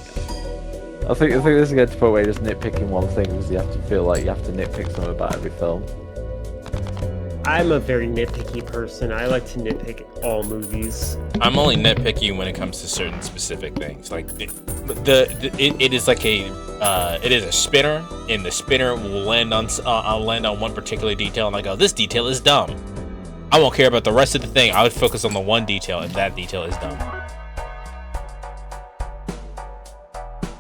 god. I think this is getting to the point where you're just nitpicking one thing because you have to feel like you have to nitpick something about every film. I'm a very nitpicky person. I like to nitpick all movies. I'm only nitpicky when it comes to certain specific things. Like it is like it is a spinner, and the spinner will land on one particular detail, and I go, this detail is dumb. I won't care about the rest of the thing. I would focus on the one detail, and that detail is dumb.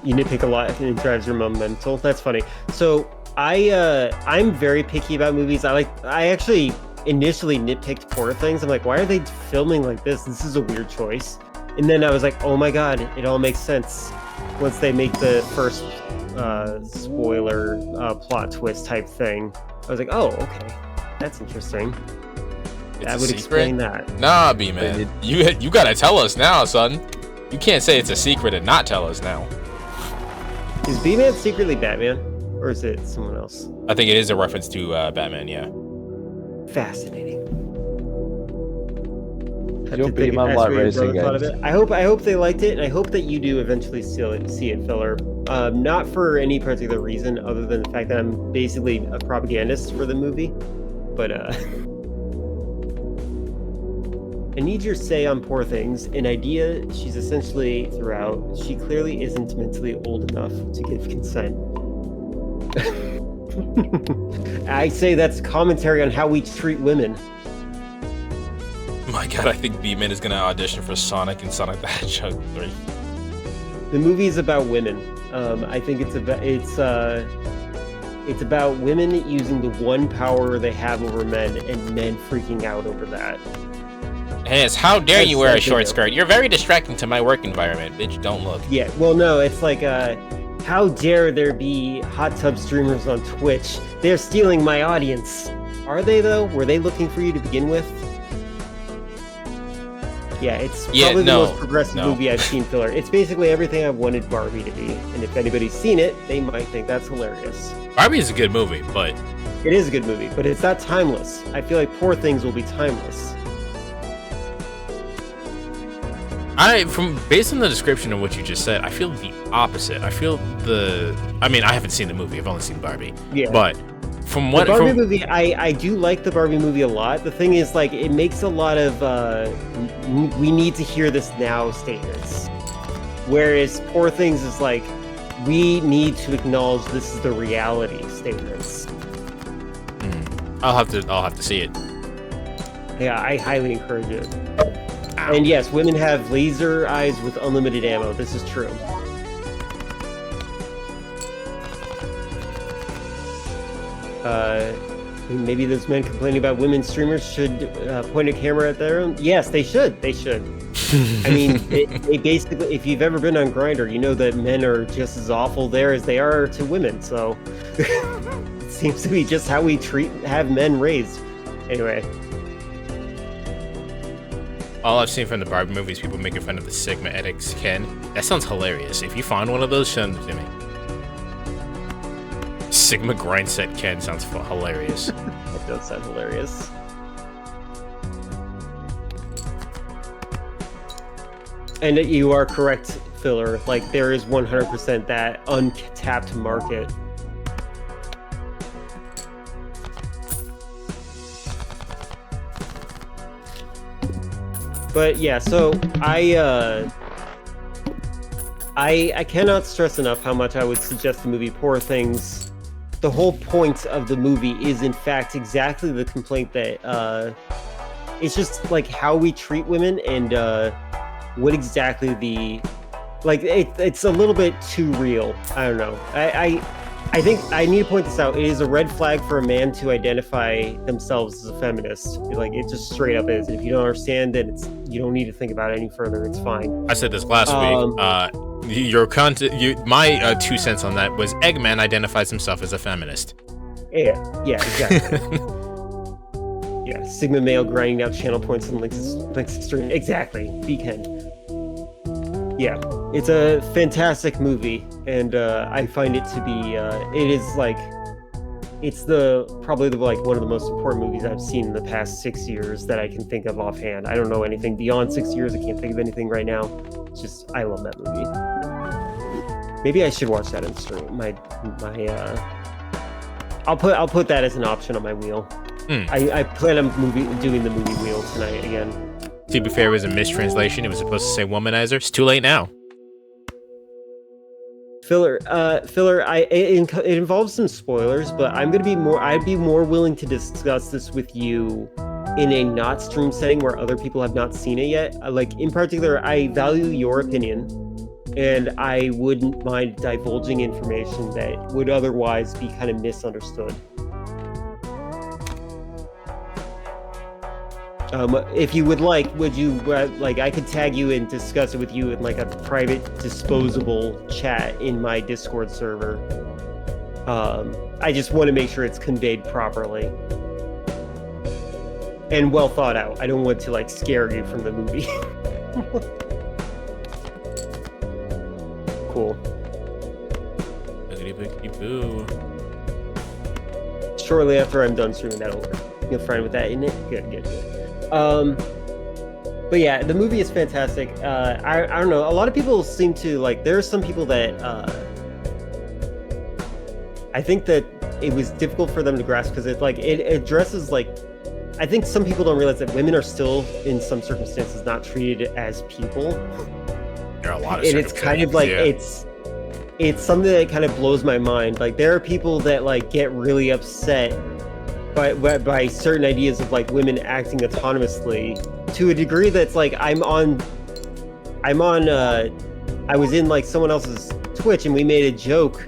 You nitpick a lot and it drives your mom mental. That's funny. So I'm very picky about movies. I actually initially nitpicked Poor Things. I'm like, why are they filming like this? This is a weird choice. And then I was like, oh my god, it all makes sense once they make the first spoiler plot twist type thing. I was like, oh, okay, that's interesting. That would explain that. Nah, B-Man, you gotta tell us now, son. You can't say it's a secret and not tell us now. Is B-Man secretly Batman, or is it someone else? I think it is a reference to Batman, yeah. Fascinating. Your B-Man like racing games. I hope they liked it, and I hope that you do eventually see it, Filler. Not for any particular reason other than the fact that I'm basically a propagandist for the movie, but I need your say on Poor Things. An idea she's essentially throughout. She clearly isn't mentally old enough to give consent. I say that's commentary on how we treat women. My god, I think B-Man is gonna audition for Sonic and Sonic the Hedgehog 3. The movie is about women. I think it's about women using the one power they have over men, and men freaking out over that. Hey, how dare you wear a short skirt? You're very distracting to my work environment, bitch. Don't look. Yeah, well, no, it's like How dare there be hot tub streamers on Twitch? They're stealing my audience. Are they though? Were they looking for you to begin with? Yeah, it's probably the most progressive movie I've seen, Filler. It's basically everything I wanted Barbie to be. And if anybody's seen it, they might think that's hilarious. Barbie is a good movie, but... It is a good movie, but it's not timeless. I feel like Poor Things will be timeless. Based on the description of what you just said, I feel the opposite. I mean, I haven't seen the movie. I've only seen Barbie. Yeah. But from what... The Barbie movie, I do like the Barbie movie a lot. The thing is, like, it makes a lot of, we need to hear this now statements. Whereas Poor Things is like, we need to acknowledge this is the reality statements. I'll have to see it. Yeah, I highly encourage it. Ow. And yes, women have laser eyes with unlimited ammo. This is true. Maybe those men complaining about women streamers should point a camera at their own. Yes, they should. They should. I mean, they basically, if you've ever been on Grindr, you know that men are just as awful there as they are to women. So it seems to be just how we have men raised. Anyway. All I've seen from the Barbie movies, people making fun of the Sigma Edix Ken. That sounds hilarious. If you find one of those, send them to me. Sigma Grindset Ken sounds hilarious. That does sound hilarious. And you are correct, Filler. Like, there is 100% that untapped market. But yeah, so I cannot stress enough how much I would suggest the movie Poor Things. The whole point of the movie is, in fact, exactly the complaint that it's just like how we treat women and what exactly the it's a little bit too real. I don't know. I think I need to point this out. It is a red flag for a man to identify themselves as a feminist. Like, it just straight up is. If you don't understand, then you don't need to think about it any further. It's fine. I said this last week. My 2 cents on that was Eggman identifies himself as a feminist. Yeah, exactly. Yeah, Sigma male grinding out channel points and links stream. Exactly. Beacon. Yeah, it's a fantastic movie, and I find it to be. It is like, it's probably one of the most important movies I've seen in the past 6 years that I can think of offhand. I don't know anything beyond 6 years. I can't think of anything right now. It's just, I love that movie. Maybe I should watch that in stream. I'll put that as an option on my wheel. I plan on doing the movie wheel tonight again. To be fair, it was a mistranslation. It was supposed to say womanizer. It's too late now. Filler, it involves some spoilers, but I'd be more willing to discuss this with you in a not stream setting where other people have not seen it yet. Like, in particular, I value your opinion, and I wouldn't mind divulging information that would otherwise be kind of misunderstood. If you would like, would you I could tag you and discuss it with you in like a private disposable chat in my Discord server. I just want to make sure it's conveyed properly and well thought out. I don't want to like scare you from the movie. Cool. Boo. Shortly after I'm done streaming, that'll work. You're fine with that, isn't it? Good. But yeah, the movie is fantastic. I don't know. A lot of people seem to like. There are some people that I think that it was difficult for them to grasp because it addresses like. I think some people don't realize that women are still, in some circumstances, not treated as people. There are a lot of, and it's kind of like it's something that kind of blows my mind. Like, there are people that like get really upset by certain ideas of like women acting autonomously to a degree that's like I was in like someone else's Twitch and we made a joke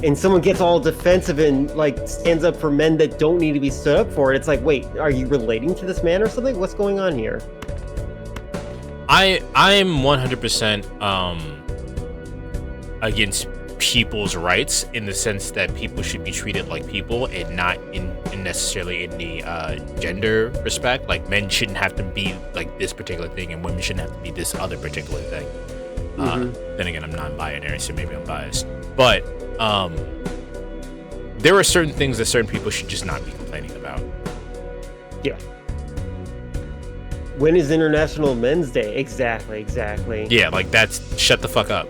and someone gets all defensive and like stands up for men that don't need to be stood up for. It's like, wait, are you relating to this man or something? What's going on here? I'm 100% against people's rights in the sense that people should be treated like people and not in necessarily in the gender respect. Like men shouldn't have to be like this particular thing and women shouldn't have to be this other particular thing. Then again, I'm non-binary, so maybe I'm biased. But there are certain things that certain people should just not be complaining about. Yeah. When is International Men's Day? Exactly. Yeah, like that's shut the fuck up.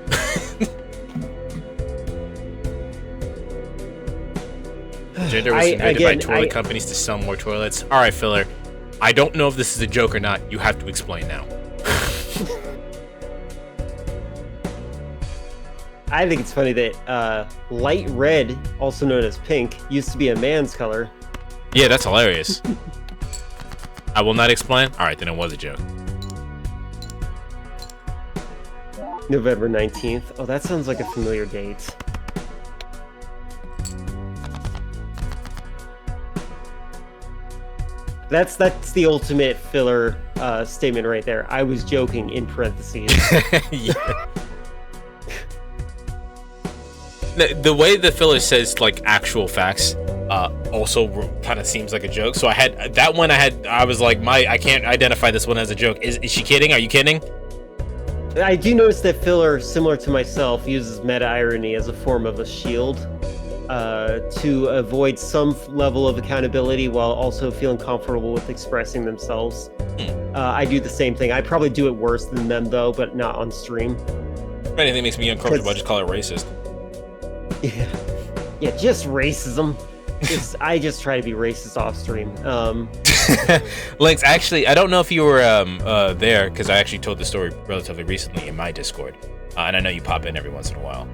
Gender was invented by toilet companies to sell more toilets. All right, filler. I don't know if this is a joke or not. You have to explain now. I think it's funny that light red, also known as pink, used to be a man's color. Yeah, that's hilarious. I will not explain. All right, then it was a joke. November 19th. Oh, that sounds like a familiar date. That's the ultimate filler statement right there. I was joking in parentheses. Yeah. The way the filler says like actual facts also kind of seems like a joke. So I had that one. I was like, I can't identify this one as a joke. Is she kidding? Are you kidding? I do notice that filler, similar to myself, uses meta irony as a form of a shield to avoid some level of accountability while also feeling comfortable with expressing themselves. I do the same thing. I probably do it worse than them though, but not on stream. If anything makes me uncomfortable, I just call it racist. Yeah, just racism. I just try to be racist off stream. Lynx, actually, I don't know if you were there because I actually told the story relatively recently in my Discord, and I know you pop in every once in a while.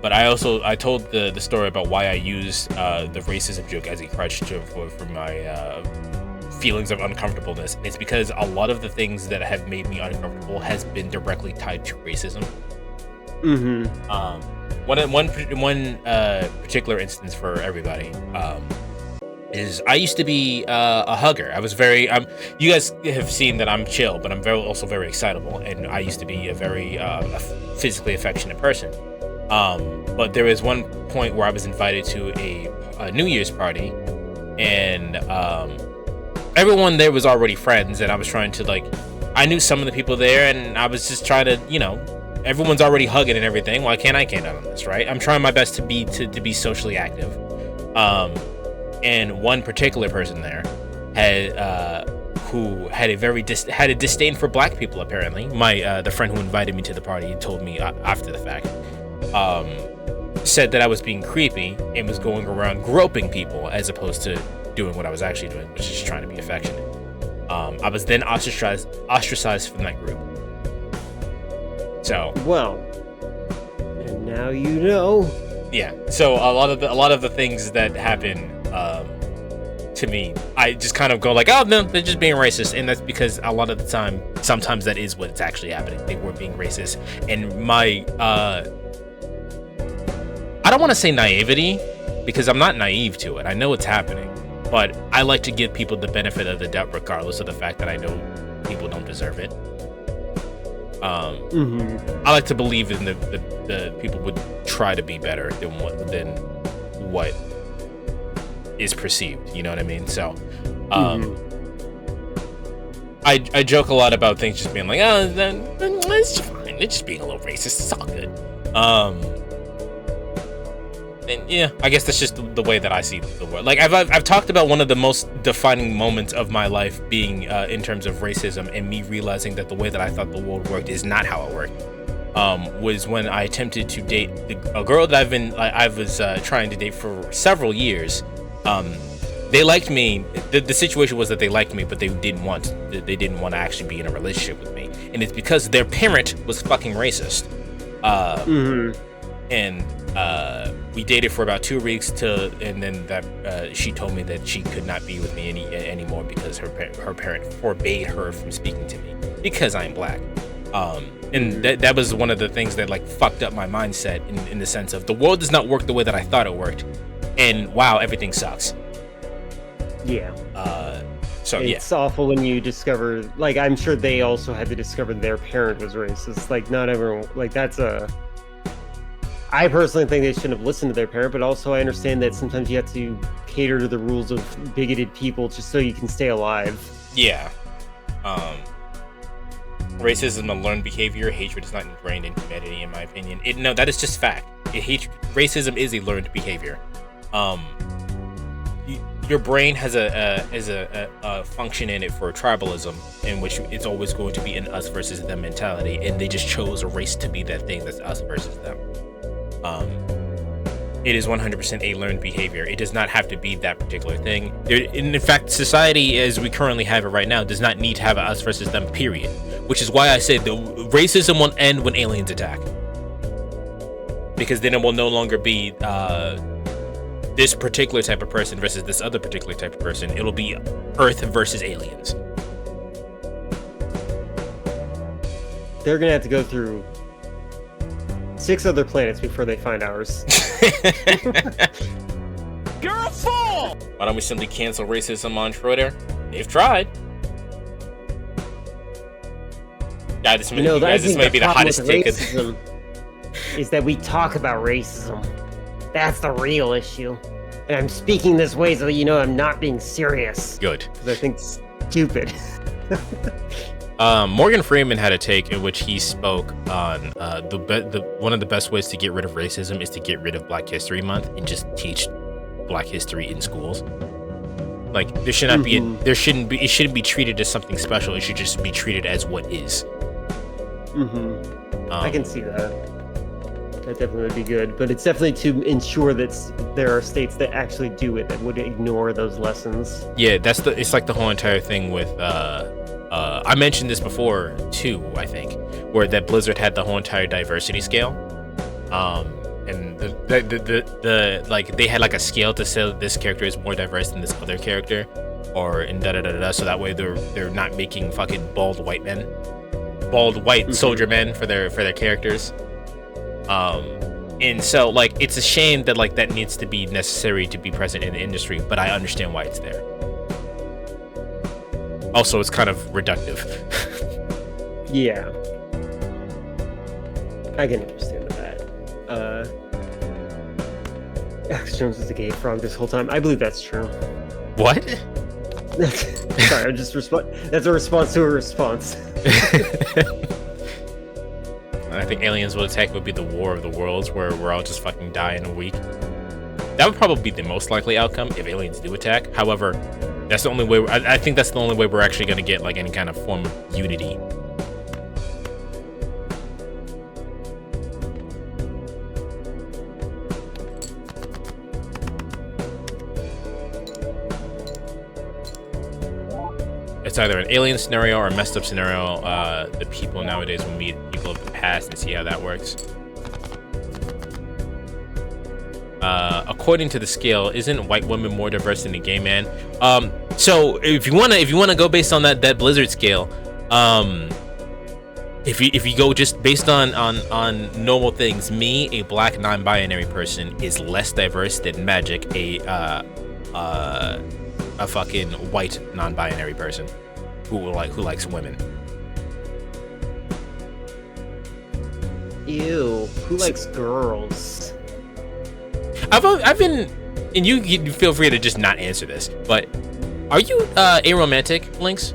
But I told the story about why I use the racism joke as a crutch for my feelings of uncomfortableness. And it's because a lot of the things that have made me uncomfortable has been directly tied to racism. One particular instance for everybody is I used to be a hugger. I was very you guys have seen that I'm chill, but I'm also very excitable, and I used to be a very physically affectionate person. But there was one point where I was invited to a New Year's party, and everyone there was already friends, and I was trying to I knew some of the people there, and I was just trying to everyone's already hugging and everything. Why can't I get on this, right? I'm trying my best to be socially active. And one particular person there had who had a disdain for black people. Apparently, the friend who invited me to the party told me after the fact, said that I was being creepy and was going around groping people as opposed to doing what I was actually doing, which is just trying to be affectionate. I was then ostracized from that group. So well, and now you know. Yeah. So a lot of the things that happen to me, I just kind of go like, oh no, they're just being racist, and that's because a lot of the time, sometimes that is what's actually happening. They were being racist, and my I don't want to say naivety because I'm not naive to it. I know it's happening, but I like to give people the benefit of the doubt, regardless of the fact that I know people don't deserve it. I like to believe in the people would try to be better than what is perceived. You know what I mean? So, I joke a lot about things just being like, oh, then it's fine. It's just being a little racist. It's all good. And yeah, I guess that's just the way that I see the world. Like I've talked about one of the most defining moments of my life being in terms of racism and me realizing that the way that I thought the world worked is not how it worked. Was when I attempted to date a girl that I was trying to date for several years. They liked me. The situation was that they liked me, but they didn't want to actually be in a relationship with me, and it's because their parent was fucking racist. And we dated for about 2 weeks and then that she told me that she could not be with me anymore because her parent forbade her from speaking to me because I'm black. And that was one of the things that fucked up my mindset in the sense of the world does not work the way that I thought it worked, and wow, everything sucks. Yeah. So it's awful when you discover, I'm sure they also had to discover their parent was racist. Not everyone, that's a I personally think they shouldn't have listened to their parent, but also I understand that sometimes you have to cater to the rules of bigoted people just so you can stay alive. Yeah. Racism, a learned behavior. Hatred is not ingrained in humanity, in my opinion. No, that is just fact. Racism is a learned behavior. Your brain has a function in it for tribalism, in which it's always going to be an us versus them mentality, and they just chose a race to be that thing that's us versus them. It is 100% a learned behavior. It does not have to be that particular thing. In fact, society as we currently have it right now does not need to have a us versus them, period. Which is why I say the racism will end when aliens attack. Because then it will no longer be this particular type of person versus this other particular type of person. It'll be Earth versus aliens. They're gonna have to go through 6 other planets before they find ours. You're a fool! Why don't we simply cancel racism on Twitter? They've tried. God, this may be the hottest take. Is that we talk about racism. That's the real issue. And I'm speaking this way so that you know I'm not being serious. Good. Because I think it's stupid. Morgan Freeman had a take in which he spoke on one of the best ways to get rid of racism is to get rid of Black History Month and just teach Black history in schools. Like there should not be it shouldn't be treated as something special. It should just be treated as what is. I can see that. That definitely would be good, but it's definitely to ensure that there are states that actually do it that would ignore those lessons. Yeah, it's like the whole entire thing with I mentioned this before too, I think, where that Blizzard had the whole entire diversity scale. And the like they had like a scale to say that this character is more diverse than this other character, or in so that way they're not making fucking bald white soldier men for their characters. And so like it's a shame that like that needs to be necessary to be present in the industry, but I understand why it's there. Also, it's kind of reductive. Yeah, I can understand that. Alex Jones was a gay frog this whole time. I believe that's true. What? Sorry, I'm just that's a response to a response. I think aliens will attack would be the War of the Worlds, where we're all just fucking die in a week. That would probably be the most likely outcome if aliens do attack. However, that's the only way. I think that's the only way we're actually going to get like any kind of form of unity. It's either an alien scenario or a messed up scenario. The people nowadays will meet people of the past and see how that works. According to the scale, isn't white women more diverse than a gay man? So if you wanna go based on that Blizzard scale, if you go just based on normal things, me, a black non-binary person, is less diverse than Magic, a fucking white non-binary person who likes women. Ew, who likes girls? I've been, and you feel free to just not answer this, but are you aromantic, Lynx?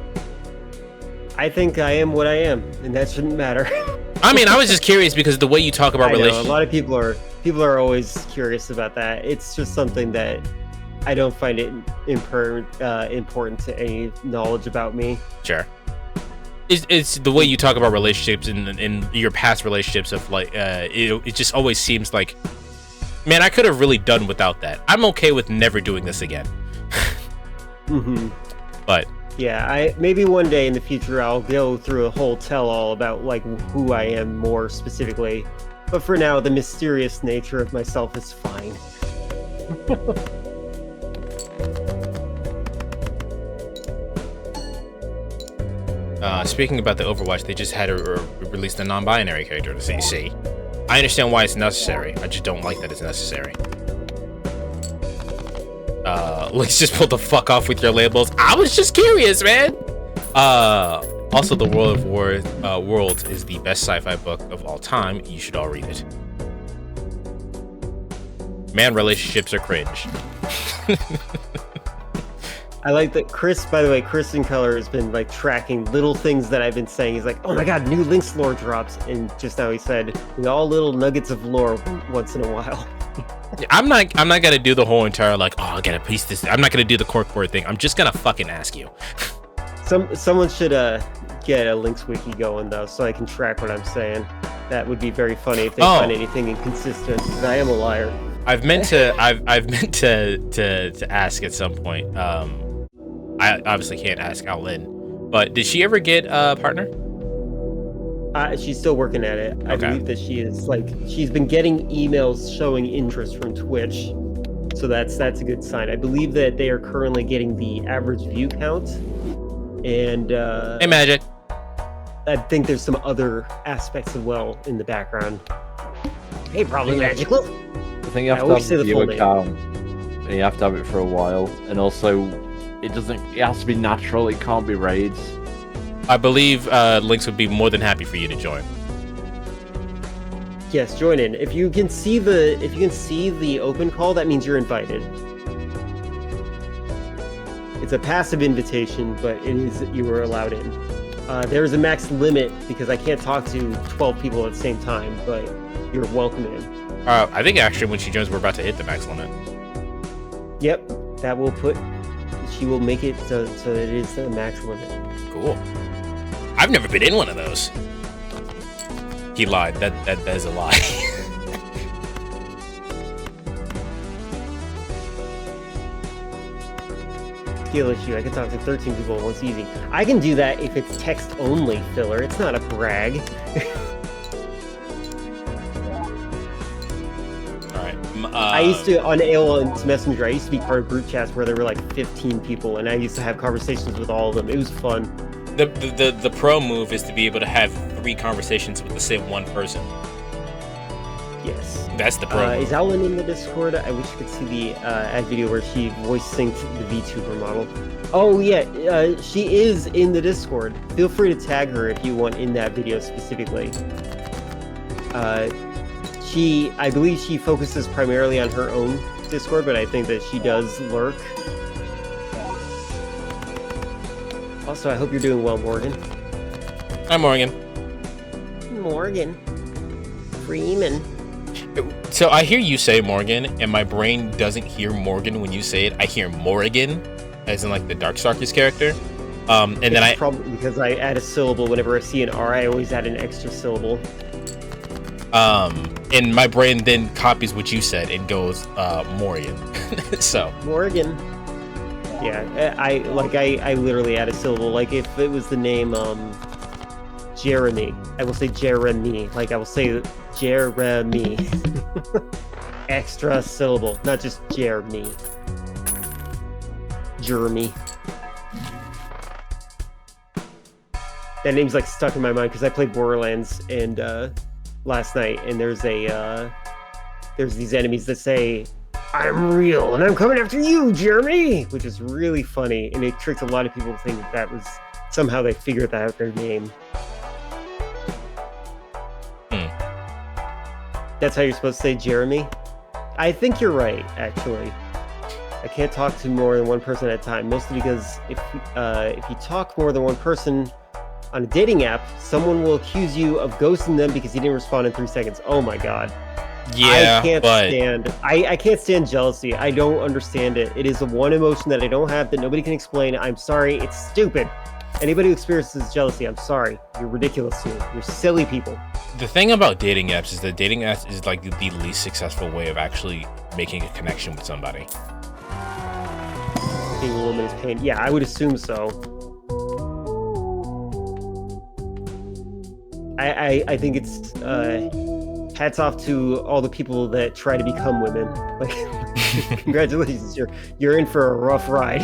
I think I am what I am, and that shouldn't matter. I mean, I was just curious because the way you talk about relationships. A lot of people are always curious about that. It's just something that I don't find it important to any knowledge about me. Sure. It's the way you talk about relationships and your past relationships of like it just always seems like, man, I could have really done without that. I'm okay with never doing this again. But yeah, maybe one day in the future I'll go through a whole tell-all about like who I am more specifically. But for now, the mysterious nature of myself is fine. Speaking about the Overwatch, they just had released a non-binary character to CC. I understand why it's necessary. I just don't like that it's necessary. Let's just pull the fuck off with your labels. I was just curious, man. Also, The World of Worlds is the best sci-fi book of all time. You should all read it. Man, relationships are cringe. I like that Chris, by the way, Chris in color has been like tracking little things that I've been saying. He's like, oh my god, new Link's lore drops. And just now he said, we all little nuggets of lore once in a while. I'm not gonna do the whole entire like, oh, I gotta piece this. I'm not gonna do the corkboard thing. I'm just gonna fucking ask you. Someone should get a Link's wiki going though, so I can track what I'm saying. That would be very funny if they find anything inconsistent. 'Cause I am a liar. I've meant to ask at some point. I obviously can't ask Outland, but did she ever get a partner? She's still working at it. I believe that she's been getting emails showing interest from Twitch, so that's a good sign. I believe that they are currently getting the average view count, and hey, Magic. I think there's some other aspects as well in the background. Hey, probably Magic. Look, I think you have to have a view account, and you have to have it for a while, and also it has to be natural. It can't be raids. I believe Lynx would be more than happy for you to join. Yes, join in. If you can see the open call, that means you're invited. It's a passive invitation, but you are allowed in. There is a max limit because I can't talk to 12 people at the same time, but you're welcome in. I think actually when she joins, we're about to hit the max limit. Yep, she will make it so it is the max limit. Cool. I've never been in one of those. He lied. That is a lie. Skill issue. I can talk to 13 people at once easy. I can do that if it's text only, filler. It's not a brag. Alright. I used to, on AOL Messenger, I used to be part of group chats where there were like 15 people, and I used to have conversations with all of them. It was fun. The pro move is to be able to have 3 conversations with the same one person. Yes. That's the pro move. Is Ellen in the Discord? I wish you could see the ad video where she voice synced the VTuber model. Oh yeah, she is in the Discord. Feel free to tag her if you want in that video specifically. I believe she focuses primarily on her own Discord, but I think that she does lurk. Also, I hope you're doing well, Morgan. Hi, Morgan. Morgan. Freeman. So I hear you say Morgan, and my brain doesn't hear Morgan when you say it. I hear Morrigan, as in like the Darkstalkers character. And then it's probably because I add a syllable whenever I see an R. I always add an extra syllable. And my brain then copies what you said and goes Morgan. So Morgan. Yeah, I literally add a syllable. Like if it was the name Jeremy, I will say Jeremy. Like I will say Jeremy. Extra syllable, not just Jeremy. Jeremy. That name's like stuck in my mind because I played Borderlands and last night, and there's these enemies that say, "I'm real and I'm coming after you, Jeremy," which is really funny, and it tricked a lot of people to think that was somehow they figured that out their name. That's how you're supposed to say Jeremy? I think you're right, actually. I can't talk to more than one person at a time, mostly because if you talk more than one person on a dating app, someone will accuse you of ghosting them because you didn't respond in 3 seconds. Oh my god. yeah, I can't stand jealousy. I don't understand it. It is the one emotion that I don't have that nobody can explain. I'm sorry, it's stupid. Anybody who experiences jealousy, I'm sorry. You're ridiculous to me. You're silly people. The thing about dating apps is that dating apps is like the least successful way of actually making a connection with somebody. Being a woman is pain. Yeah, I would assume so. I think it's hats off to all the people that try to become women. Like, congratulations, you're in for a rough ride.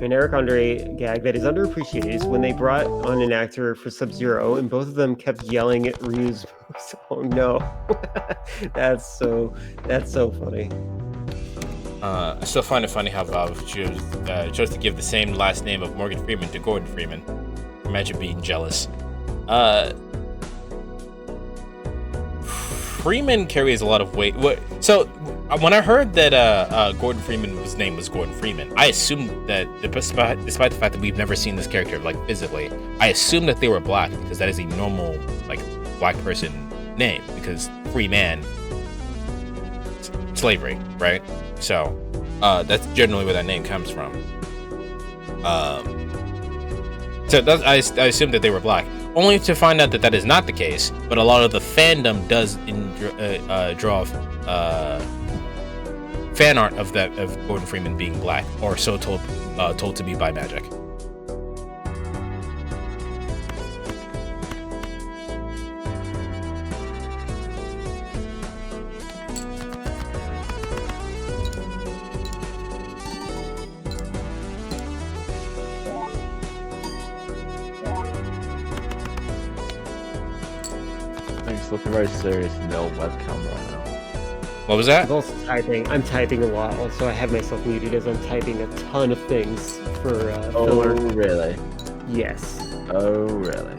An Eric Andre gag that is underappreciated is when they brought on an actor for Sub-Zero and both of them kept yelling at Ryu's voice. Oh no. That's so funny. I still find it funny how Valve chose to give the same last name of Morgan Freeman to Gordon Freeman. Imagine being jealous. Freeman carries a lot of weight. So when I heard that Gordon Freeman's name was Gordon Freeman, I assumed that despite the fact that we've never seen this character like physically, I assumed that they were black because that is a normal like black person name because free man, slavery, right? So that's generally where that name comes from. So I assumed that they were black, only to find out that that is not the case. But a lot of the fandom does draw fan art of Gordon Freeman being black, or so told to be by Magic. It's looking very serious in the old webcam right now. What was that? I'm also typing. I'm typing a lot. Also, I have myself muted as I'm typing a ton of things for filler. Oh, really? Yes. Oh, really?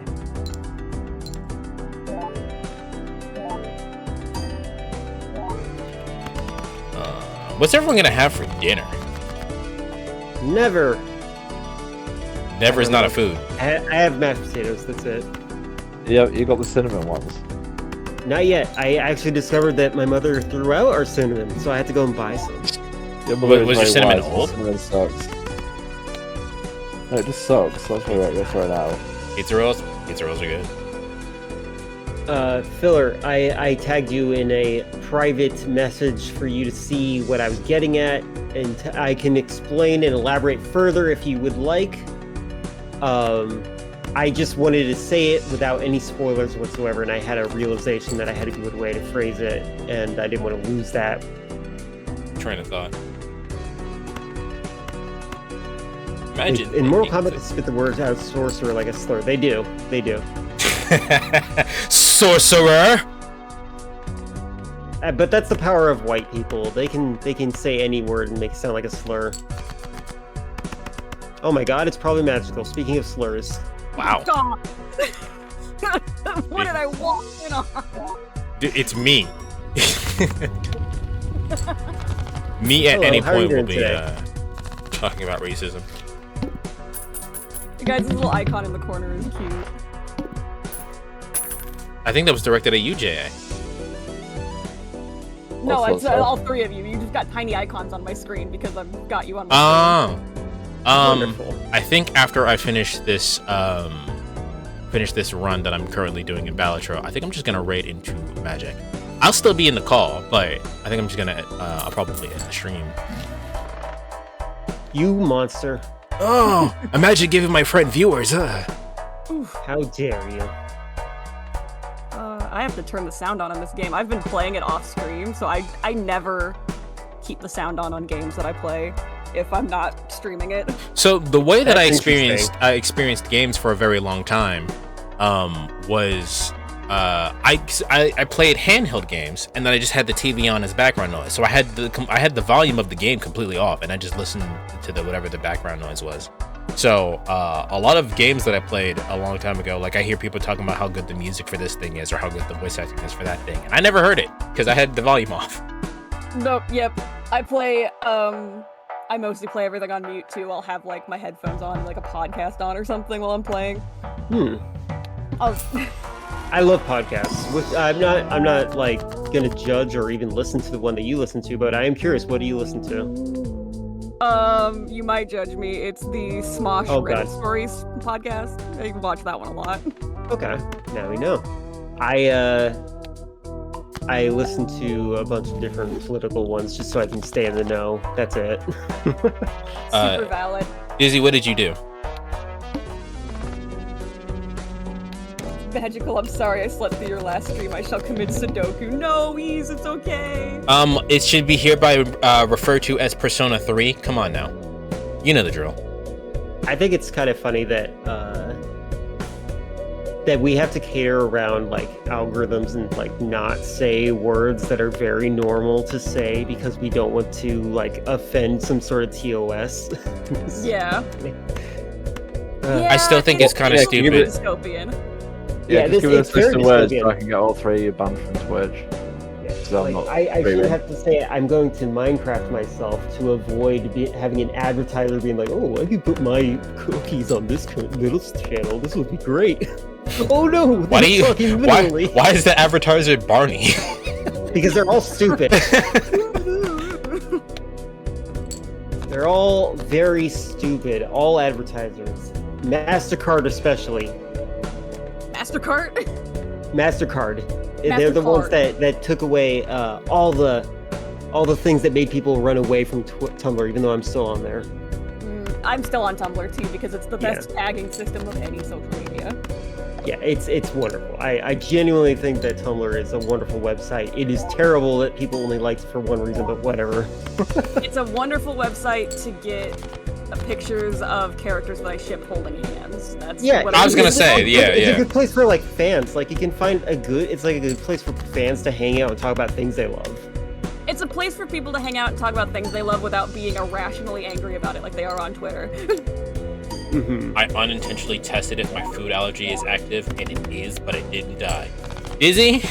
What's everyone gonna have for dinner? Never. Never is not a food. I have mashed potatoes. That's it. Yeah, you got the cinnamon ones. Not yet. I actually discovered that my mother threw out our cinnamon, so I had to go and buy some. Yeah, But was your cinnamon old? Cinnamon sucks. No, it just sucks. That's why I throw it out. Pizza rolls? Pizza rolls are good. Filler, I tagged you in a private message for you to see what I was getting at, and I can explain and elaborate further if you would like. I just wanted to say it without any spoilers whatsoever, and I had a realization that I had a good way to phrase it, and I didn't want to lose that. Train of thought. Imagine In Mortal Kombat, they spit the words out of sorcerer like a slur. They do. They do. Sorcerer. But that's the power of white people. They can say any word and make it sound like a slur. Oh my god, it's probably magical. Speaking of slurs. Wow. Stop. What did I walk in on? Dude, it's me. Me at Hello, any how are you point will doing be today? talking about racism. You guys, this little icon in the corner is cute. I think that was directed at you, J.A. No, Also, it's so- all three of you. You just got tiny icons on my screen because I've got you on my screen. Wonderful. I think after I finish this run that I'm currently doing in Balatro, I think I'm just gonna raid into Magic. I'll still be in the call, but I think I'm just gonna I'll probably end the stream. You monster. Oh, imagine giving my friend viewers. How dare you? I have to turn the sound on in this game. I've been playing it off stream, so I never keep the sound on games that I play if I'm not streaming it. So the way that That's I experienced games for a very long time was I played handheld games, and then I just had the TV on as background noise. So I had the volume of the game completely off, and I just listened to whatever the background noise was. So a lot of games that I played a long time ago, like I hear people talking about how good the music for this thing is or how good the voice acting is for that thing, and I never heard it because I had the volume off. Nope, yep. I play, I mostly play everything on mute too. I'll have like my headphones on, like a podcast on or something while I'm playing. I love podcasts. I'm not like gonna judge or even listen to the one that you listen to, but I am curious. What do you listen to? You might judge me. It's the Smosh Oh, Reddit God. Stories podcast. I watch that one a lot. Okay, now we know. I listen to a bunch of different political ones just so I can stay in the know. That's it. Super valid. Dizzy, what did you do? Magical, I'm sorry I slept through your last stream. I shall commit Sudoku. No, Ease, it's okay. It should be hereby referred to as Persona 3. Come on now. You know the drill. I think it's kind of funny that that we have to cater around like algorithms and like not say words that are very normal to say because we don't want to like offend some sort of TOS. Yeah. I still think it's kind of Yeah, give stupid. Dystopian. Yeah, Just give it a it's very system word so dystopian. I can get all three banned from Twitch. because I'm not. I should streaming. have to say I'm going to Minecraft myself to avoid having an advertiser being like, "Oh, I could put my cookies on this little channel. This would be great." Oh no! Why do you? Fucking literally. Why is the advertiser Barney? Because they're all stupid. They're all very stupid. All advertisers, MasterCard especially. MasterCard? MasterCard. They're the ones that took away all the things that made people run away from Tumblr, even though I'm still on there. I'm still on Tumblr too because it's the best tagging system of any social media. Yeah, it's wonderful. I genuinely think that Tumblr is a wonderful website. It is terrible that people only like it for one reason, but whatever. It's a wonderful website to get pictures of characters that I ship holding hands. That's what I was gonna say, it's a good place for like fans. Like you can find it's like a good place for fans to hang out and talk about things they love. It's a place for people to hang out and talk about things they love without being irrationally angry about it like they are on Twitter. I unintentionally tested if my food allergy is active, and it is, but I didn't die. Dizzy?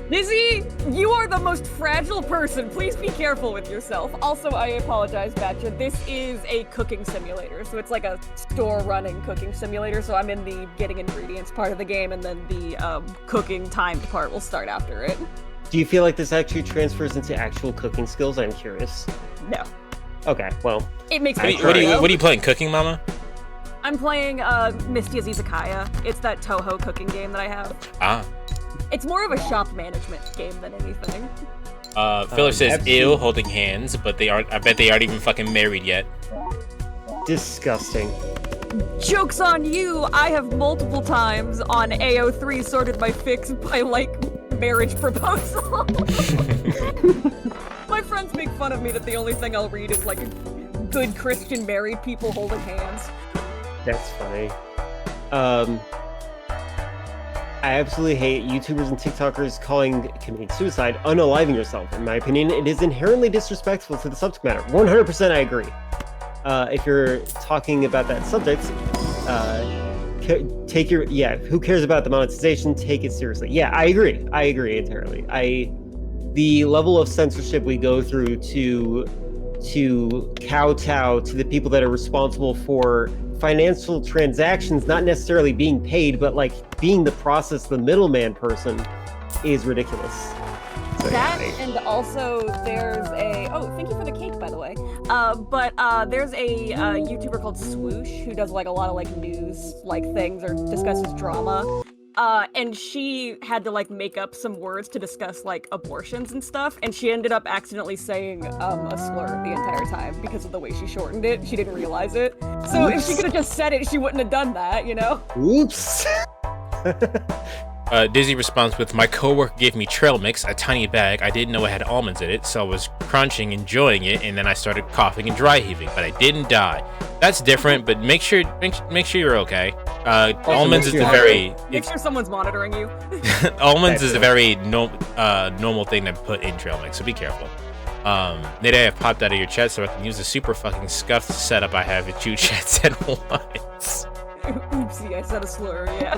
Dizzy, you are the most fragile person. Please be careful with yourself. Also, I apologize, Batcha. This is a cooking simulator, so it's like a store-running cooking simulator, so I'm in the getting ingredients part of the game, and then the cooking timed part will start after it. Do you feel like this actually transfers into actual cooking skills? I'm curious. No. Okay, well. It makes me what are you playing, Cooking Mama? I'm playing Misty Izakaya. It's that Toho cooking game that I have. Ah. It's more of a shop management game than anything. Filler says, ew, holding hands, but I bet they aren't even fucking married yet. Disgusting. Joke's on you! I have multiple times on AO3 sorted my fix by, like, marriage proposal. My friends make fun of me that the only thing I'll read is, like, good Christian married people holding hands. That's funny. I absolutely hate YouTubers and TikTokers committing suicide unaliving yourself. In my opinion, it is inherently disrespectful to the subject matter. 100% I agree. If you're talking about that subject, who cares about the monetization? Take it seriously. Yeah, I agree entirely. The level of censorship we go through to kowtow to the people that are responsible for financial transactions, not necessarily being paid, but like being the the middleman person, is ridiculous. So, and also there's thank you for the cake, by the way. There's a YouTuber called Swoosh who does like a lot of like news like things or discusses drama. And she had to like make up some words to discuss like abortions and stuff, and she ended up accidentally saying a slur the entire time because of the way she shortened it. She didn't realize it. So if she could have just said it, she wouldn't have done that, you know? Oops. Dizzy responds with, my coworker gave me trail mix, a tiny bag. I didn't know it had almonds in it, so I was crunching, enjoying it, and then I started coughing and dry heaving, but I didn't die. That's different, but make sure you're okay. Almonds is make sure someone's monitoring you. Almonds is a very normal thing to put in trail mix, so be careful. Nade, I've popped out of your chat so I can use the super fucking scuffed setup I have with you chat said once. Oopsie, I said a slur, yeah.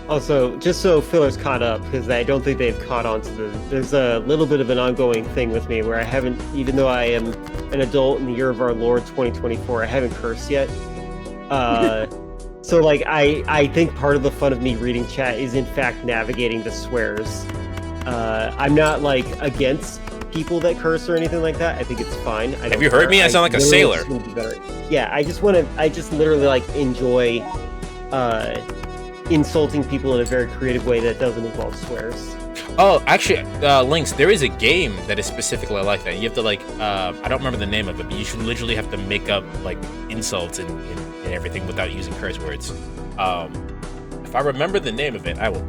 Also, just so Filler's caught up, because I don't think they've caught on to there's a little bit of an ongoing thing with me where I haven't, even though I am an adult in the year of our Lord 2024, I haven't cursed yet. So like, I think part of the fun of me reading chat is in fact navigating the swears. I'm not like against people that curse or anything like that. I think it's fine. Have you heard me? I sound like a sailor. Yeah, I just literally like enjoy insulting people in a very creative way that doesn't involve swears. Oh, actually, Lynx, there is a game that is specifically like that. You have to like, I don't remember the name of it, but you should literally have to make up like insults and everything without using curse words. If I remember the name of it, I will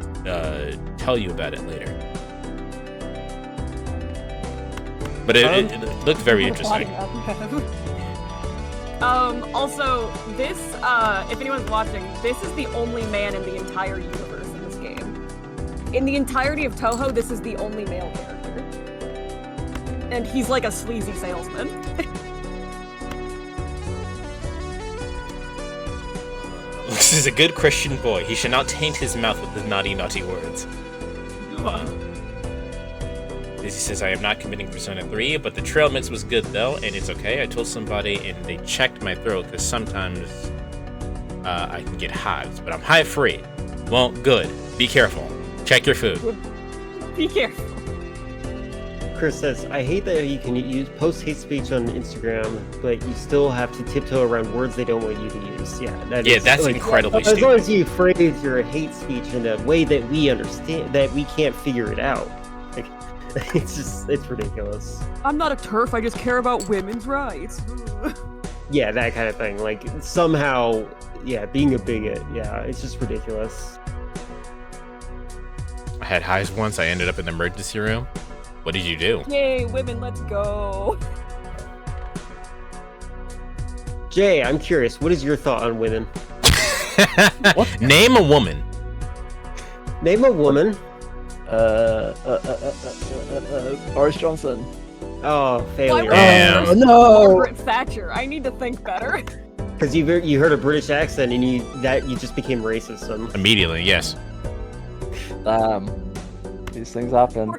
tell you about it later. But it looked very interesting. Also, this, if anyone's watching, this is the only man in the entire universe in this game. In the entirety of Toho, this is the only male character. And he's like a sleazy salesman. This is a good Christian boy. He should not taint his mouth with his naughty, naughty words. Dizzy says, I am not committing Persona 3, but the trail mix was good though, and it's okay. I told somebody and they checked my throat because sometimes I can get hives, but I'm hive free. Well, good. Be careful. Check your food. Be careful. Chris says, I hate that you can use post hate speech on Instagram, but you still have to tiptoe around words they don't want you to use. Yeah, That's like, incredibly as stupid. long as you phrase your hate speech in a way that we understand, that we can't figure it out. Like, it's ridiculous. I'm not a TERF, I just care about women's rights. Yeah, that kind of thing. Like, somehow, yeah, being a bigot, yeah, it's just ridiculous. I had hives once. I ended up in the emergency room. What did you do? Yay, women, let's go. Jay, I'm curious, what is your thought on women? Name a woman. Name a woman. Boris Johnson. Oh, failure. Damn. Oh no! Margaret Thatcher, I need to think better. Because you heard a British accent and you just became racist. So. Immediately, yes. These things happen.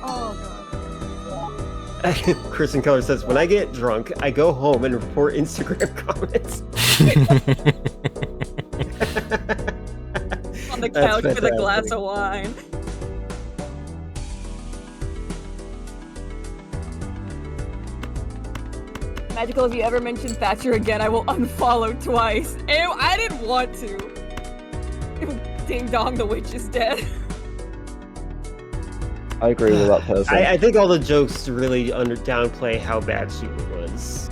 Oh god. Chris in Color says, when I get drunk, I go home and report Instagram comments. On the That's couch with a fantastic. glass of wine. Magical, if you ever mention Thatcher again, I will unfollow twice. Ew, I didn't want to. Ding dong, the witch is dead. I agree with that person. I think all the jokes really downplay how bad she was.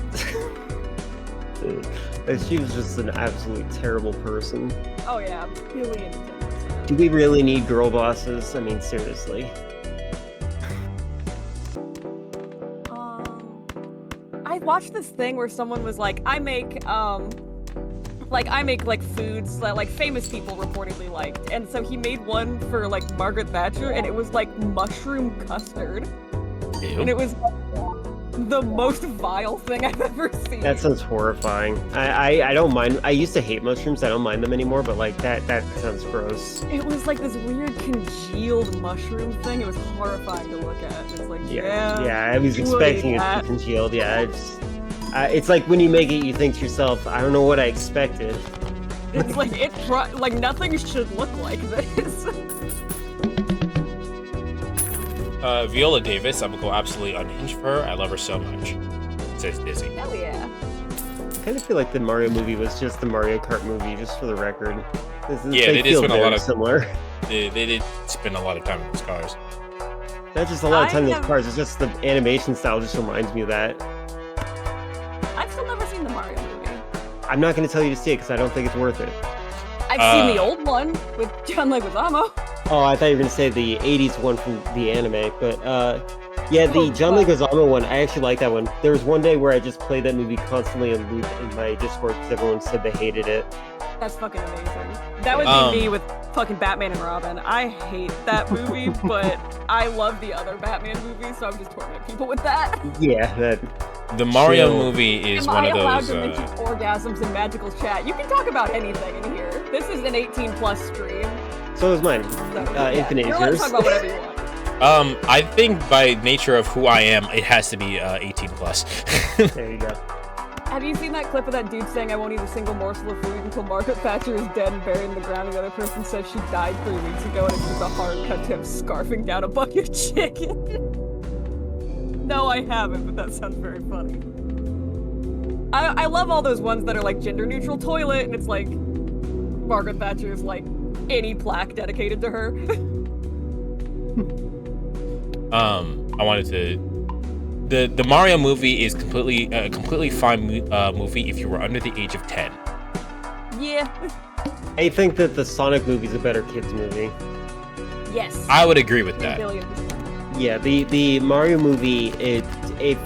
She was just an absolutely terrible person. Oh yeah, billion 10%. Do we really need girl bosses? I mean, seriously. I watched this thing where someone was like, I make foods that like famous people reportedly liked, and so he made one for like Margaret Thatcher, and it was like mushroom custard, Ew. and it was the most vile thing I've ever seen. That sounds horrifying. I don't mind. I used to hate mushrooms. I don't mind them anymore, but like that sounds gross. It was like this weird congealed mushroom thing. It was horrifying to look at. It's like, Yeah, I was you expecting ate it to that. be congealed. Yeah, it's like when you make it, you think to yourself, I don't know what I expected. It's like like nothing should look like this. Viola Davis, I would go absolutely unhinged for her. I love her so much. Says Dizzy. Hell yeah. I kind of feel like the Mario movie was just the Mario Kart movie, just for the record. Yeah, they did feel spend a very lot of- similar. They did spend a lot of time in those cars. Not just a lot of time in I those have- cars. It's just the animation style just reminds me of that. I've still never seen the Mario movie. I'm not going to tell you to see it because I don't think it's worth it. I've seen the old one with John Leguizamo. Oh, I thought you were going to say the 80s one from the anime, but yeah, the Oh, John fuck. Leguizamo one, I actually like that one. There was one day where I just played that movie constantly on loop in my Discord because everyone said they hated it. That's fucking amazing. That would be me with fucking Batman and Robin. I hate that movie, but I love the other Batman movies, so I'm just tormenting people with that. Yeah, that. The Mario Chill. movie is Am one I of allowed those. to mention orgasms in magical chat? You can talk about anything in here. This is an 18+ stream. So is mine. So, yeah, Infinite you're allowed to Years. talk about whatever you want. I think by nature of who I am, it has to be 18+. There you go. Have you seen that clip of that dude saying, I won't eat a single morsel of food until Margaret Thatcher is dead and buried in the ground, and the other person says she died 3 weeks ago, and it's just a hard cut to him scarfing down a bucket of chicken? No, I haven't, but that sounds very funny. I love all those ones that are like gender neutral toilet, and it's like Margaret Thatcher's like any plaque dedicated to her. I wanted to. The Mario movie is completely fine movie if you were under the age of 10. Yeah. I think that the Sonic movie is a better kids movie. Yes. I would agree with that. Billion. Yeah, the Mario movie, it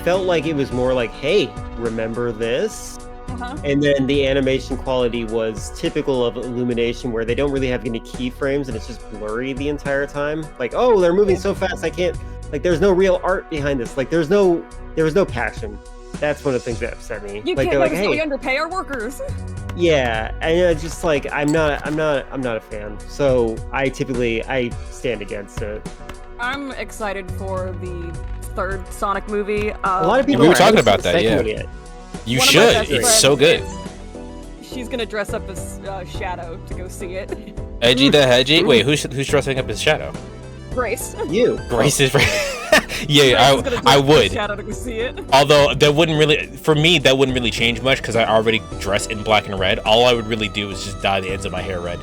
felt like it was more like, hey, remember this? Uh-huh. And then the animation quality was typical of Illumination, where they don't really have any keyframes and it's just blurry the entire time. Like, oh, they're moving so fast, I can't. Like, there's no real art behind this. Like, there was no passion. That's one of the things that upset me. You like, can't they're like, notice that we hey, underpay our workers. Yeah, and it's just like I'm not a fan. So I stand against it. I'm excited for the third Sonic movie. A lot of people We were are. I talking haven't about seen the that, second yeah. one yet. You One of my should. best It's so friends good. She's gonna dress up as Shadow to go see it. Edgy the hedgy. Wait, who's dressing up as Shadow? Grace. You. Grace is right. Grace Yeah, is gonna dress I up as would. Shadow to go see it. Although that wouldn't really, for me, that wouldn't really change much because I already dress in black and red. All I would really do is just dye the ends of my hair red.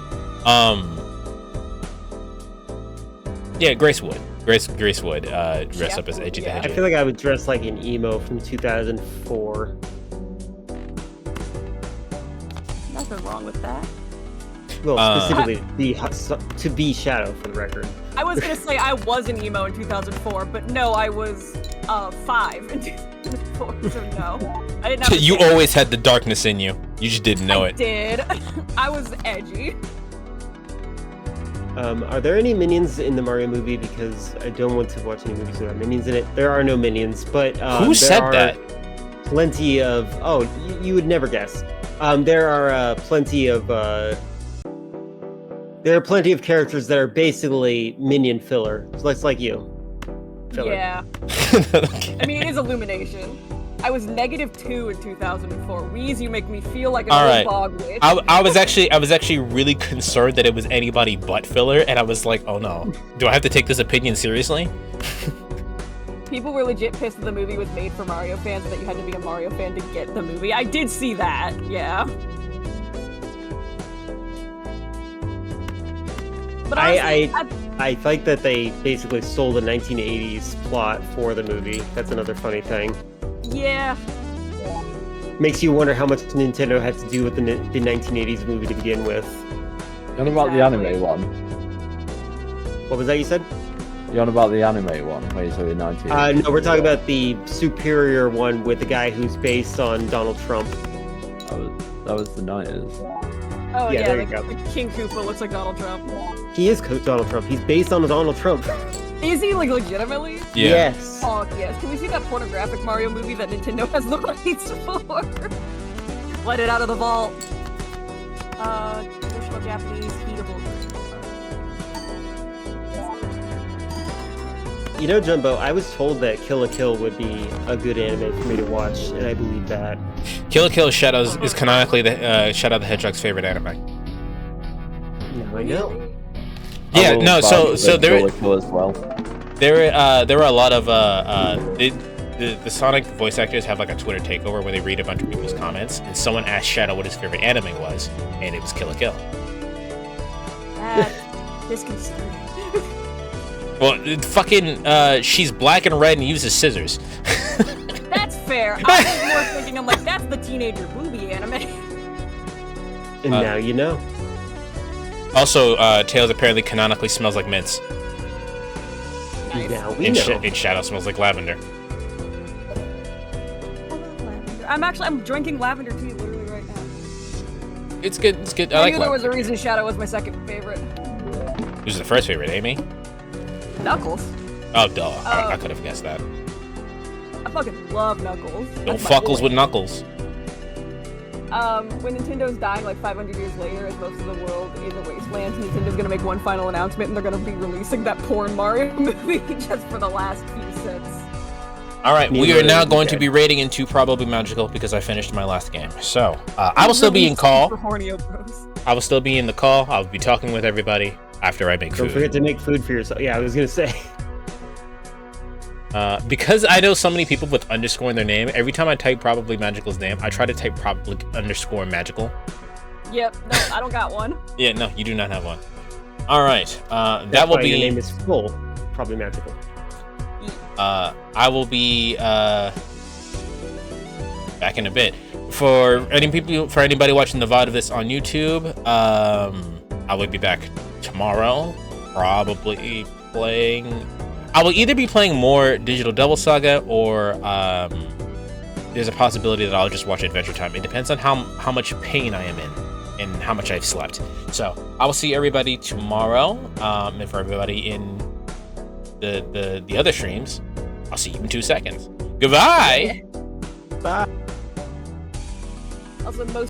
Yeah, Grace would. Grace would dress up as Edgy the Yeah. I Hedgy. feel like I would dress like an emo from 2004. Nothing wrong with that. Well, specifically to be Shadow, for the record. I was gonna say I was an emo in 2004, but no, I was 5 in 2004, so no. I didn't have You always had the darkness in you. You just didn't know I it. did. I was edgy. Are there any minions in the Mario movie? Because I don't want to watch any movies without minions in it. There are no minions, but Who there said are that? plenty of. Oh, you would never guess. There are plenty of. There are plenty of characters that are basically minion filler, just like you. Filler. Yeah. I mean, it is Illumination. I was -2 in 2004. Wheeze, you make me feel like an All old right. bog witch. I was actually really concerned that it was anybody but filler, and I was like, oh no, do I have to take this opinion seriously? People were legit pissed that the movie was made for Mario fans and that you had to be a Mario fan to get the movie. I did see that, yeah. But honestly, I like that they basically stole the 1980s plot for the movie. That's another funny thing. yeah. Makes you wonder how much Nintendo had to do with the 1980s movie to begin with. You on about the anime one? What was that you said? You on about the anime one? Where you say the 19? No, we're talking about the superior one with the guy who's based on Donald Trump. That was the 90s. Oh Yeah, yeah, there you like, go. the King Koopa looks like Donald Trump. He is Donald Trump. He's based on Donald Trump. Is he, like, legitimately? Yeah. Yes. Oh, yes. Can we see that pornographic Mario movie that Nintendo has the rights for? Let it out of the vault. Traditional Japanese heatable. You know, Jumbo, I was told that Kill la Kill would be a good anime for me to watch, and I believe that. Kill la Kill Shadows is canonically the Shadow the Hedgehog's favorite anime. Now I know. Yeah, no, so there as well. there were a lot of the Sonic voice actors have like a Twitter takeover where they read a bunch of people's comments, and someone asked Shadow what his favorite anime was, and it was Kill la Kill. That's disconcerting. Well, she's black and red and uses scissors. That's fair. I was more thinking, I'm like, that's the teenager booby anime. And now you know. Also, Tails apparently canonically smells like mints, Nice. Now we and, know. and Shadow smells like lavender. I'm drinking lavender tea literally right now. It's good. It's good. I I like knew there was a lavender. reason Shadow was my second favorite. Who's the first favorite, Amy? Knuckles. Oh, duh. I could have guessed that. I fucking love Knuckles. Don't That's my fuckles boy. with Knuckles. When Nintendo's dying like 500 years later, as most of the world is a wasteland, Nintendo's gonna make one final announcement, and they're gonna be releasing that porn Mario movie just for the last few cents. All right, we Neither are now is going to okay. be rating into Probably Magical because I finished my last game. So I will still be in call. For Hornio Bros. I will still be in the call. I'll be talking with everybody after I make Don't food. forget to make food for yourself. Yeah, I was gonna say. Because I know so many people with underscore in their name, every time I type Probably Magical's name, I try to type Probably underscore Magical. Yep, no, I don't got one. Yeah, no, you do not have one. All right, that That's will why your be. name is full. Probably magical. I will be back in a bit. For anybody watching the VOD of this on YouTube, I will be back tomorrow. Probably playing. I will either be playing more Digital Devil Saga, or there's a possibility that I'll just watch Adventure Time. It depends on how much pain I am in and how much I've slept. So I will see everybody tomorrow, and for everybody in the other streams, I'll see you in 2 seconds. Goodbye. Bye. Also, most